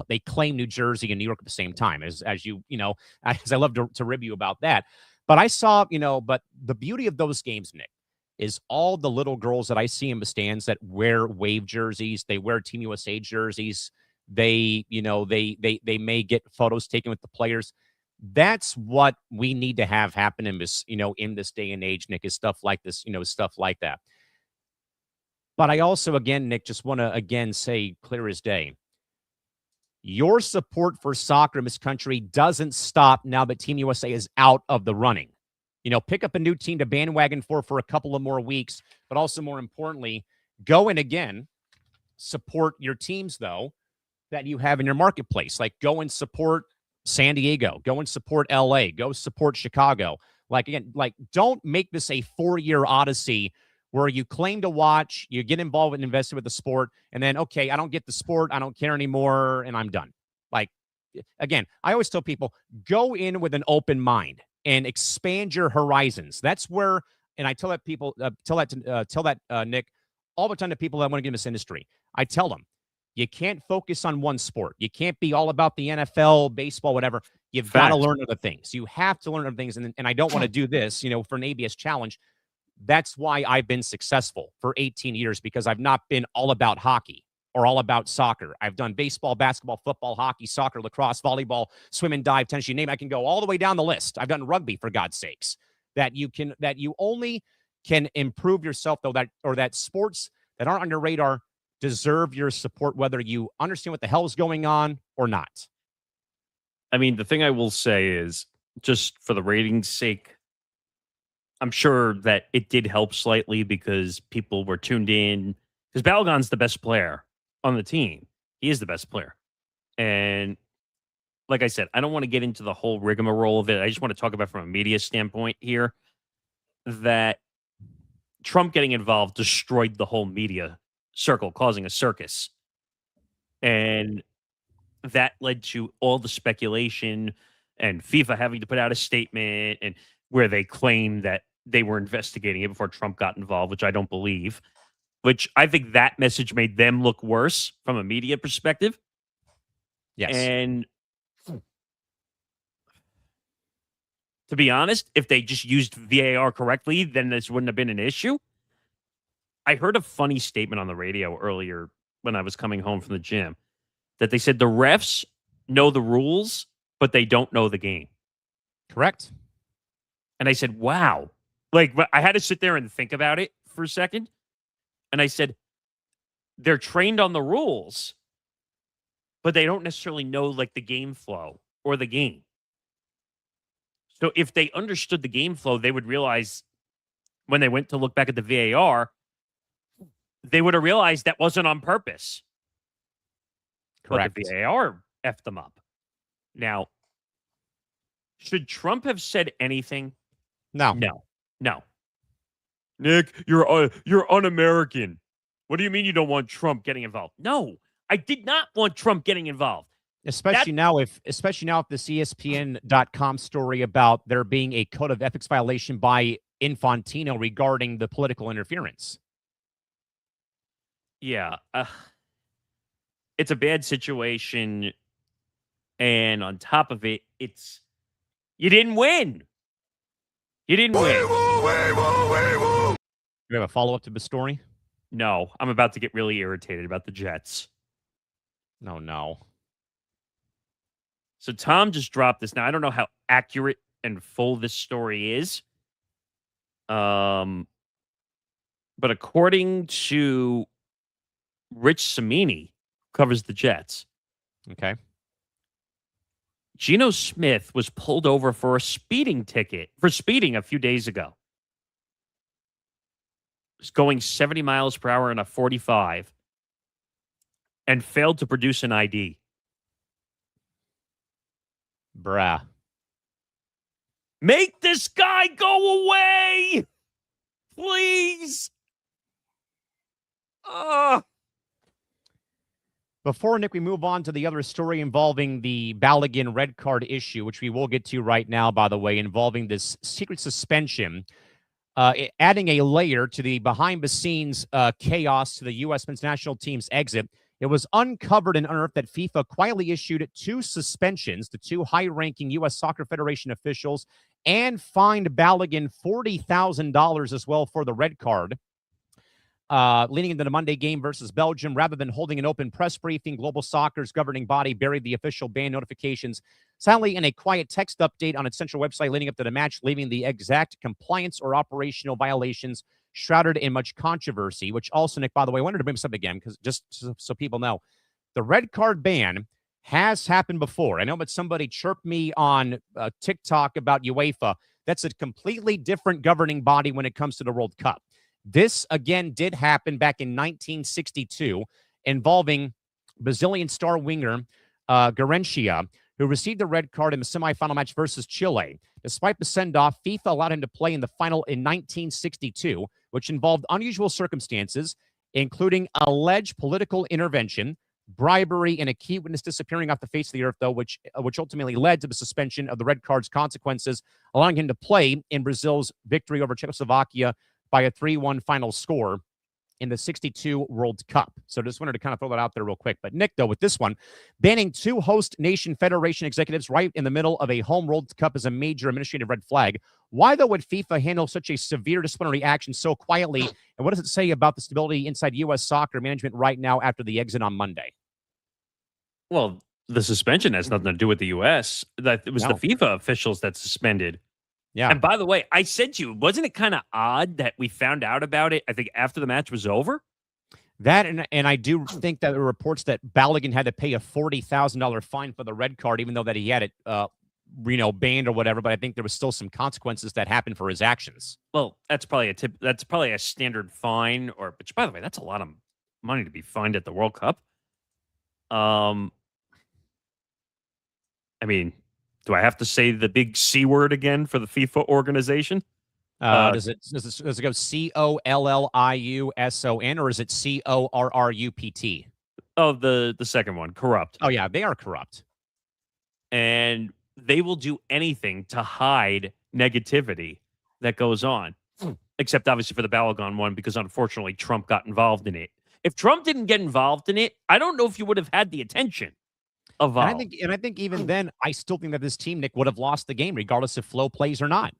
they claim New Jersey and New York at the same time, as I love to rib you about that. But I saw, but the beauty of those games, Nick, is all the little girls that I see in the stands that wear Wave jerseys, they wear Team USA jerseys, they may get photos taken with the players. That's what we need to have happen in this, in this day and age, Nick, is stuff like this, stuff like that. But I also, again, Nick, just want to, say clear as day, your support for soccer in this country doesn't stop now that Team USA is out of the running. Pick up a new team to bandwagon for a couple of more weeks, but also more importantly, go and, again, support your teams, though, that you have in your marketplace. Like, go and support San Diego. Go and support LA. Go support Chicago. Don't make this a 4-year odyssey where you claim to watch, you get involved and invested with the sport, and then, okay, I don't get the sport, I don't care anymore, and I'm done. Like, again, I always tell people, go in with an open mind and expand your horizons. That's where, and I tell that people, Nick, all the time to people that want to get in this industry. I tell them, you can't focus on one sport. You can't be all about the NFL, baseball, whatever. You've got to learn other things. You have to learn other things, and I don't want to do this, for an ABS challenge. That's why I've been successful for 18 years, because I've not been all about hockey or all about soccer. I've done baseball, basketball, football, hockey, soccer, lacrosse, volleyball, swim and dive, tennis, you name it. I can go all the way down the list. I've done rugby, for God's sakes. That you only can improve yourself, though, that sports that aren't on your radar deserve your support, whether you understand what the hell is going on or not. I mean, the thing I will say is, just for the ratings' sake, I'm sure that it did help slightly because people were tuned in. Because Balogun's the best player on the team. He is the best player. And like I said, I don't want to get into the whole rigmarole of it. I just want to talk about from a media standpoint here that Trump getting involved destroyed the whole media circle, causing a circus. And that led to all the speculation and FIFA having to put out a statement and where they claim that they were investigating it before Trump got involved, which I don't believe, which I think that message made them look worse from a media perspective. Yes. And to be honest, if they just used VAR correctly, then this wouldn't have been an issue. I heard a funny statement on the radio earlier when I was coming home from the gym that they said the refs know the rules, but they don't know the game. Correct. And I said, wow. Like, I had to sit there and think about it for a second. And I said, they're trained on the rules, but they don't necessarily know, like, the game flow or the game. So if they understood the game flow, they would realize when they went to look back at the VAR, they would have realized that wasn't on purpose. Correct. But the VAR effed them up. Now, should Trump have said anything? No. No. Nick, you're un-American. What do you mean you don't want Trump getting involved? No, I did not want Trump getting involved. Especially now if this ESPN.com story about there being a code of ethics violation by Infantino regarding the political interference. Yeah. It's a bad situation. And on top of it, you didn't win. You didn't win. Do you have a follow-up to the story? No, I'm about to get really irritated about the Jets. No. So Tom just dropped this. Now, I don't know how accurate and full this story is. But according to Rich Cimini, covers the Jets. Okay. Geno Smith was pulled over for a speeding ticket for speeding a few days ago. Was going 70 miles per hour in a 45 and failed to produce an ID. Bruh. Make this guy go away! Please! Before, Nick, we move on to the other story involving the Balogun red card issue, which we will get to right now, by the way, involving this secret suspension, adding a layer to the behind-the-scenes chaos to the U.S. men's national team's exit. It was uncovered and unearthed that FIFA quietly issued 2 suspensions to 2 high-ranking U.S. Soccer Federation officials and fined Balogun $40,000 as well for the red card. Leading into the Monday game versus Belgium, rather than holding an open press briefing, Global Soccer's governing body buried the official ban notifications silently in a quiet text update on its central website leading up to the match, leaving the exact compliance or operational violations shrouded in much controversy, which also, Nick, by the way, I wanted to bring this up again, because just so people know, the red card ban has happened before. I know, but somebody chirped me on TikTok about UEFA. That's a completely different governing body when it comes to the World Cup. This, again, did happen back in 1962, involving Brazilian star winger Garrincha, who received a red card in the semifinal match versus Chile. Despite the send-off, FIFA allowed him to play in the final in 1962, which involved unusual circumstances, including alleged political intervention, bribery, and a key witness disappearing off the face of the earth, though, which ultimately led to the suspension of the red card's consequences, allowing him to play in Brazil's victory over Czechoslovakia by a 3-1 final score in the 62 World Cup. So just wanted to kind of throw that out there real quick. But Nick, though, with this one, banning 2 host nation federation executives right in the middle of a home World Cup is a major administrative red flag. Why, though, would FIFA handle such a severe disciplinary action so quietly? And what does it say about the stability inside U.S. soccer management right now after the exit on Monday? Well, the suspension has nothing to do with the U.S. That it was the FIFA officials that suspended. Yeah. And by the way, I said to you, wasn't it kind of odd that we found out about it, I think, after the match was over? That, and I do think that there were reports that Balogun had to pay a $40,000 fine for the red card, even though that he had it, banned or whatever. But I think there was still some consequences that happened for his actions. Well, that's probably a tip. That's probably a standard fine, which, by the way, that's a lot of money to be fined at the World Cup. I mean, do I have to say the big C word again for the FIFA organization? Does it go COLLIUSON or is it CORRUPT? Oh, the second one, corrupt. Oh yeah, they are corrupt, and they will do anything to hide negativity that goes on, except obviously for the Balogun one, because unfortunately Trump got involved in it. If Trump didn't get involved in it, I don't know if you would have had the attention. And I think even then, I still think that this team, Nick, would have lost the game, regardless if Flo plays or not.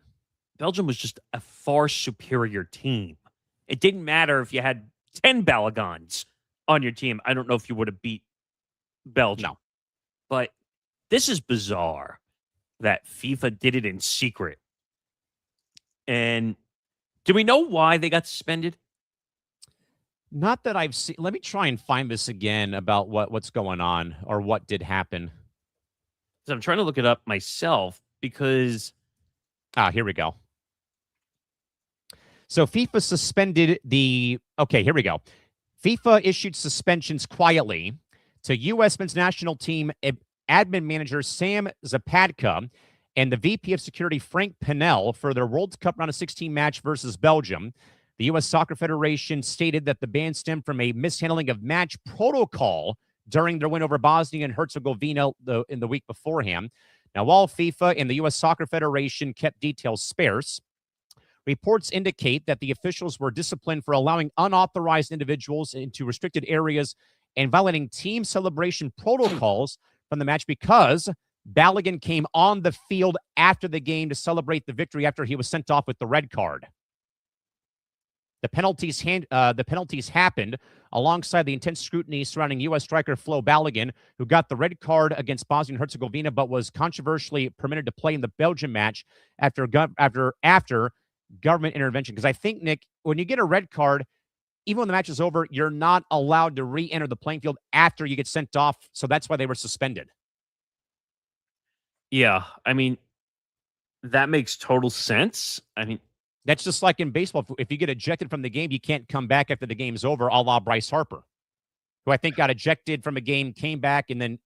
Belgium was just a far superior team. It didn't matter if you had 10 Baloguns on your team. I don't know if you would have beat Belgium. No. But this is bizarre that FIFA did it in secret. And do we know why they got suspended? Not that I've seen. Let me try and find this again about what's going on or what did happen. So I'm trying to look it up myself because... Here we go. So FIFA suspended the... Okay, here we go. FIFA issued suspensions quietly to U.S. men's national team admin manager Sam Zapadka and the VP of Security Frank Pinel for their World Cup round of 16 match versus Belgium. The U.S. Soccer Federation stated that the ban stemmed from a mishandling of match protocol during their win over Bosnia and Herzegovina in the week beforehand. Now, while FIFA and the U.S. Soccer Federation kept details sparse, reports indicate that the officials were disciplined for allowing unauthorized individuals into restricted areas and violating team celebration protocols from the match because Balogun came on the field after the game to celebrate the victory after he was sent off with the red card. The penalties happened alongside the intense scrutiny surrounding U.S. striker Flo Balogun, who got the red card against Bosnia and Herzegovina, but was controversially permitted to play in the Belgium match after government intervention. Because I think, Nick, when you get a red card, even when the match is over, you're not allowed to re-enter the playing field after you get sent off. So that's why they were suspended. Yeah, I mean, that makes total sense. I mean, that's just like in baseball. If you get ejected from the game, you can't come back after the game's over, a la Bryce Harper, who I think got ejected from a game, came back, and then,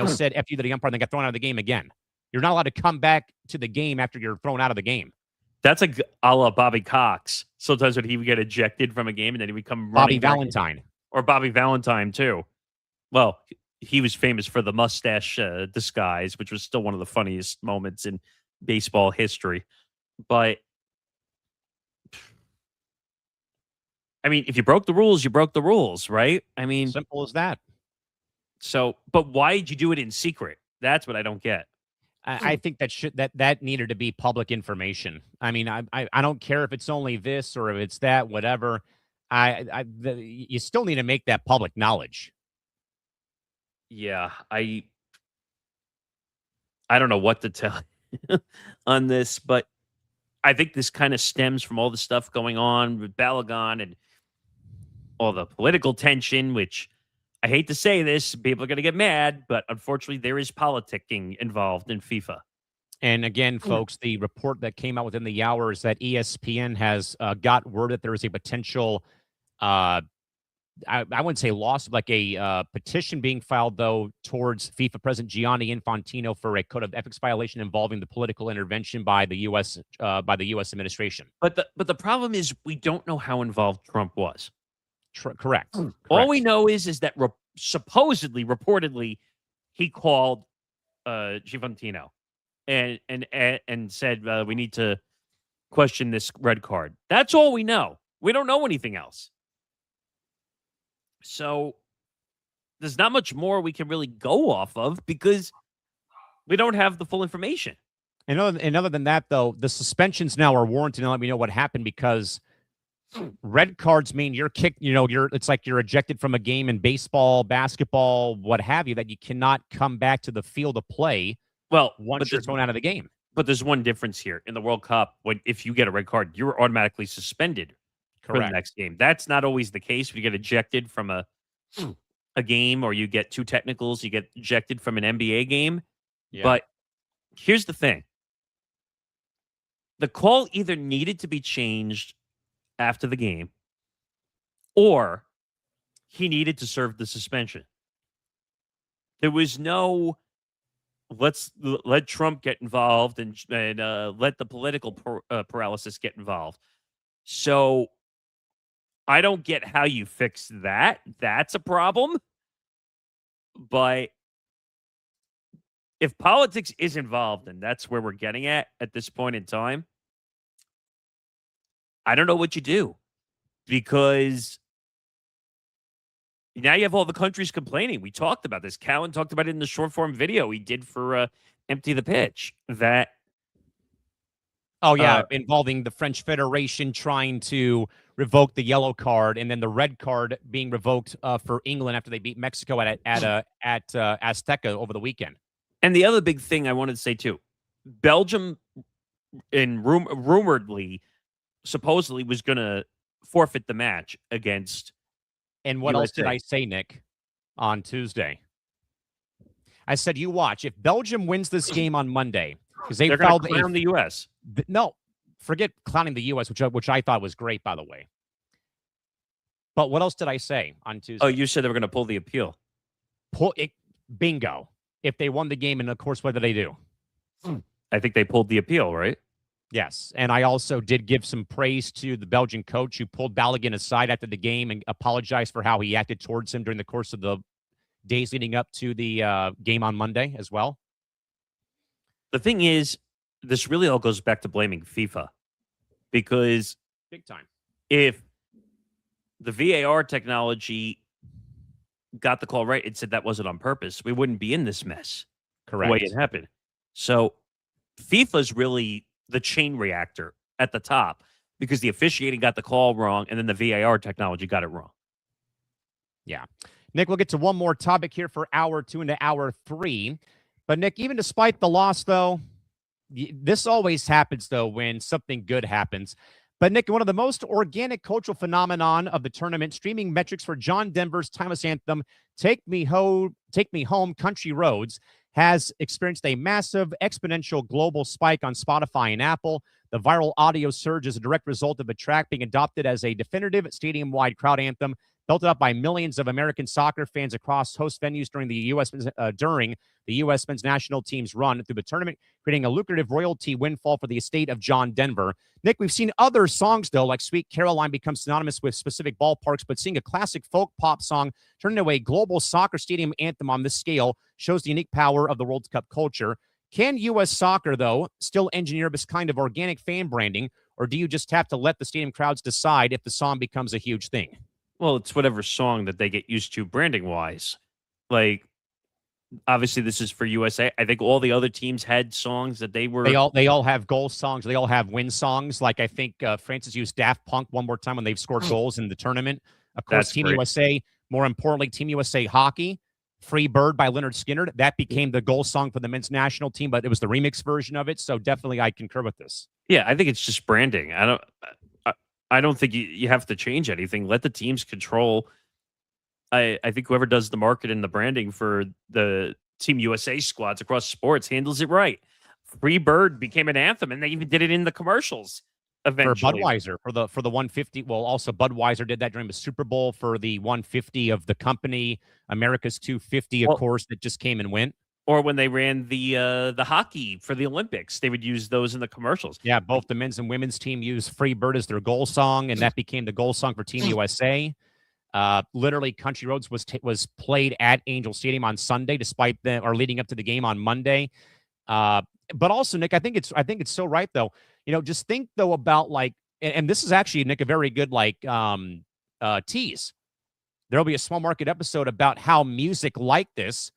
said F you to the umpire and then got thrown out of the game again. You're not allowed to come back to the game after you're thrown out of the game. That's a la Bobby Cox. Sometimes when he would get ejected from a game and then he would come running Bobby back. Valentine. Or Bobby Valentine, too. Well, he was famous for the mustache disguise, which was still one of the funniest moments in baseball history. But, I mean, if you broke the rules, you broke the rules, right? I mean, simple as that. So, but why did you do it in secret? That's what I don't get. I think that needed to be public information. I mean, I don't care if it's only this or if it's that, whatever. You still need to make that public knowledge. Yeah, I don't know what to tell you on this, but I think this kind of stems from all the stuff going on with Balogun and all the political tension, which I hate to say this, people are going to get mad, but unfortunately there is politicking involved in FIFA. And again, folks, the report that came out within the hour is that ESPN has got word that there is a potential, I wouldn't say loss, like a petition being filed, though, towards FIFA President Gianni Infantino for a code of ethics violation involving the political intervention by the U.S. Administration. But the problem is we don't know how involved Trump was. Correct. All we know is that supposedly, reportedly, he called Infantino and said we need to question this red card. That's all we know. We don't know anything else. So there's not much more we can really go off of because we don't have the full information. And other than that, though, the suspensions now are warranted and let me know what happened because red cards mean you're kicked, it's like you're ejected from a game in baseball, basketball, what have you, that you cannot come back to the field of play once you're thrown out of the game. But there's one difference here. In the World Cup, if you get a red card, you're automatically suspended for the next game. That's not always the case. If you get ejected from a game or you get two technicals, you get ejected from an NBA game. Yeah. But here's the thing. The call either needed to be changed after the game, or he needed to serve the suspension. There was no let Trump get involved and let the political paralysis get involved. So I don't get how you fix that. That's a problem. But if politics is involved, and that's where we're getting at this point in time, I don't know what you do because now you have all the countries complaining. We talked about this. Callan talked about it in the short form video he did for Empty the Pitch, that Oh, yeah, involving the French Federation trying to revoke the yellow card and then the red card being revoked for England after they beat Mexico at Azteca over the weekend. And the other big thing I wanted to say, too, Belgium, rumoredly, supposedly was going to forfeit the match against And what else did I say, Nick, on Tuesday? I said, you watch. If Belgium wins this game on Monday, because they're going to clown the U.S. No, forget clowning the U.S., which I thought was great, by the way. But what else did I say on Tuesday? Oh, you said they were going to pull the appeal. Bingo. If they won the game, and of course, what did they do? I think they pulled the appeal, right? Yes, and I also did give some praise to the Belgian coach who pulled Balogun aside after the game and apologized for how he acted towards him during the course of the days leading up to the game on Monday as well. The thing is, this really all goes back to blaming FIFA, because big time, if the VAR technology got the call right and said that wasn't on purpose, we wouldn't be in this mess. Correct. The way it happened. So FIFA's really the chain reactor at the top, because the officiating got the call wrong and then the VAR technology got it wrong. Yeah. Nick, we'll get to one more topic here for hour 2 into hour 3. But Nick, even despite the loss, though, this always happens, though, when something good happens. But Nick, one of the most organic cultural phenomenon of the tournament, streaming metrics for John Denver's timeless anthem, Take Me Home, Country Roads, has experienced a massive exponential global spike on Spotify and Apple. The viral audio surge is a direct result of the track being adopted as a definitive stadium-wide crowd anthem, belted up by millions of American soccer fans across host venues during the U.S. men's national team's run through the tournament, creating a lucrative royalty windfall for the estate of John Denver. Nick, we've seen other songs, though, like Sweet Caroline become synonymous with specific ballparks, but seeing a classic folk pop song turn into a global soccer stadium anthem on this scale shows the unique power of the World Cup culture. Can U.S. soccer, though, still engineer this kind of organic fan branding, or do you just have to let the stadium crowds decide if the song becomes a huge thing? Well, it's whatever song that they get used to branding-wise. Like, obviously, this is for USA. I think all the other teams had songs that they were... They all have goal songs. They all have win songs. Like, I think Francis used Daft Punk one more time when they've scored goals in the tournament. Of course, Team USA, more importantly, Team USA Hockey, Free Bird by Leonard Skinner. That became the goal song for the men's national team, but it was the remix version of it. So definitely I concur with this. Yeah, I think it's just branding. I don't think you have to change anything. Let the teams control. I think whoever does the market and the branding for the Team USA squads across sports handles it right. Free Bird became an anthem, and they even did it in the commercials eventually. For Budweiser, for the 150. Well, also Budweiser did that during the Super Bowl for the 150 of the company. America's 250, of course, that just came and went. Or when they ran the hockey for the Olympics, they would use those in the commercials. Yeah, both the men's and women's team used Free Bird as their goal song, and that became the goal song for Team USA. Literally, Country Roads was played at Angel Stadium on Sunday, despite leading up to the game on Monday. But also, Nick, I think it's so right, though. You know, just think though about and this is actually, Nick, a very good tease. There'll be a small market episode about how music like this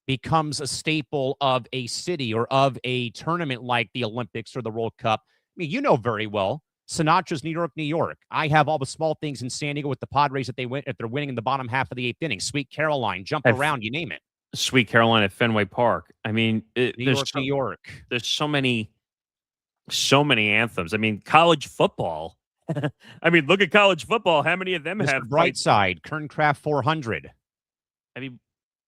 becomes a staple of a city or of a tournament like the Olympics or the World Cup. I mean, you know very well, Sinatra's New York, New York. I have all the small things in San Diego with the Padres that they're winning in the bottom half of the 8th inning. Sweet Caroline, Jump Around, you name it. Sweet Caroline at Fenway Park. I mean, New York. There's so many anthems. I mean, college football. I mean, look at college football. How many of them have Brightside, Kerncraft 400? I mean,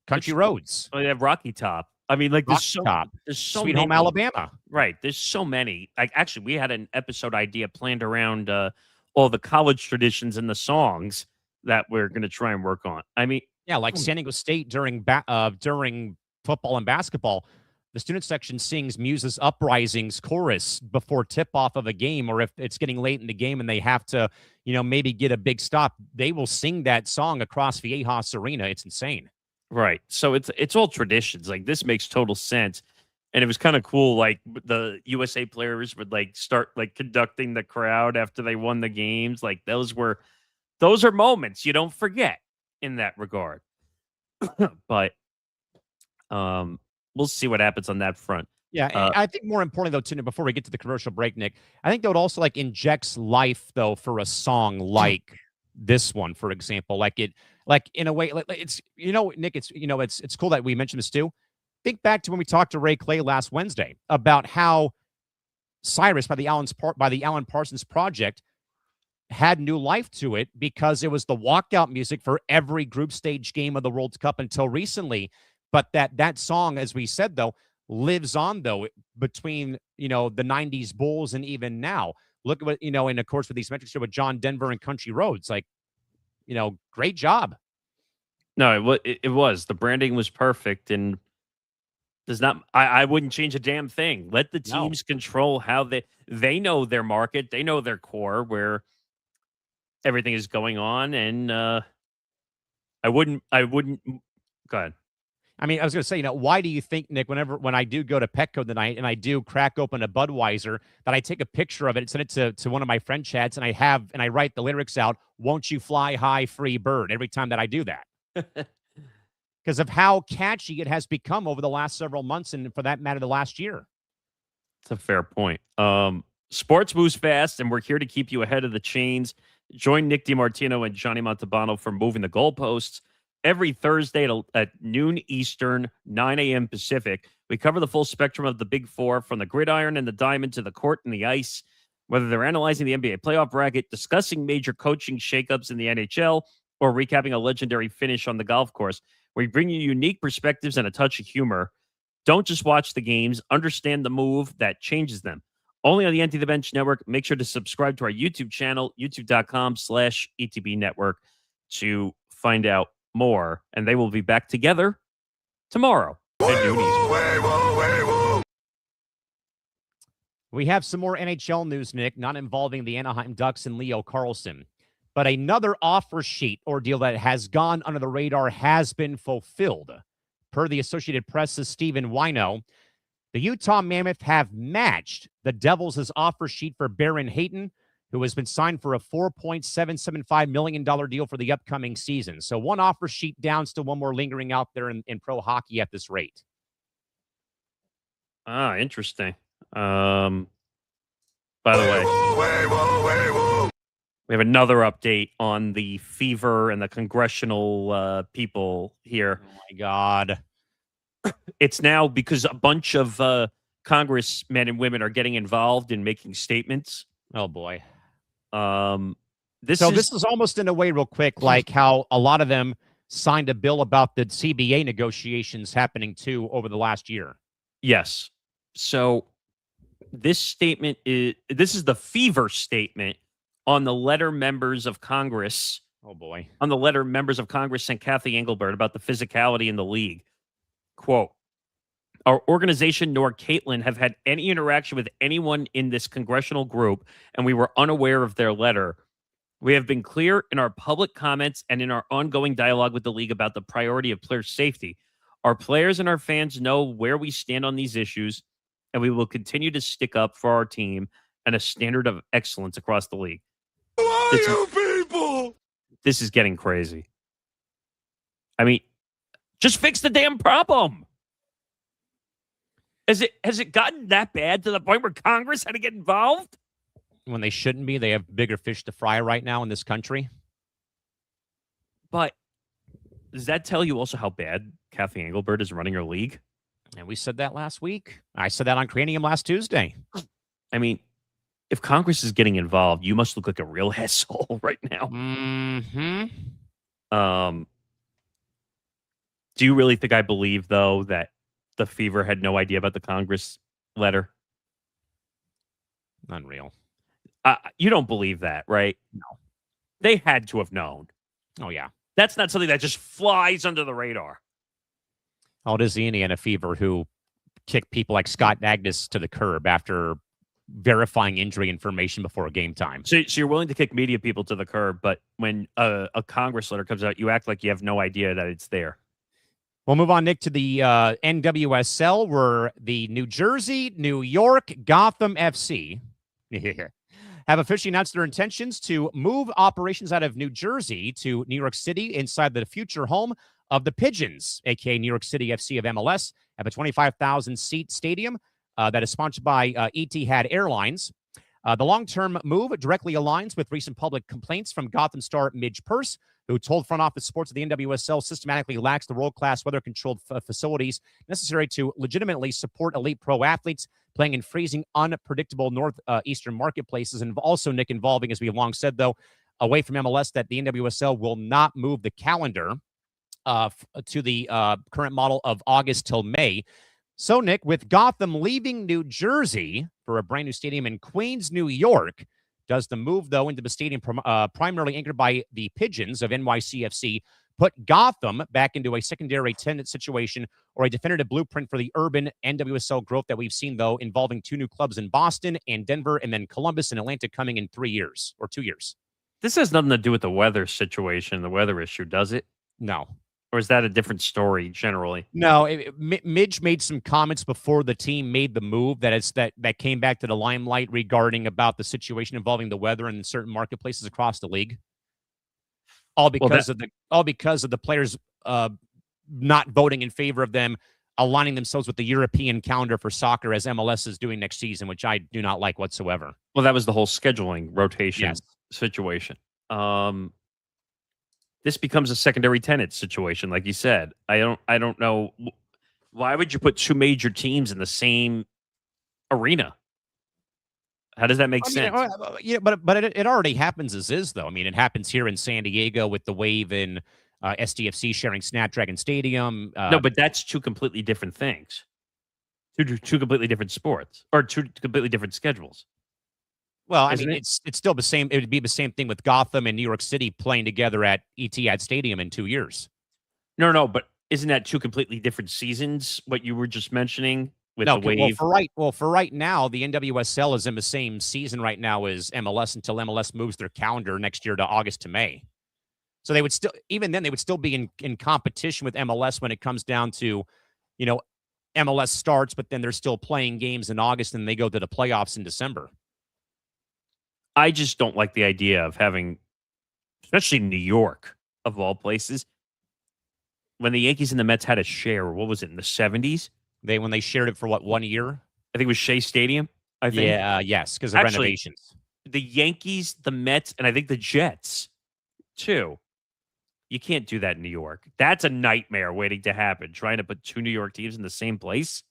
Country Roads. Oh, they have Rocky Top. I mean, like there's so Sweet many. Home Alabama. Right. There's so many. Like, actually, we had an episode idea planned around all the college traditions and the songs that we're going to try and work on. I mean, yeah, like San Diego State during football and basketball, the student section sings Muse's Uprisings chorus before tip-off of a game, or if it's getting late in the game and they have to, maybe get a big stop, they will sing that song across Viejas Arena. It's insane. Right. So it's all traditions. Like, this makes total sense. And it was kind of cool. Like, the USA players would start conducting the crowd after they won the games. Like, those are moments you don't forget in that regard. But we'll see what happens on that front. Yeah, I think more importantly, though, too, before we get to the commercial break, Nick, I think that would also like injects life, though, for a song like this one, for example. Like in a way, like it's Nick, it's cool that we mentioned this too. Think back to when we talked to Ray Clay last Wednesday about how Cyrus by the Alan Parsons Project had new life to it because it was the walkout music for every group stage game of the World Cup until recently. But that song, as we said, though, lives on, though, between, the 90s Bulls and even now. Look at what, and of course, with these metrics here with John Denver and Country Roads, like, great job. No, it was. The branding was perfect and does not. I wouldn't change a damn thing. Let the teams control how they know their market, they know their core where everything is going on, and I wouldn't. Go ahead. I mean, I was going to say, why do you think, Nick, when I do go to Petco tonight and I do crack open a Budweiser, that I take a picture of it and send it to one of my friend chats, and I write the lyrics out, "Won't you fly high, free bird," every time that I do that. Because of how catchy it has become over the last several months, and for that matter, the last year. That's a fair point. Sports moves fast, and we're here to keep you ahead of the chains. Join Nick DiMartino and Johnny Montalbano for Moving the Goalposts every Thursday at noon Eastern, 9 a.m. Pacific. We cover the full spectrum of the Big Four, from the gridiron and the diamond to the court and the ice, whether they're analyzing the NBA playoff bracket, discussing major coaching shakeups in the NHL, or recapping a legendary finish on the golf course. We bring you unique perspectives and a touch of humor. Don't just watch the games, understand the move that changes them. Only on the Empty the Bench Network. Make sure to subscribe to our YouTube channel, youtube.com/ETB Network, to find out more. And they will be back together tomorrow. We have some more NHL news, Nick, not involving the Anaheim Ducks and Leo Carlsson. But another offer sheet ordeal that has gone under the radar has been fulfilled. Per the Associated Press's Stephen Wino, the Utah Mammoth have matched the Devils' offer sheet for Baron Hayton, who has been signed for a $4.775 million deal for the upcoming season. So one offer sheet down, still one more lingering out there in pro hockey at this rate. Interesting. By the way, we have another update on the fever and the congressional people here. Oh, my God. It's now because a bunch of congressmen and women are getting involved in making statements. Oh, boy. This is almost in a way, real quick, like how a lot of them signed a bill about the CBA negotiations happening, too, over the last year. Yes. So this statement this is the fever statement on the letter members of Congress. Oh, boy. On the letter members of Congress sent Kathy Engelbert about the physicality in the league. Quote, "Our organization nor Caitlin have had any interaction with anyone in this congressional group, and we were unaware of their letter. We have been clear in our public comments and in our ongoing dialogue with the league about the priority of player safety. Our players and our fans know where we stand on these issues, and we will continue to stick up for our team and a standard of excellence across the league." Who are you people? This is getting crazy. I mean, just fix the damn problem. Has it gotten that bad to the point where Congress had to get involved? When they shouldn't be. They have bigger fish to fry right now in this country. But does that tell you also how bad Kathy Engelbert is running her league? And we said that last week. I said that on Cranium last Tuesday. I mean, if Congress is getting involved, you must look like a real asshole right now. Mm-hmm. Do you really think I believe, though, that the Fever had no idea about the Congress letter? Unreal. You don't believe that, right? No. They had to have known. Oh, yeah. That's not something that just flies under the radar. Oh, it is the Indiana Fever who kicked people like Scott Agnes to the curb after verifying injury information before game time. So you're willing to kick media people to the curb, but when a Congress letter comes out, you act like you have no idea that it's there. We'll move on, Nick, to the NWSL, where the New Jersey, New York, Gotham FC have officially announced their intentions to move operations out of New Jersey to New York City inside the future home of the Pigeons, a.k.a. New York City FC of MLS, at a 25,000-seat stadium. that is sponsored by Etihad Airlines. The long-term move directly aligns with recent public complaints from Gotham star Midge Purse, who told front office sports that the NWSL systematically lacks the world-class weather-controlled facilities necessary to legitimately support elite pro athletes playing in freezing, unpredictable northeastern marketplaces, and also, Nick, involving, as we have long said, though, away from MLS, that the NWSL will not move the calendar to the current model of August till May. So, Nick, with Gotham leaving New Jersey for a brand new stadium in Queens, New York, does the move, though, into the stadium primarily anchored by the Pigeons of NYCFC put Gotham back into a secondary tenant situation or a definitive blueprint for the urban NWSL growth that we've seen, though, involving 2 new clubs in Boston and Denver, and then Columbus and Atlanta coming in 3 years or 2 years? This has nothing to do with the weather situation, the weather issue, does it? No. Or is that a different story generally? No, Midge made some comments before the team made the move that came back to the limelight regarding about the situation involving the weather in certain marketplaces across the league. All because of the players not voting in favor of them aligning themselves with the European calendar for soccer as MLS is doing next season, which I do not like whatsoever. Well, that was the whole scheduling rotation Yes. situation. This becomes a secondary tenant situation, like you said. I don't know. Why would you put 2 major teams in the same arena? How does that make sense? Yeah, but it already happens as is, though. I mean, it happens here in San Diego with the Wave and SDFC sharing Snapdragon Stadium. No, but that's 2 completely different things. Two completely different sports, or 2 completely different schedules. Well, I mean, it's still the same. It would be the same thing with Gotham and New York City playing together at Etihad Stadium in 2 years. No, but isn't that 2 completely different seasons? What you were just mentioning with No, the Wave. for right now, the NWSL is in the same season right now as MLS until MLS moves their calendar next year to August to May. So they would still, even then, they would still be in competition with MLS when it comes down to, MLS starts, but then they're still playing games in August and they go to the playoffs in December. I just don't like the idea of having, especially New York, of all places, when the Yankees and the Mets had a share, what was it, in the 70s? When they shared it for, 1 year? I think it was Shea Stadium, I think. Yeah, yes, because of renovations. The Yankees, the Mets, and I think the Jets, too. You can't do that in New York. That's a nightmare waiting to happen, trying to put 2 New York teams in the same place.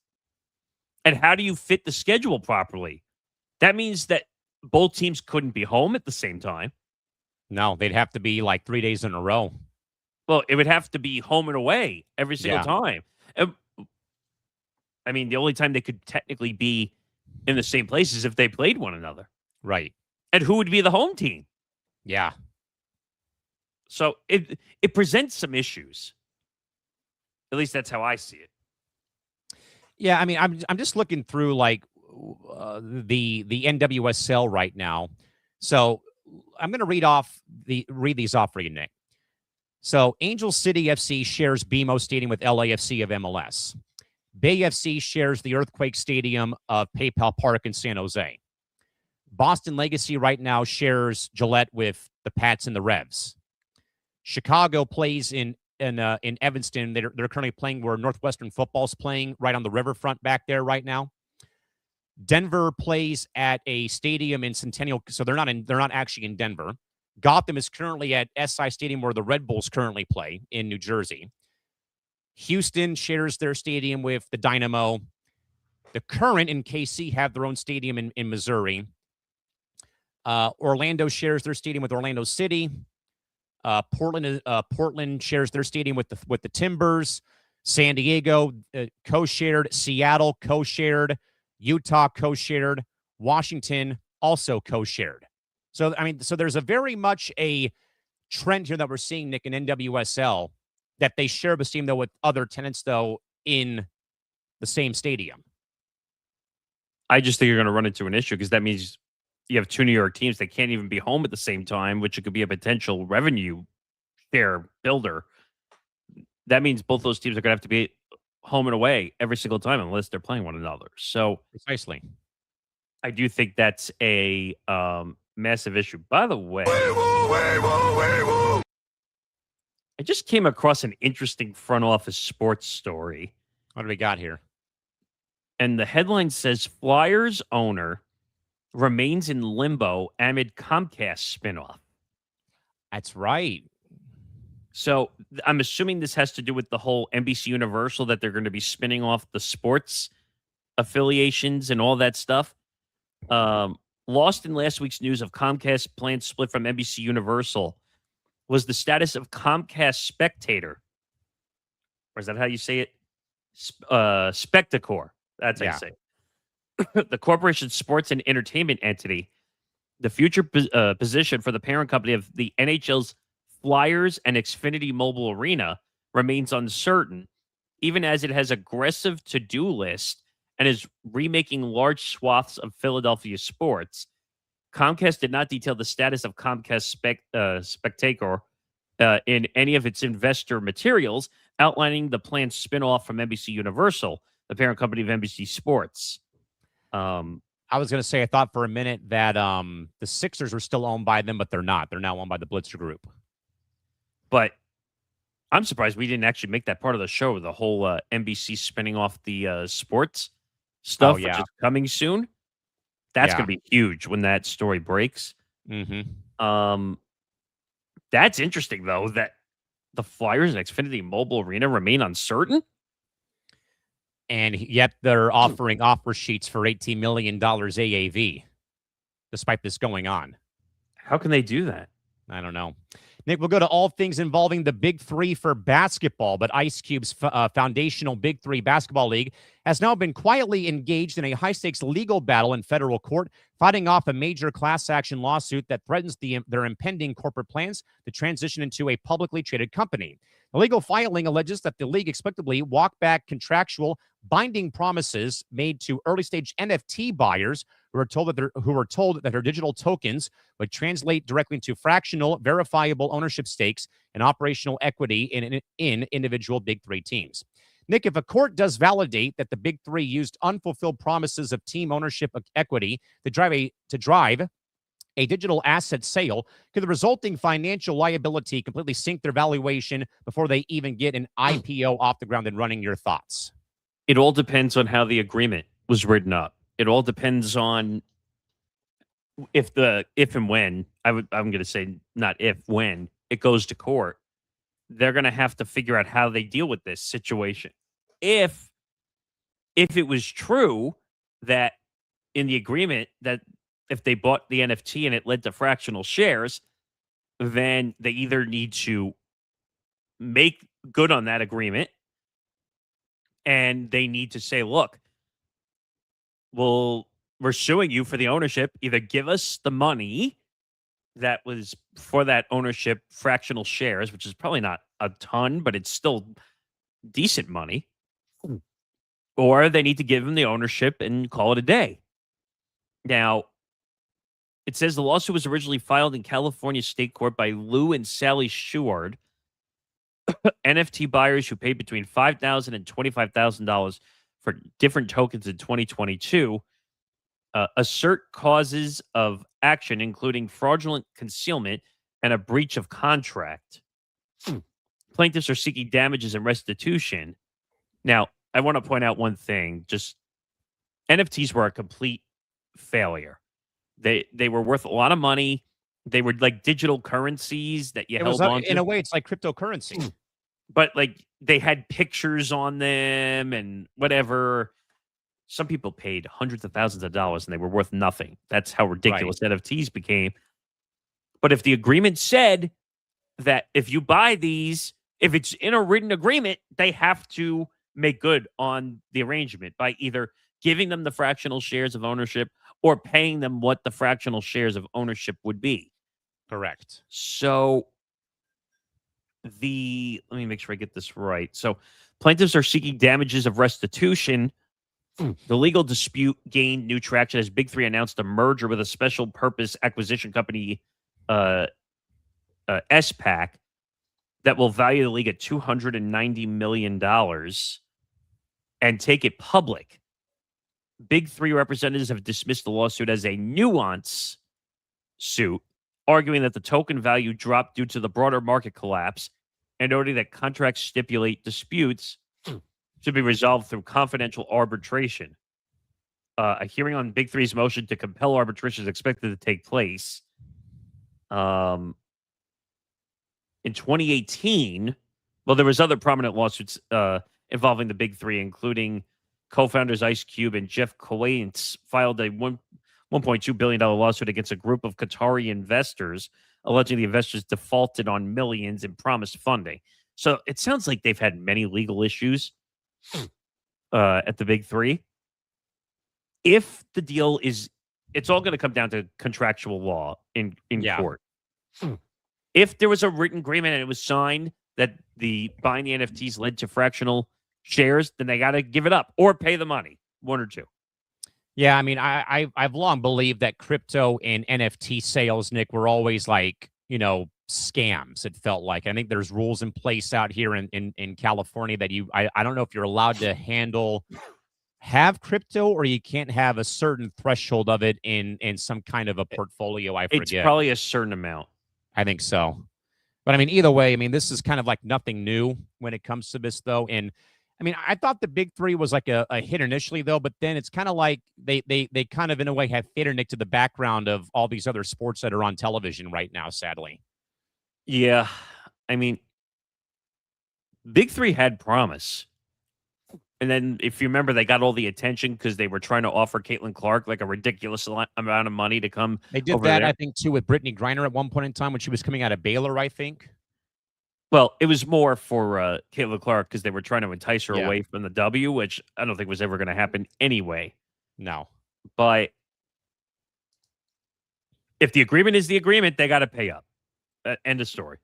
And how do you fit the schedule properly? That means that both teams couldn't be home at the same time. No, they'd have to be like 3 days in a row. Well, it would have to be home and away every single time. I mean, the only time they could technically be in the same place is if they played one another. Right. And who would be the home team? Yeah. So it presents some issues. At least that's how I see it. Yeah, I mean, I'm just looking through like the NWSL right now. So I'm going to read these off for you, Nick. So Angel City FC shares BMO Stadium with LAFC of MLS. Bay FC shares the Earthquake Stadium of PayPal Park in San Jose. Boston Legacy right now shares Gillette with the Pats and the Revs. Chicago plays in Evanston. They're currently playing where Northwestern football's playing, right on the riverfront back there right now. Denver plays at a stadium in Centennial, so they're not actually in Denver. Gotham is currently at SI Stadium where the Red Bulls currently play in New Jersey. Houston shares their stadium with the Dynamo. The Current and KC have their own stadium in Missouri. Orlando shares their stadium with Orlando City. Portland shares their stadium with the Timbers. San Diego co-shared. Seattle co-shared. Utah co-shared. Washington also co-shared. So there's a very much a trend here that we're seeing, Nick, in NWSL, that they share the stadium though with other tenants though in the same stadium. I just think you're going to run into an issue because that means you have 2 New York teams that can't even be home at the same time, which could be a potential revenue share builder. That means both those teams are going to have to be home and away every single time unless they're playing one another. So precisely, I do think that's a massive issue. By the way, I just came across an interesting front office sports story. What do we got here? And the headline says Flyers owner remains in limbo amid Comcast spinoff. That's right. So I'm assuming this has to do with the whole NBC Universal, that they're going to be spinning off the sports affiliations and all that stuff. Lost in last week's news of Comcast planned split from NBC Universal was the status of Comcast Spectator. Or is that how you say it? Spectacor. That's how you say it. The corporation's sports and entertainment entity, the future position for the parent company of the NHL's Flyers and Xfinity Mobile Arena remains uncertain, even as it has aggressive to-do list and is remaking large swaths of Philadelphia sports. Comcast did not detail the status of Comcast Spectator in any of its investor materials, outlining the planned spinoff from NBC Universal, the parent company of NBC Sports. I was going to say, I thought for a minute that the Sixers were still owned by them, but they're not. They're now owned by the Blitzer Group. But I'm surprised we didn't actually make that part of the show, the whole NBC spinning off the sports stuff, which is coming soon. That's going to be huge when that story breaks. Mm-hmm. That's interesting, though, that the Flyers and Xfinity Mobile Arena remain uncertain. And yet they're offering offer sheets for $18 million AAV, despite this going on. How can they do that? I don't know. Nick, we'll go to all things involving the Big Three for basketball, but Ice Cube's foundational Big Three basketball league has now been quietly engaged in a high-stakes legal battle in federal court, fighting off a major class action lawsuit that threatens their impending corporate plans to transition into a publicly traded company. The legal filing alleges that the league expectedly walked back contractual binding promises made to early-stage NFT buyers who were told that their digital tokens would translate directly into fractional, verifiable ownership stakes and operational equity in individual Big Three teams. Nick, if a court does validate that the Big Three used unfulfilled promises of team ownership equity to drive a digital asset sale, could the resulting financial liability completely sink their valuation before they even get an IPO off the ground and running? Your thoughts? It all depends on how the agreement was written up. It all depends on if and when, I'm going to say not if, when it goes to court, they're going to have to figure out how they deal with this situation. If it was true that in the agreement that if they bought the NFT and it led to fractional shares, then they either need to make good on that agreement and they need to say, look, we're suing you for the ownership. Either give us the money that was for that ownership, fractional shares, which is probably not a ton, but it's still decent money, or they need to give them the ownership and call it a day. Now, it says the lawsuit was originally filed in California State Court by Lou and Sally Sheward, NFT buyers who paid between $5,000 and $25,000 for different tokens in 2022, assert causes of action, including fraudulent concealment and a breach of contract. Plaintiffs are seeking damages and restitution. Now, I want to point out one thing. Just NFTs were a complete failure. They were worth a lot of money. They were like digital currencies that you held on to. In a way, it's like cryptocurrency. But like they had pictures on them and whatever. Some people paid hundreds of thousands of dollars and they were worth nothing. That's how ridiculous NFTs became. But if the agreement said that if you buy these, if it's in a written agreement, they have to make good on the arrangement by either giving them the fractional shares of ownership or paying them what the fractional shares of ownership would be. Correct. So let me make sure I get this right. So plaintiffs are seeking damages of restitution. The legal dispute gained new traction as Big Three announced a merger with a special purpose acquisition company, SPAC, that will value the league at $290 million and take it public. Big Three representatives have dismissed the lawsuit as a nuance suit, arguing that the token value dropped due to the broader market collapse and noting that contracts stipulate disputes should be resolved through confidential arbitration. A hearing on Big Three's motion to compel arbitration is expected to take place. In 2018, well, there was other prominent lawsuits involving the Big Three, including co-founders Ice Cube and Jeff Coates filed a $1.2 billion lawsuit against a group of Qatari investors, alleging the investors defaulted on millions in promised funding. So it sounds like they've had many legal issues at the Big Three. If the deal is, it's all going to come down to contractual law in court. If there was a written agreement and it was signed that the buying the NFTs led to fractional shares, then they got to give it up or pay the money, one or two. Yeah, I mean, I've long believed that crypto and NFT sales, Nick, were always like, scams. It felt like. I think there's rules in place out here in California that I don't know if you're allowed to have crypto, or you can't have a certain threshold of it in some kind of a portfolio. I forget. It's probably a certain amount. I think so. But I mean, either way, I mean, this is kind of like nothing new when it comes to this, though. And I mean, I thought the Big Three was like a hit initially, though, but then it's kind of like they kind of in a way have faded Nick to the background of all these other sports that are on television right now, sadly. Yeah. I mean, Big Three had promise. And then, if you remember, they got all the attention because they were trying to offer Caitlin Clark like a ridiculous amount of money to come. They did that, there. I think, too, with Brittany Griner at one point in time when she was coming out of Baylor, I think. Well, it was more for Caitlin Clark because they were trying to entice her away from the W, which I don't think was ever going to happen anyway. No. But if the agreement is the agreement, they got to pay up. End of story.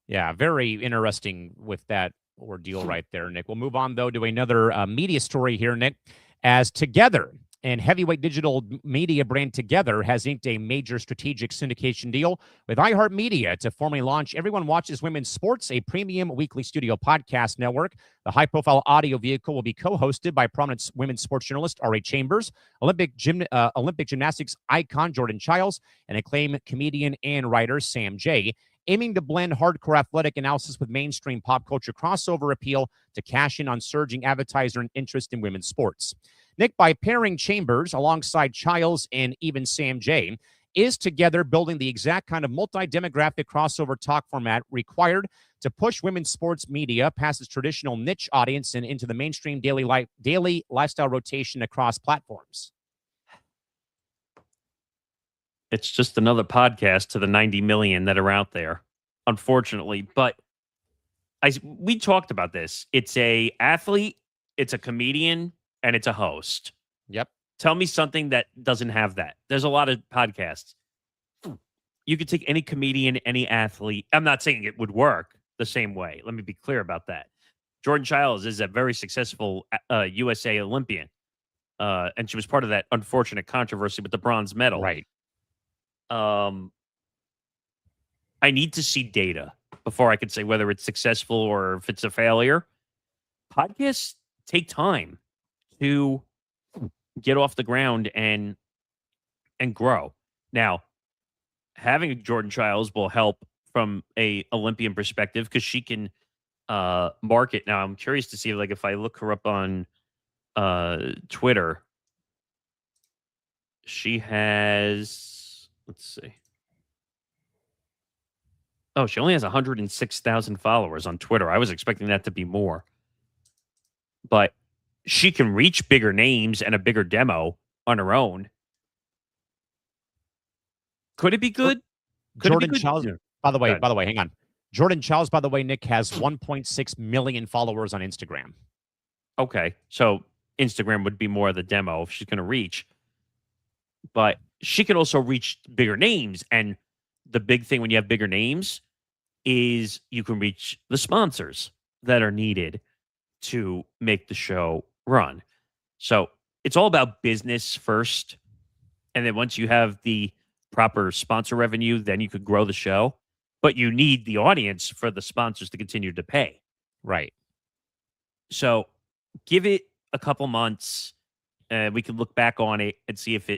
Yeah, very interesting with that ordeal right there, Nick. We'll move on, though, to another media story here, Nick. As Together and heavyweight digital media brand Together has inked a major strategic syndication deal with iHeartMedia to formally launch Everyone Watches Women's Sports, a premium weekly studio podcast network. The high-profile audio vehicle will be co-hosted by prominent women's sports journalist R.A. Chambers, Olympic gymnastics icon Jordan Childs, and acclaimed comedian and writer Sam Jay, aiming to blend hardcore athletic analysis with mainstream pop culture crossover appeal to cash in on surging advertiser and interest in women's sports. Nick, by pairing Chambers alongside Childs and even Sam Jay, is Together building the exact kind of multi-demographic crossover talk format required to push women's sports media past its traditional niche audience and into the mainstream daily lifestyle rotation across platforms. It's just another podcast to the 90 million that are out there, unfortunately. But we talked about this. It's a athlete, it's a comedian, and it's a host. Yep. Tell me something that doesn't have that. There's a lot of podcasts. You could take any comedian, any athlete. I'm not saying it would work the same way. Let me be clear about that. Jordan Childs is a very successful USA Olympian. And she was part of that unfortunate controversy with the bronze medal. Right. I need to see data before I could say whether it's successful or if it's a failure. Podcasts take time to get off the ground and grow. Now, having Jordan Childs will help from a Olympian perspective because she can market. Now, I'm curious to see, like, if I look her up on Twitter, she has, let's see. Oh, she only has 106,000 followers on Twitter. I was expecting that to be more. But she can reach bigger names and a bigger demo on her own. Could it be good? Jordan Childs, by the way, hang on. Jordan Childs, by the way, Nick, has 1.6 million followers on Instagram. Okay. So Instagram would be more of the demo if she's going to reach. But she can also reach bigger names. And the big thing when you have bigger names is you can reach the sponsors that are needed to make the show run. So it's all about business first. And then once you have the proper sponsor revenue, then you could grow the show. But you need the audience for the sponsors to continue to pay. Right. So give it a couple months. We can look back on it and see if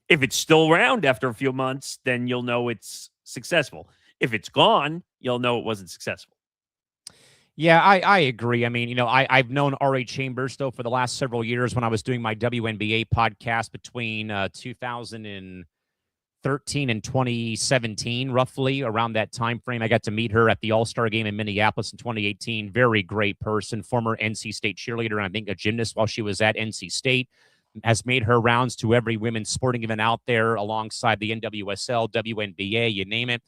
it's still around after a few months, then you'll know it's successful. If it's gone, you'll know it wasn't successful. Yeah, I agree. I mean, I've known R.A. Chambers, though, for the last several years when I was doing my WNBA podcast between 2013 and 2017, roughly around that time frame. I got to meet her at the All-Star game in Minneapolis in 2018. Very great person, former NC State cheerleader, and I think a gymnast while she was at NC State. Has made her rounds to every women's sporting event out there alongside the NWSL, WNBA, you name it.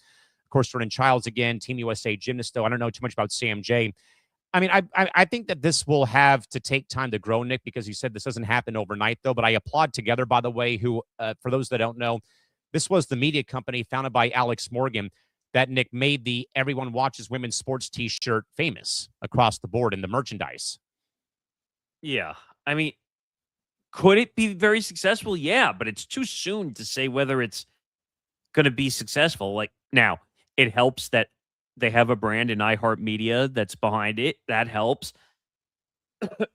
Of course, Jordan Childs again, Team USA gymnast, though. I don't know too much about Sam J. I mean, I think that this will have to take time to grow, Nick, because you said this doesn't happen overnight, though. But I applaud Together, by the way, who, for those that don't know, this was the media company founded by Alex Morgan that, Nick, made the Everyone Watches Women's Sports T-shirt famous across the board in the merchandise. Yeah. I mean, could it be very successful? Yeah, but it's too soon to say whether it's going to be successful. Like, now, it helps that they have a brand in iHeartMedia that's behind it. That helps.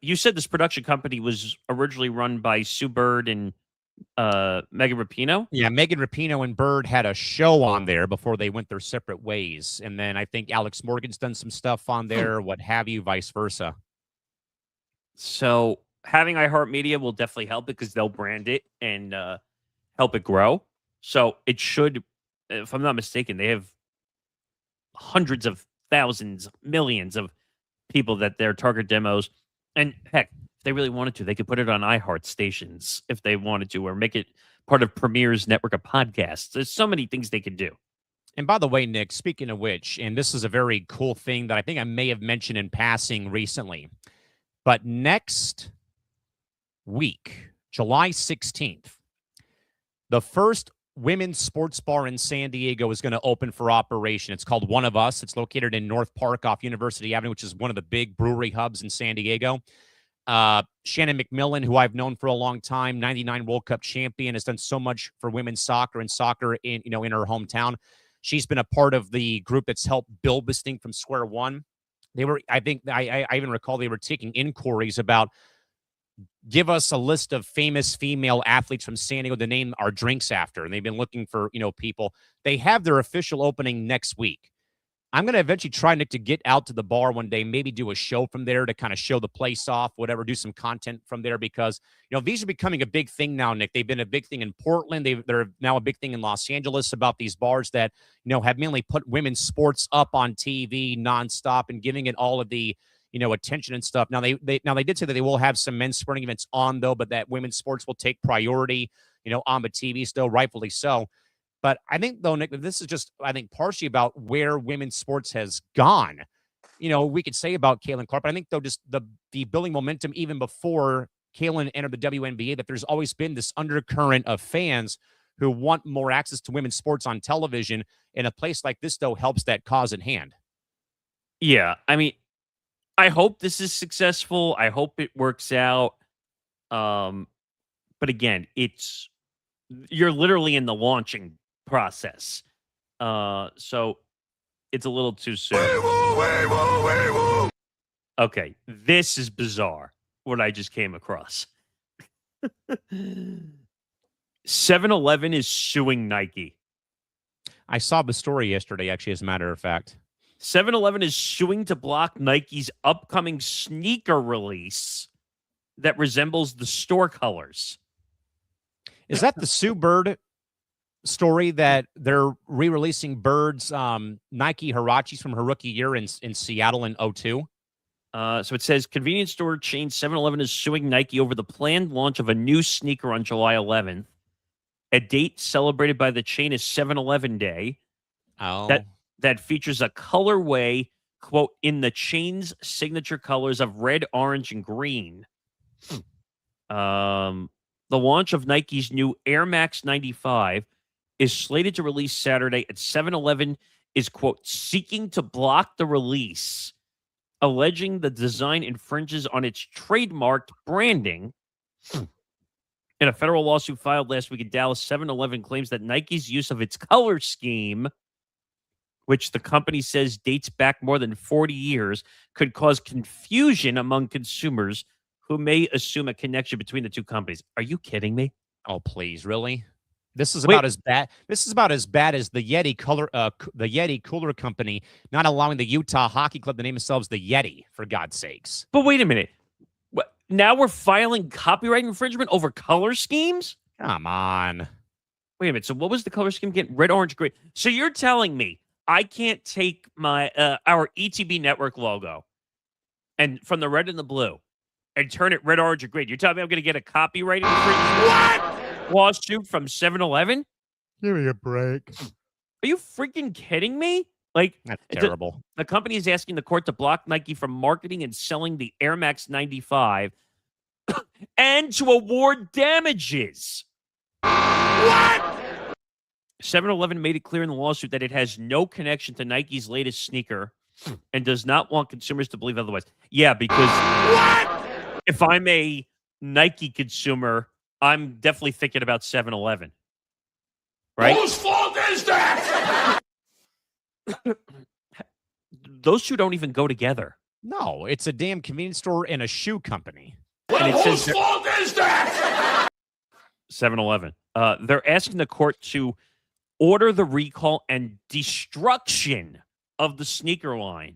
You said this production company was originally run by Sue Bird and Megan Rapinoe? Yeah, Megan Rapinoe and Bird had a show on there before they went their separate ways. And then I think Alex Morgan's done some stuff on there, what have you, vice versa. So having iHeartMedia will definitely help because they'll brand it and help it grow. So it should, if I'm not mistaken, they have hundreds of thousands, millions of people that their target demos. And heck, if they really wanted to, they could put it on iHeart stations if they wanted to, or make it part of Premier's network of podcasts. There's so many things they could do. And by the way, Nick, speaking of which, and this is a very cool thing that I think I may have mentioned in passing recently, but next week, July 16th, the first women's sports bar in San Diego is going to open for operation. It's called One of Us. It's located in North Park off University Avenue, which is one of the big brewery hubs in San Diego. Shannon McMillan, who I've known for a long time, 99 World Cup champion, has done so much for women's soccer and soccer in her hometown. She's been a part of the group that's helped build this thing from square one. They were, I think, I even recall they were taking inquiries about, give us a list of famous female athletes from San Diego to name our drinks after. And they've been looking for, people. They have their official opening next week. I'm going to eventually try, Nick, to get out to the bar one day, maybe do a show from there to kind of show the place off, whatever, do some content from there because, these are becoming a big thing now, Nick. They've been a big thing in Portland. They're now a big thing in Los Angeles about these bars that, have mainly put women's sports up on TV nonstop and giving it all of the, attention and stuff. Now they did say that they will have some men's sporting events on, though, but that women's sports will take priority, on the TV still, rightfully so. But I think, though, Nick, this is just, I think, partially about where women's sports has gone. We could say about Callan Clark, but I think, though, just the building momentum even before Callan entered the WNBA, that there's always been this undercurrent of fans who want more access to women's sports on television. And a place like this, though, helps that cause in hand. Yeah, I mean, I hope this is successful. I hope it works out. But again, you're literally in the launching process. So it's a little too soon. Okay, this is bizarre, what I just came across. 7-Eleven is suing Nike. I saw the story yesterday, actually, as a matter of fact. 7-Eleven is suing to block Nike's upcoming sneaker release that resembles the store colors. Is that the Sue Bird story that they're re-releasing Bird's Nike Hirachis from her rookie year in Seattle in 2002? So it says convenience store chain 7-Eleven is suing Nike over the planned launch of a new sneaker on July 11th. A date celebrated by the chain is 7-Eleven Day. Oh. That features a colorway, quote, in the chain's signature colors of red, orange, and green. The launch of Nike's new Air Max 95 is slated to release Saturday at 7-Eleven is, quote, seeking to block the release, alleging the design infringes on its trademarked branding. In a federal lawsuit filed last week in Dallas, 7-Eleven claims that Nike's use of its color scheme, which the company says dates back more than 40 years, could cause confusion among consumers who may assume a connection between the two companies. Are you kidding me? Oh, please, really? This is Wait. about as bad. This is about as bad as the Yeti the Yeti Cooler Company not allowing the Utah Hockey Club to name themselves the Yeti, for God's sakes. But wait a minute. What, now we're filing copyright infringement over color schemes? Come on. Wait a minute. So what was the color scheme again? Red, orange, green. So you're telling me I can't take my our ETB network logo and from the red and the blue and turn it red, orange, or green? You're telling me I'm going to get a copyright infringement lawsuit from 7-Eleven? Give me a break. Are you freaking kidding me? Like, That's terrible. The company is asking the court to block Nike from marketing and selling the Air Max 95 and to award damages. What? 7-Eleven made it clear in the lawsuit that it has no connection to Nike's latest sneaker and does not want consumers to believe otherwise. Yeah, because if I'm a Nike consumer, I'm definitely thinking about 7-Eleven. Right? Whose fault is that? Those two don't even go together. No, it's a damn convenience store and a shoe company. Well, And it whose says fault is that? 7-Eleven. They're asking the court to order the recall and destruction of the sneaker line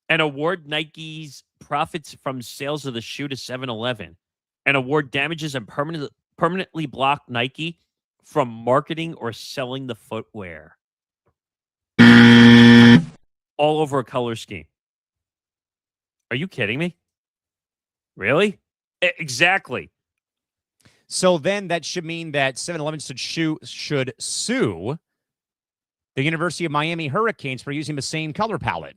and award Nike's profits from sales of the shoe to 7-Eleven and award damages and permanently block Nike from marketing or selling the footwear. All over a color scheme. Are you kidding me? Really? Exactly. So then that should mean that 7-Eleven should sue the University of Miami Hurricanes for using the same color palette.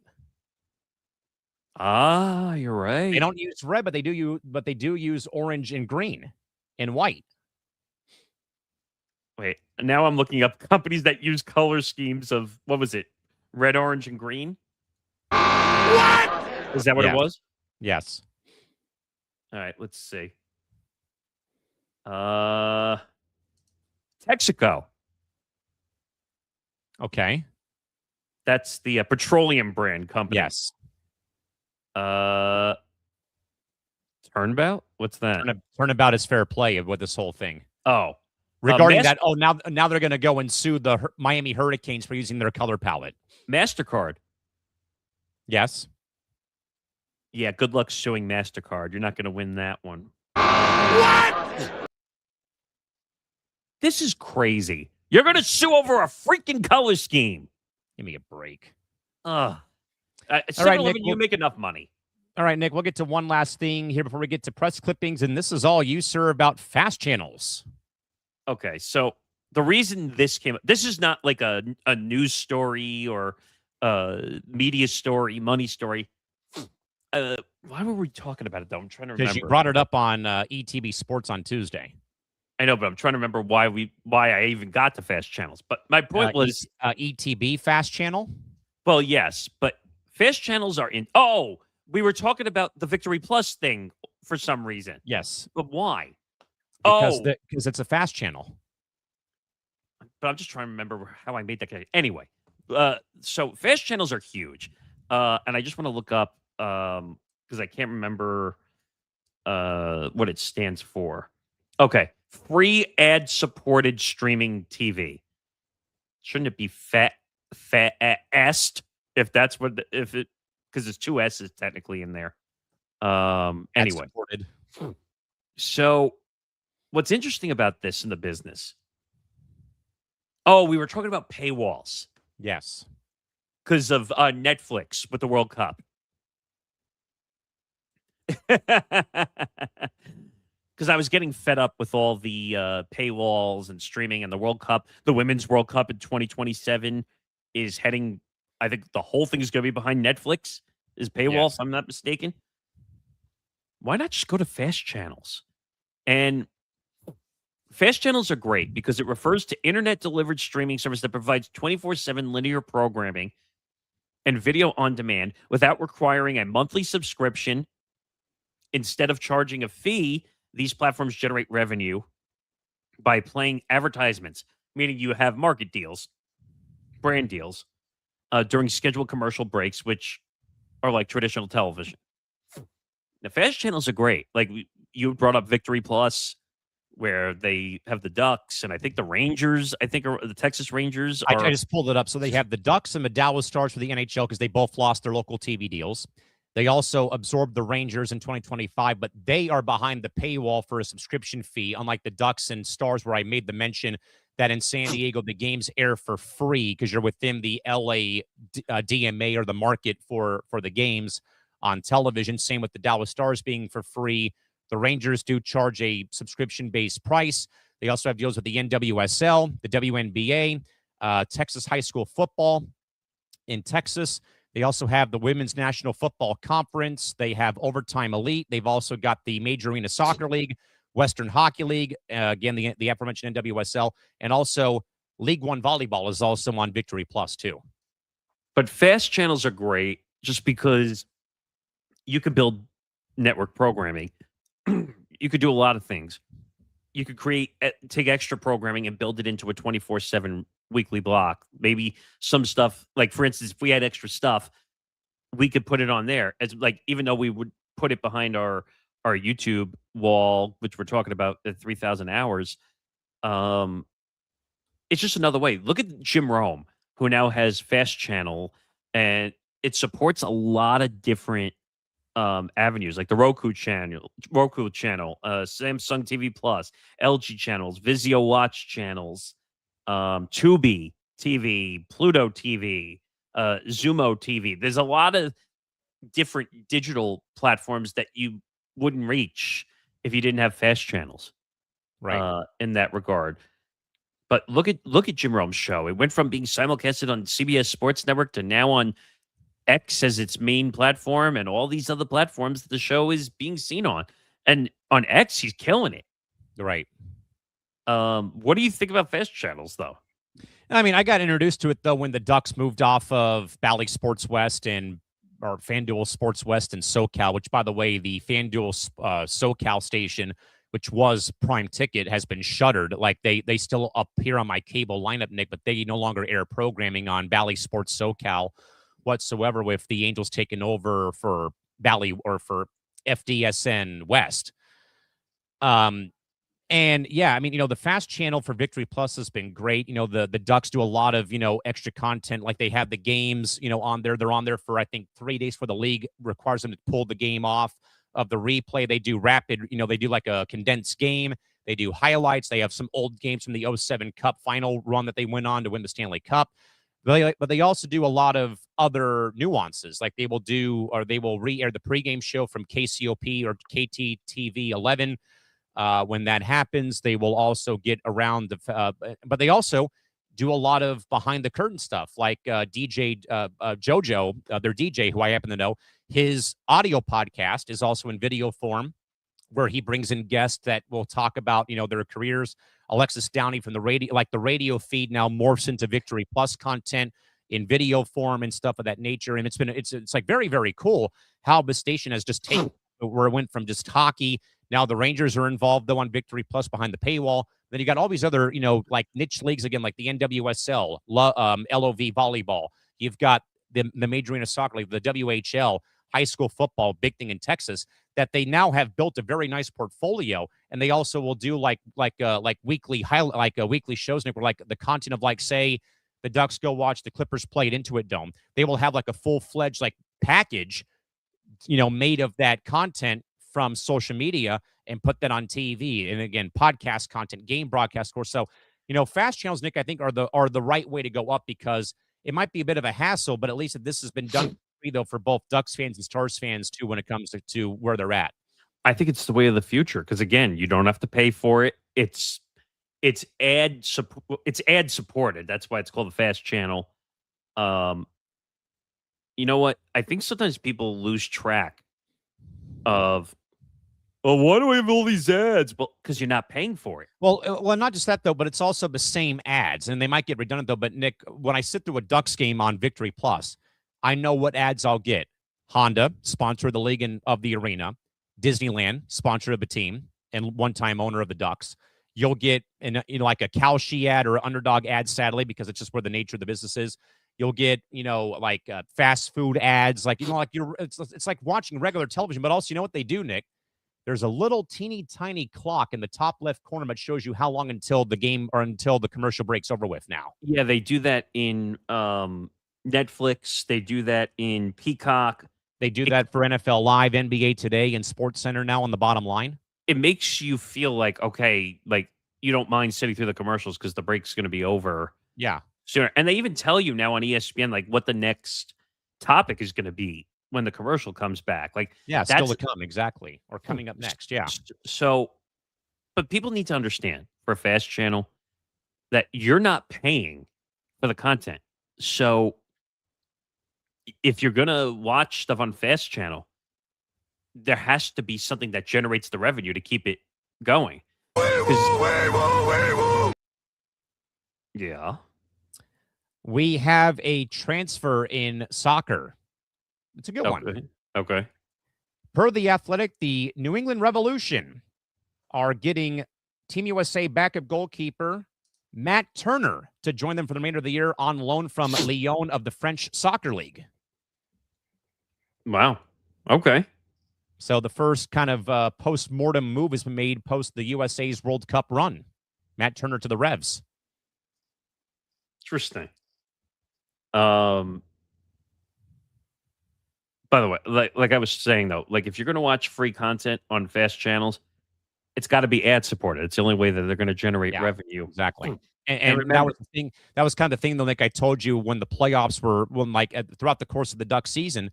Ah, you're right. They don't use red, but they do use orange and green and white. Wait, now I'm looking up companies that use color schemes of, what was it? Red, orange, and green? What? Is that what Yeah. it was? Yes. All right, let's see. Texaco. Okay. That's the petroleum brand company. Yes. Turnabout? What's that? Turnabout is fair play with this whole thing. Oh. Regarding that, now they're going to go and sue the Miami Hurricanes for using their color palette. MasterCard. Yes. Yeah, good luck suing MasterCard. You're not going to win that one. What? This is crazy. You're going to sue over a freaking color scheme. Give me a break. Ugh. All right, 7-Eleven, Nick, you make enough money. All right, Nick, we'll get to one last thing here before we get to press clippings, and this is all you, sir, about fast channels. Okay, so the reason this came up, this is not like a news story or a media story, money story. Why were we talking about it, though? I'm trying to remember. Because you brought it up on ETB Sports on Tuesday. I know, but I'm trying to remember why I even got to fast channels. But my point was ETB fast channel. Well, yes, but fast channels are in. Oh, we were talking about the Victory Plus thing for some reason. Yes, but why? Because it's a fast channel. But I'm just trying to remember how I made that connection. Anyway, so fast channels are huge, and I just want to look up because I can't remember what it stands for. Okay, free ad-supported streaming TV. Shouldn't it be fast? If that's what because there's two S's technically in there. Anyway, so what's interesting about this in the business? Oh, we were talking about paywalls. Yes, because of Netflix with the World Cup. Because I was getting fed up with all the paywalls and streaming and the World Cup. The Women's World Cup in 2027 is heading, I think the whole thing is going to be behind Netflix, is paywall, if I'm not mistaken. Why not just go to fast channels? And fast channels are great because it refers to internet-delivered streaming service that provides 24/7 linear programming and video on demand without requiring a monthly subscription. Instead of charging a fee, these platforms generate revenue by playing advertisements, meaning you have market deals, brand deals, during scheduled commercial breaks, which are like traditional television. The fast channels are great. Like you brought up Victory Plus. where they have the Ducks and I think the Rangers, are the Texas Rangers. I just pulled it up. So they have the Ducks and the Dallas Stars for the NHL because they both lost their local TV deals. They also absorbed the Rangers in 2025, but they are behind the paywall for a subscription fee, unlike the Ducks and Stars, where I made the mention that in San Diego, the games air for free because you're within the LA DMA or the market for the games on television. Same with the Dallas Stars being for free. The Rangers do charge a subscription-based price. They also have deals with the NWSL, the WNBA, Texas high school football in Texas. They also have the Women's National Football Conference. They have Overtime Elite. They've also got the Major Arena Soccer League, Western Hockey League, again, the aforementioned NWSL, and also League One Volleyball is also on Victory Plus, too. But fast channels are great just because you can build network programming. You could do a lot of things. You could take extra programming and build it into a 24/7 weekly block. Maybe some stuff, like for instance, if we had extra stuff, we could put it on there. As like, even though we would put it behind our YouTube wall, which we're talking about at 3,000 hours, it's just another way. Look at Jim Rome, who now has Fast Channel, and it supports a lot of different avenues, like the Roku channel, Samsung TV Plus, LG channels, Vizio Watch channels, Tubi TV, Pluto TV, Zumo TV. There's a lot of different digital platforms that you wouldn't reach if you didn't have fast channels, right? In that regard. But look at Jim Rome's show. It went from being simulcasted on CBS Sports Network to now on X as its main platform and all these other platforms that the show is being seen on. And on X, he's killing it. Right. What do you think about fast channels, though? I mean, I got introduced to it, though, when the Ducks moved off of Bally Sports West or FanDuel Sports West and SoCal, which, by the way, the FanDuel SoCal station, which was Prime Ticket, has been shuttered. Like, they still appear on my cable lineup, Nick, but they no longer air programming on Bally Sports SoCal whatsoever, with the Angels taking over for Bally or for FDSN West. And yeah, I mean, the fast channel for Victory Plus has been great. The Ducks do a lot of, extra content. Like they have the games, on there. They're on there for, I think, 3 days for the league requires them to pull the game off of the replay. They do rapid, they do like a condensed game. They do highlights. They have some old games from the 07 Cup final run that they went on to win the Stanley Cup. But they also do a lot of other nuances. Like they will re-air the pregame show from KCOP or KTTV 11. When that happens, they will also get around but they also do a lot of behind the curtain stuff, like DJ Jojo, their DJ, who I happen to know. His audio podcast is also in video form, where he brings in guests that will talk about their careers. Alexis Downey from the radio, like the radio feed now morphs into Victory Plus content in video form and stuff of that nature. And it's like very, very cool how the station has just taken where it went from just hockey. Now the Rangers are involved, though, on Victory Plus behind the paywall. Then you got all these other, like niche leagues, again, like the NWSL, LOV volleyball. You've got the Major Arena Soccer League, the WHL, high school football, big thing in Texas, that they now have built a very nice portfolio. And they also will do like weekly shows, Nick, where like the content of, like, say the Ducks go watch the Clippers play at Intuit Dome. They will have like a full-fledged like package, made of that content from social media and put that on TV. And again, podcast content, game broadcast course. So, fast channels, Nick, I think are the right way to go up, because it might be a bit of a hassle, but at least this has been done free, though, for both Ducks fans and Stars fans too, when it comes to where they're at. I think it's the way of the future, because again, you don't have to pay for it. It's ad supported. That's why it's called the fast channel. You know what? I think sometimes people lose track of, why do I have all these ads? Well, because you're not paying for it. Well, not just that, though, but it's also the same ads, and they might get redundant, though. But, Nick, when I sit through a Ducks game on Victory Plus, I know what ads I'll get. Honda, sponsor of the league and of the arena. Disneyland, sponsor of the team and one-time owner of the Ducks. You'll get like a Kalshi ad or Underdog ad, sadly, because it's just where the nature of the business is. You'll get, like fast food ads, like, it's like watching regular television. But also, what they do, Nick, there's a little teeny tiny clock in the top left corner that shows you how long until the game or until the commercial break's over with now. Yeah, they do that in Netflix. They do that in Peacock. They do that for NFL Live, NBA Today, and Sports Center now on the bottom line. It makes you feel like, okay, like you don't mind sitting through the commercials because the break's going to be over. Yeah. Sooner. And they even tell you now on ESPN, like what the next topic is going to be when the commercial comes back. Like, yeah, that's still to come. Exactly. Or coming up next. Yeah. So, but people need to understand for a fast channel that you're not paying for the content. So if you're going to watch stuff on fast channel, there has to be something that generates the revenue to keep it going. Yeah. We have a transfer in soccer. It's a good one. Okay. Per The Athletic, the New England Revolution are getting Team USA backup goalkeeper Matt Turner to join them for the remainder of the year on loan from Lyon of the French Soccer League. Wow. Okay. So the first kind of post-mortem move has been made post the USA's World Cup run. Matt Turner to the Revs. Interesting. By the way, like I was saying though, like if you're going to watch free content on fast channels, it's got to be ad supported. It's the only way that they're going to generate revenue. Exactly. And remember, that was the thing. That was kind of the thing, though, Nick. I told you when the playoffs were, throughout the course of the Duck season,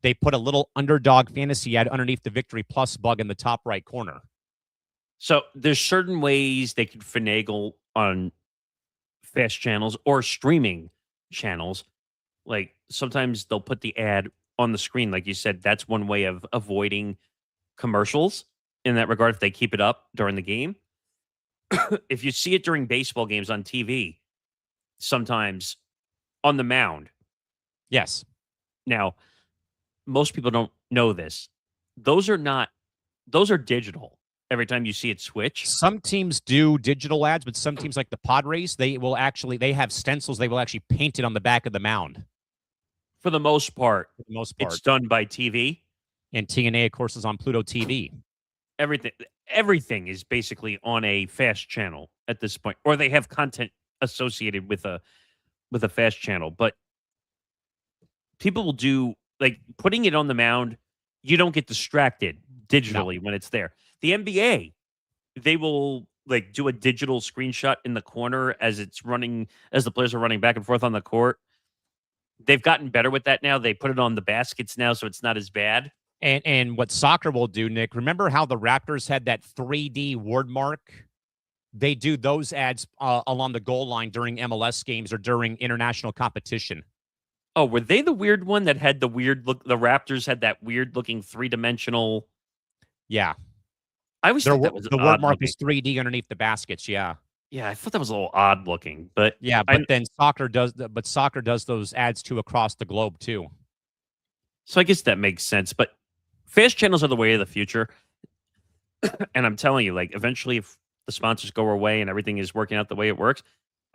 they put a little Underdog Fantasy ad underneath the Victory Plus bug in the top right corner. So there's certain ways they could finagle on fast channels or streaming channels. Like sometimes they'll put the ad on the screen. Like you said, that's one way of avoiding commercials in that regard if they keep it up during the game. If you see it during baseball games on TV, sometimes on the mound. Yes. Now, most people don't know this. Those are digital. Every time you see it switch. Some teams do digital ads, but some teams like the Padres, they have stencils. They will actually paint it on the back of the mound. For the most part, it's done by TV. And TNA, of course, is on Pluto TV. Everything is basically on a fast channel at this point, or they have content associated with a fast channel. But people will do, like, putting it on the mound. You don't get distracted digitally when it's there. The NBA, they will like do a digital screenshot in the corner as the players are running back and forth on the court. They've gotten better with that now. They put it on the baskets now, so it's not as bad. And what soccer will do, Nick, remember how the Raptors had that 3D word mark? They do those ads along the goal line during MLS games or during international competition. Oh, were they the weird one that had the weird look? The Raptors had that weird looking 3-dimensional. Yeah. I always thought that was the word mark is 3D underneath the baskets. Yeah. Yeah, I thought that was a little odd looking, but yeah, but then soccer does those ads too across the globe too. So I guess that makes sense. But fast channels are the way of the future, and I'm telling you, like eventually, if the sponsors go away and everything is working out the way it works,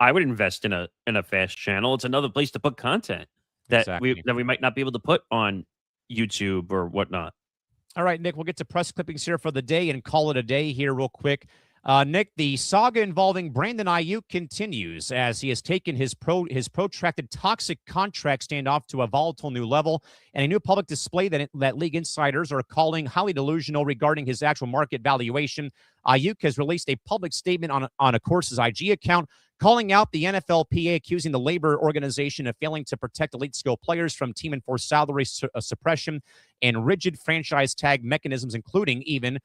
I would invest in a fast channel. It's another place to put content that we might not be able to put on YouTube or whatnot. All right, Nick, we'll get to press clippings here for the day and call it a day here real quick. Nick, the saga involving Brandon Ayuk continues as he has taken his protracted toxic contract standoff to a volatile new level, and a new public display that league insiders are calling highly delusional regarding his actual market valuation. Ayuk has released a public statement on of course, his IG account, calling out the NFLPA, accusing the labor organization of failing to protect elite skill players from team-enforced salary suppression and rigid franchise tag mechanisms, including even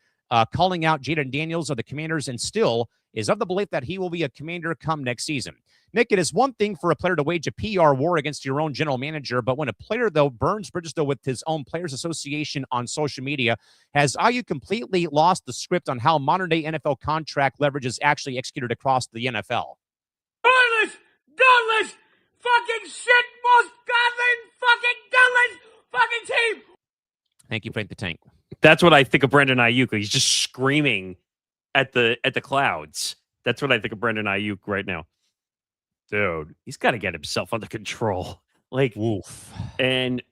calling out Jaden Daniels of the Commanders, and still is of the belief that he will be a Commander come next season. Nick, it is one thing for a player to wage a PR war against your own general manager, but when a player, though, burns bridges, though, with his own Players Association on social media, has IU completely lost the script on how modern-day NFL contract leverage is actually executed across the NFL? Gutless, fucking shit, most godless, fucking gutless, fucking team. Thank you, Frank the Tank. That's what I think of Brandon Ayuk. He's just screaming at the clouds. That's what I think of Brandon Ayuk right now. Dude, he's got to get himself under control. Like, woof. And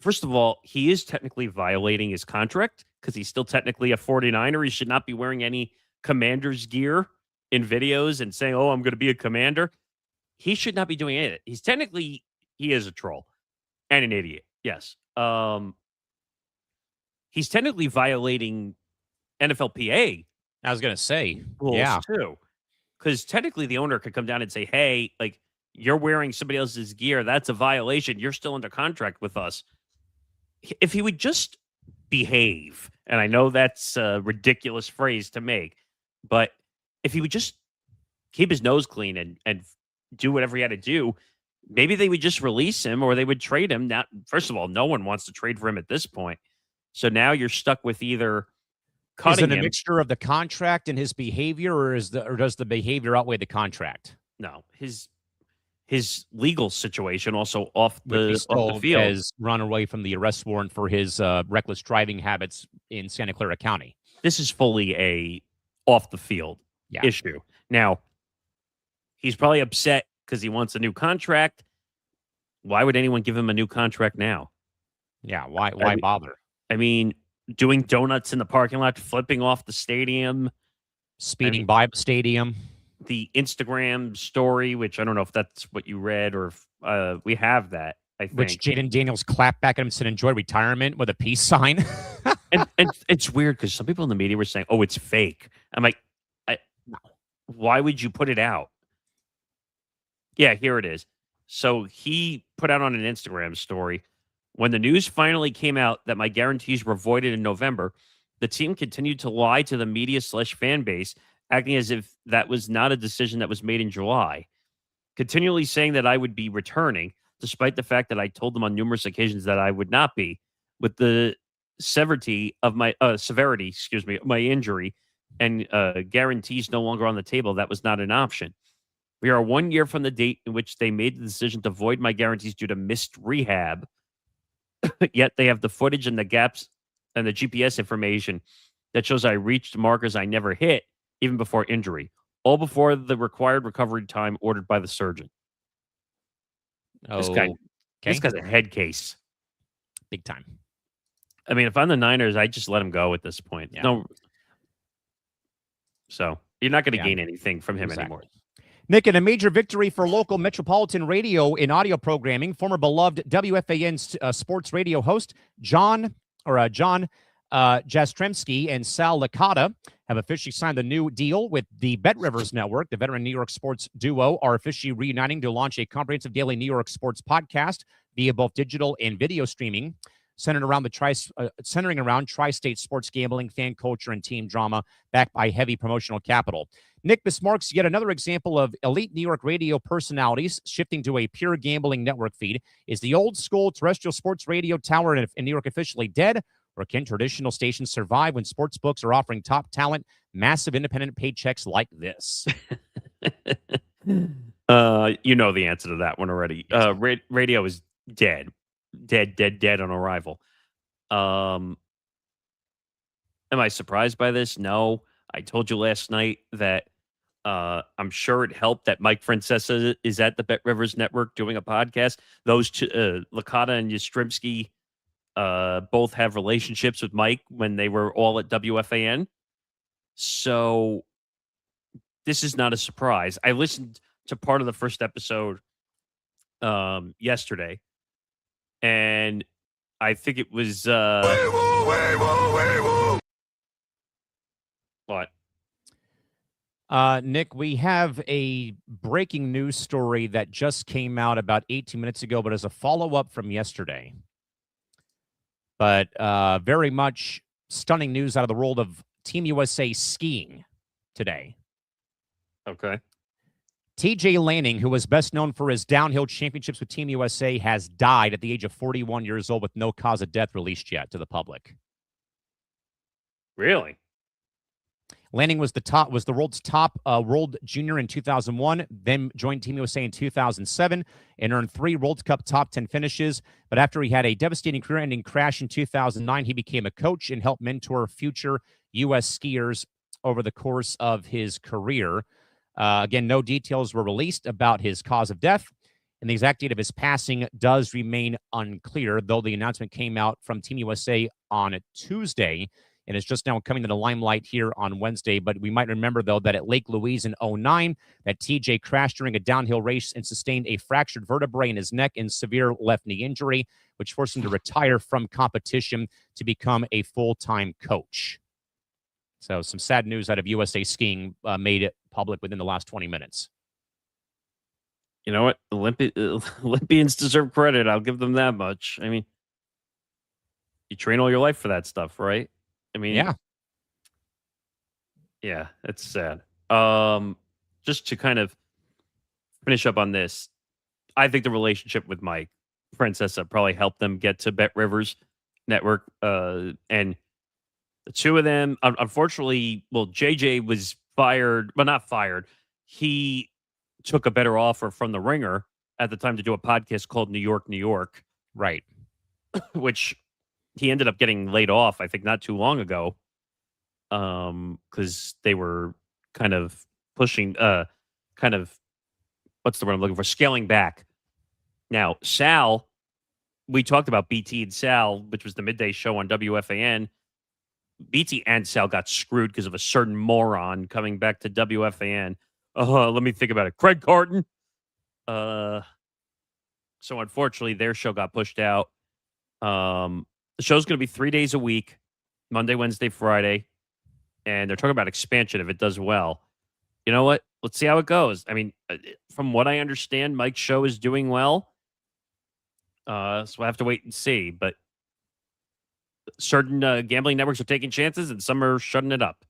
first of all, he is technically violating his contract because he's still technically a 49er. He should not be wearing any Commander's gear in videos and saying, "Oh, I'm going to be a Commander." He should not be doing it. He is a troll and an idiot. Yes. He's technically violating NFLPA I was going to say, rules too. Because technically the owner could come down and say, "Hey, like, you're wearing somebody else's gear. That's a violation. You're still under contract with us." If he would just behave, and I know that's a ridiculous phrase to make, but if he would just keep his nose clean and do whatever he had to do, maybe they would just release him or they would trade him. Now, first of all, no one wants to trade for him at this point. So now you're stuck with either cutting him. Is it a mixture of the contract and his behavior, or does the behavior outweigh the contract? No, his legal situation also off the field has run away from the arrest warrant for his reckless driving habits in Santa Clara County. This is fully a off the field issue. Now, he's probably upset because he wants a new contract. Why would anyone give him a new contract now? Yeah, why bother? I mean, doing donuts in the parking lot, flipping off the stadium, speeding by the stadium. The Instagram story, which I don't know if that's what you read or if we have that, I think. Which Jaden Daniels clapped back at him and said, "Enjoy retirement," with a peace sign. and it's weird because some people in the media were saying, "Oh, it's fake." I'm like, why would you put it out? Yeah, here it is. So he put out on an Instagram story, "When the news finally came out that my guarantees were voided in November, the team continued to lie to the media/fan base, acting as if that was not a decision that was made in July, continually saying that I would be returning, despite the fact that I told them on numerous occasions that I would not be. With the severity of my injury and guarantees no longer on the table, that was not an option. We are 1 year from the date in which they made the decision to void my guarantees due to missed rehab. Yet they have the footage and the gaps and the GPS information that shows I reached markers I never hit, even before injury, all before the required recovery time ordered by the surgeon." This guy's a head case. Big time. I mean, if I'm the Niners, I just let him go at this point. Yeah. No. So you're not going to gain anything from him anymore. Nick, in a major victory for local metropolitan radio in audio programming, former beloved WFAN sports radio host John Jastremski and Sal Licata have officially signed a new deal with the Bet Rivers Network. The veteran New York sports duo are officially reuniting to launch a comprehensive daily New York sports podcast via both digital and video streaming, centering around tri-state sports gambling, fan culture, and team drama, backed by heavy promotional capital. Nick, this marks yet another example of elite New York radio personalities shifting to a pure gambling network feed. Is the old school terrestrial sports radio tower in New York officially dead? Or can traditional stations survive when sports books are offering top talent massive independent paychecks like this? You know the answer to that one already. Radio is dead on arrival. Am I surprised by this? No. I told you last night that I'm sure it helped that Mike Francesa is at the Bet Rivers Network doing a podcast. Those two, Licata and Yastrzemski, both have relationships with Mike when they were all at WFAN. So this is not a surprise. I listened to part of the first episode yesterday, and I think it was what? Nick, we have a breaking news story that just came out about 18 minutes ago, but as a follow-up from yesterday. But very much stunning news out of the world of Team USA skiing today. Okay. TJ Lanning, who was best known for his downhill championships with Team USA, has died at the age of 41 years old with no cause of death released yet to the public. Really? Lanning was the world's top world junior in 2001, then joined Team USA in 2007 and earned 3 World Cup top 10 finishes. But after he had a devastating career-ending crash in 2009, he became a coach and helped mentor future U.S. skiers over the course of his career. Again, no details were released about his cause of death. and the exact date of his passing does remain unclear, though the announcement came out from Team USA on Tuesday, and it's just now coming to the limelight here on Wednesday. But we might remember, though, that at Lake Louise in 2009, that TJ crashed during a downhill race and sustained a fractured vertebrae in his neck and severe left knee injury, which forced him to retire from competition to become a full-time coach. So some sad news out of USA Skiing made it public within the last 20 minutes. You know what? Olympians deserve credit. I'll give them that much. I mean, you train all your life for that stuff, right? I mean, yeah, it's sad. Just to kind of finish up on this, I think the relationship with Mike Francesa probably helped them get to Bet Rivers Network. And the two of them, unfortunately, well, JJ was fired, but not fired. He took a better offer from the Ringer at the time to do a podcast called New York, New York. Right. Which he ended up getting laid off, I think, not too long ago. Because they were kind of pushing, what's the word I'm looking for? Scaling back. Now, Sal, we talked about BT and Sal, which was the midday show on WFAN. BT and Sal got screwed because of a certain moron coming back to WFAN. Let me think about it. Craig Carton. So unfortunately, their show got pushed out. The show's going to be 3 days a week, Monday, Wednesday, Friday. And they're talking about expansion if it does well. You know what? Let's see how it goes. I mean, from what I understand, Mike's show is doing well. So we'll have to wait and see. But certain gambling networks are taking chances and some are shutting it up.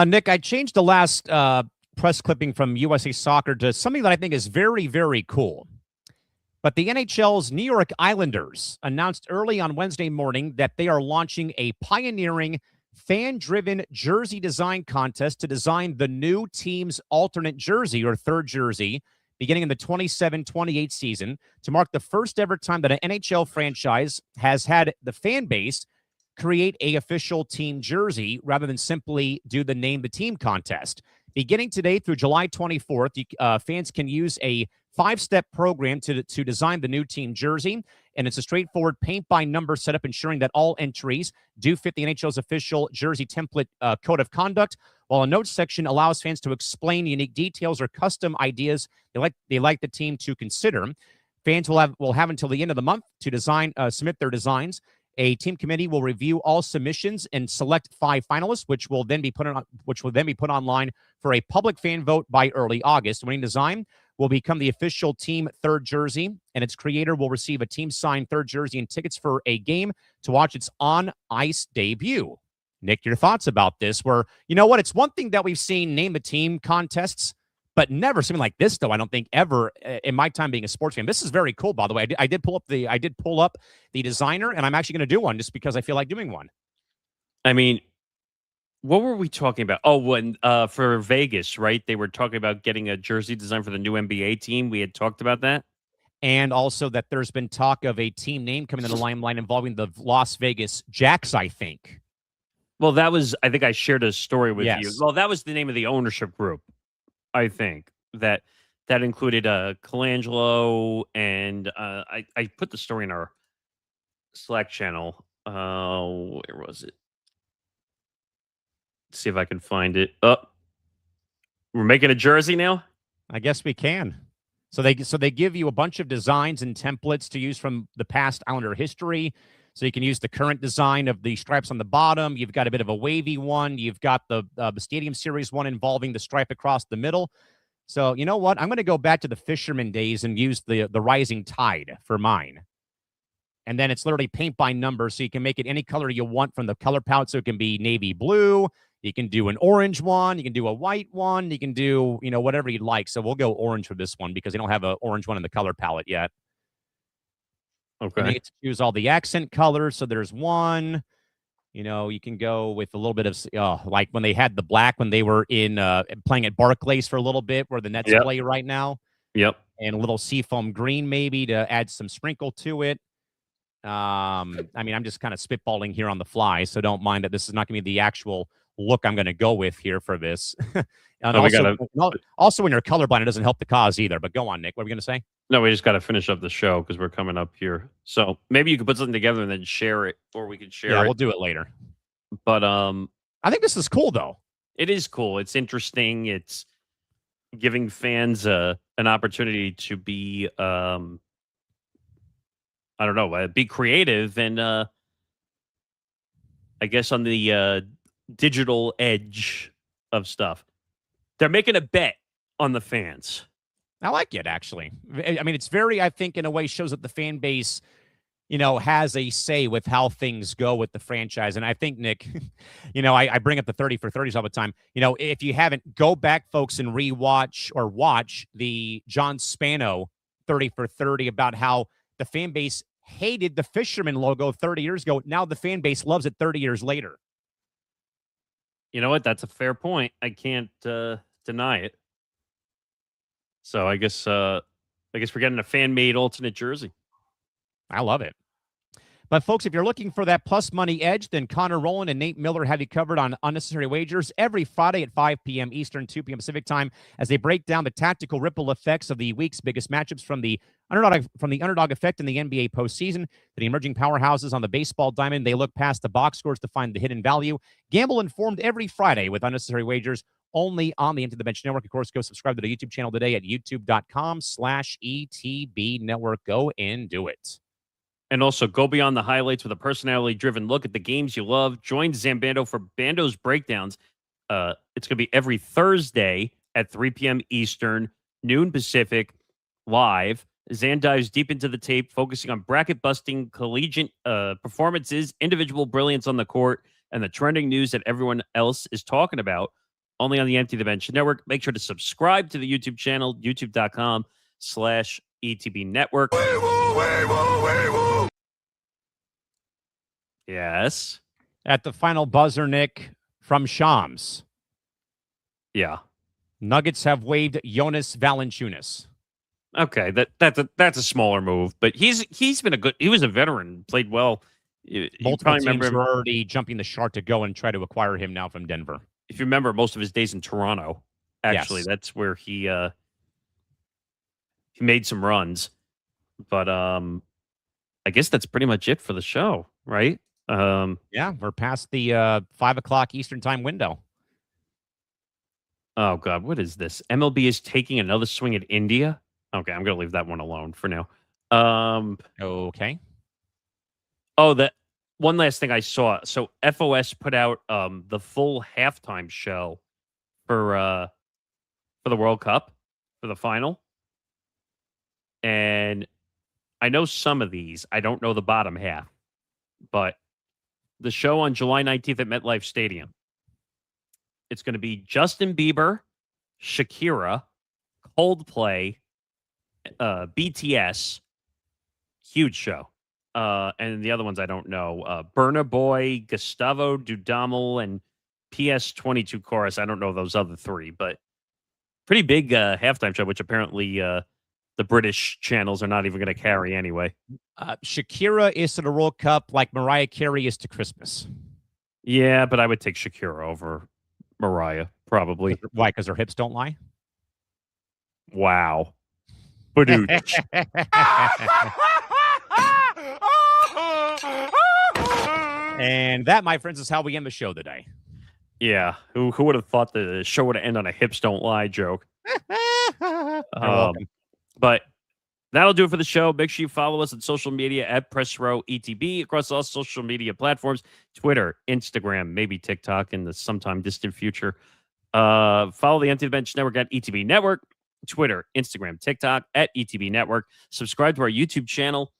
Nick, I changed the last press clipping from USA Soccer to something that I think is very, very cool. But the NHL's New York Islanders announced early on Wednesday morning that they are launching a pioneering fan-driven jersey design contest to design the new team's alternate jersey or third jersey beginning in the 27-28 season to mark the first ever time that an NHL franchise has had the fan base create a official team jersey rather than simply do the name the team contest. Beginning today through July 24th, fans can use a 5-step program to design the new team jersey, and it's a straightforward paint-by-number setup ensuring that all entries do fit the NHL's official jersey template code of conduct, while a notes section allows fans to explain unique details or custom ideas they like the team to consider. Fans will have until the end of the month to submit their designs. A team committee will review all submissions and select 5 finalists, which will then be put online for a public fan vote by early August. Winning design will become the official team third jersey, and its creator will receive a team-signed third jersey and tickets for a game to watch its on-ice debut. Nick, your thoughts about this? Where, you know what, it's one thing that we've seen name the team contests, but never something like this, though, I don't think ever in my time being a sports fan. This is very cool, by the way. I did pull up the designer, and I'm actually going to do one just because I feel like doing one. I mean, what were we talking about? Oh, when for Vegas, right? They were talking about getting a jersey design for the new NBA team. We had talked about that. And also that there's been talk of a team name coming to the limelight involving the Las Vegas Jacks, I think. Well, that was, I think I shared a story with Yes. you. Well, that was the name of the ownership group, I think. That included Colangelo, and I put the story in our Slack channel. Where was it? See if I can find it. Oh, we're making a jersey now? I guess we can. So they give you a bunch of designs and templates to use from the past Islander history. So you can use the current design of the stripes on the bottom. You've got a bit of a wavy one. You've got the Stadium Series one involving the stripe across the middle. So you know what? I'm going to go back to the Fisherman days and use the Rising Tide for mine. And then it's literally paint by number, so you can make it any color you want from the color palette. So it can be navy blue. You can do an orange one. You can do a white one. You can do, whatever you'd like. So we'll go orange for this one because they don't have an orange one in the color palette yet. Okay. And you get to choose all the accent colors. So there's one. You can go with a little bit of, like when they had the black when they were in playing at Barclays for a little bit, where the Nets play right now. Yep. And a little seafoam green maybe to add some sprinkle to it. I mean, I'm just kind of spitballing here on the fly, so don't mind that this is not going to be the actual look I'm going to go with here for this. And Oh, also, when you're colorblind, it doesn't help the cause either. But go on, Nick. What are we going to say? No, we just got to finish up the show because we're coming up here. So maybe you could put something together and then share it, or we could share it. Yeah, we'll do it later. But I think this is cool, though. It is cool. It's interesting. It's giving fans an opportunity to be, I don't know, be creative and I guess on the digital edge of stuff. They're making a bet on the fans. I like it, actually. I mean, it's very, I think, in a way, shows that the fan base, has a say with how things go with the franchise. And I think, Nick, I bring up the 30 for 30s all the time. If you haven't, go back, folks, and rewatch or watch the John Spano 30 for 30 about how the fan base hated the Fisherman logo 30 years ago. Now the fan base loves it 30 years later. You know what? That's a fair point. I can't deny it. So I guess we're getting a fan-made alternate jersey. I love it. But, folks, if you're looking for that plus money edge, then Connor Rowland and Nate Miller have you covered on Unnecessary Wagers every Friday at 5 p.m. Eastern, 2 p.m. Pacific time as they break down the tactical ripple effects of the week's biggest matchups from the underdog effect in the NBA postseason to the emerging powerhouses on the baseball diamond. They look past the box scores to find the hidden value. Gamble informed every Friday with Unnecessary Wagers only on the Empty the Bench Network. Of course, go subscribe to the YouTube channel today at youtube.com/ETB Network. Go and do it. And also, go beyond the highlights with a personality-driven look at the games you love. Join Zambando for Bando's Breakdowns. It's going to be every Thursday at 3 p.m. Eastern, noon Pacific, live. Zan dives deep into the tape, focusing on bracket-busting collegiate performances, individual brilliance on the court, and the trending news that everyone else is talking about. Only on the Empty the Bench Network. Make sure to subscribe to the YouTube channel, youtube.com/ETB Network. Yes. At the final buzzer, Nick, from Shams. Yeah. Nuggets have waived Jonas Valanciunas. Okay, that's a smaller move, but he was a veteran, played well. Multiple teams are already jumping the shark to go and try to acquire him now from Denver. If you remember most of his days in Toronto, actually, yes. That's where he made some runs. But I guess that's pretty much it for the show, right? Yeah, we're past the 5 o'clock Eastern time window. Oh God, what is this? MLB is taking another swing at India. Okay, I'm gonna leave that one alone for now. Okay. Oh, that one last thing I saw. So FOS put out the full halftime show for the World Cup, for the final. And I know some of these. I don't know the bottom half. But the show on July 19th at MetLife Stadium, it's going to be Justin Bieber, Shakira, Coldplay, BTS. Huge show. And the other ones I don't know. Burna Boy, Gustavo Dudamel, and PS22 Chorus. I don't know those other three, but pretty big halftime show, which apparently the British channels are not even going to carry anyway. Shakira is to the World Cup like Mariah Carey is to Christmas. Yeah, but I would take Shakira over Mariah, probably. Why? Because her hips don't lie? Wow. And that, my friends, is how we end the show today. Yeah. Who would have thought the show would end on a hips don't lie joke? But that'll do it for the show. Make sure you follow us on social media at PressRowETB across all social media platforms, Twitter, Instagram, maybe TikTok in the sometime distant future. Follow the Empty the Bench Network at ETB Network, Twitter, Instagram, TikTok at ETB Network. Subscribe to our YouTube channel,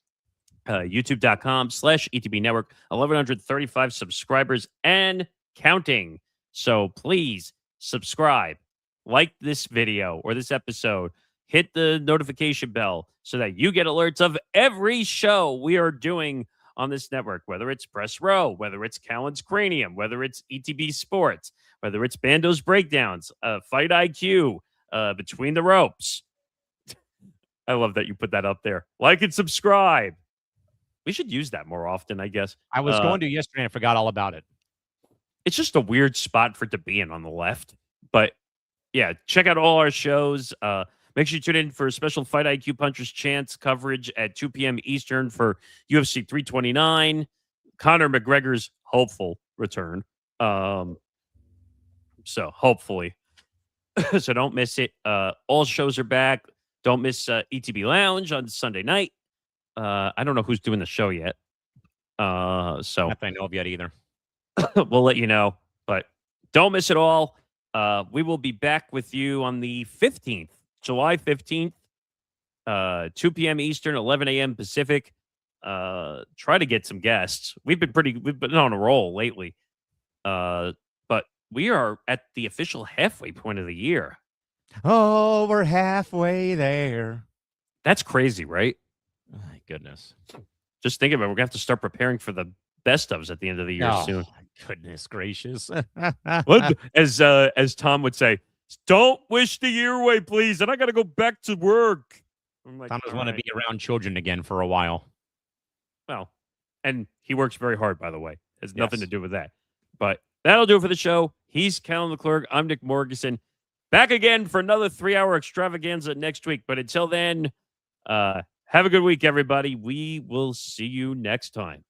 youtube.com/ETB Network. 1,135 subscribers and counting. So please subscribe, like this video or this episode, hit the notification bell so that you get alerts of every show we are doing on this network, whether it's Press Row, whether it's Callan's Cranium, whether it's ETB Sports, whether it's Bando's Breakdowns, Fight IQ, Between the Ropes. I love that you put that up there. Like and subscribe. We should use that more often, I guess. I was going to yesterday and I forgot all about it. it's just a weird spot for it to be in on the left. But yeah, check out all our shows. Make sure you tune in for special Fight IQ Puncher's Chance coverage at 2 p.m. Eastern for UFC 329. Conor McGregor's hopeful return. So hopefully. So don't miss it. All shows are back. Don't miss ETB Lounge on Sunday night. I don't know who's doing the show yet. So Not that I know of yet either. we'll let you know. But don't miss it all. We will be back with you on the 15th, July 15th, 2 p.m. Eastern, 11 a.m. Pacific. Try to get some guests. We've been on a roll lately. But we are at the official halfway point of the year. Oh, we're halfway there. That's crazy, right? My goodness. Just think about it. We're going to have to start preparing for the best ofs at the end of the year soon. Goodness gracious. What? As Tom would say, don't wish the year away, please. And I got to go back to work. I'm like, Tom doesn't want to be around children again for a while. Well, and he works very hard, by the way. Has nothing to do with that. But that'll do it for the show. He's Callan McClurg. I'm Nick Morgasen. Back again for another 3-hour extravaganza next week. But until then, have a good week, everybody. We will see you next time.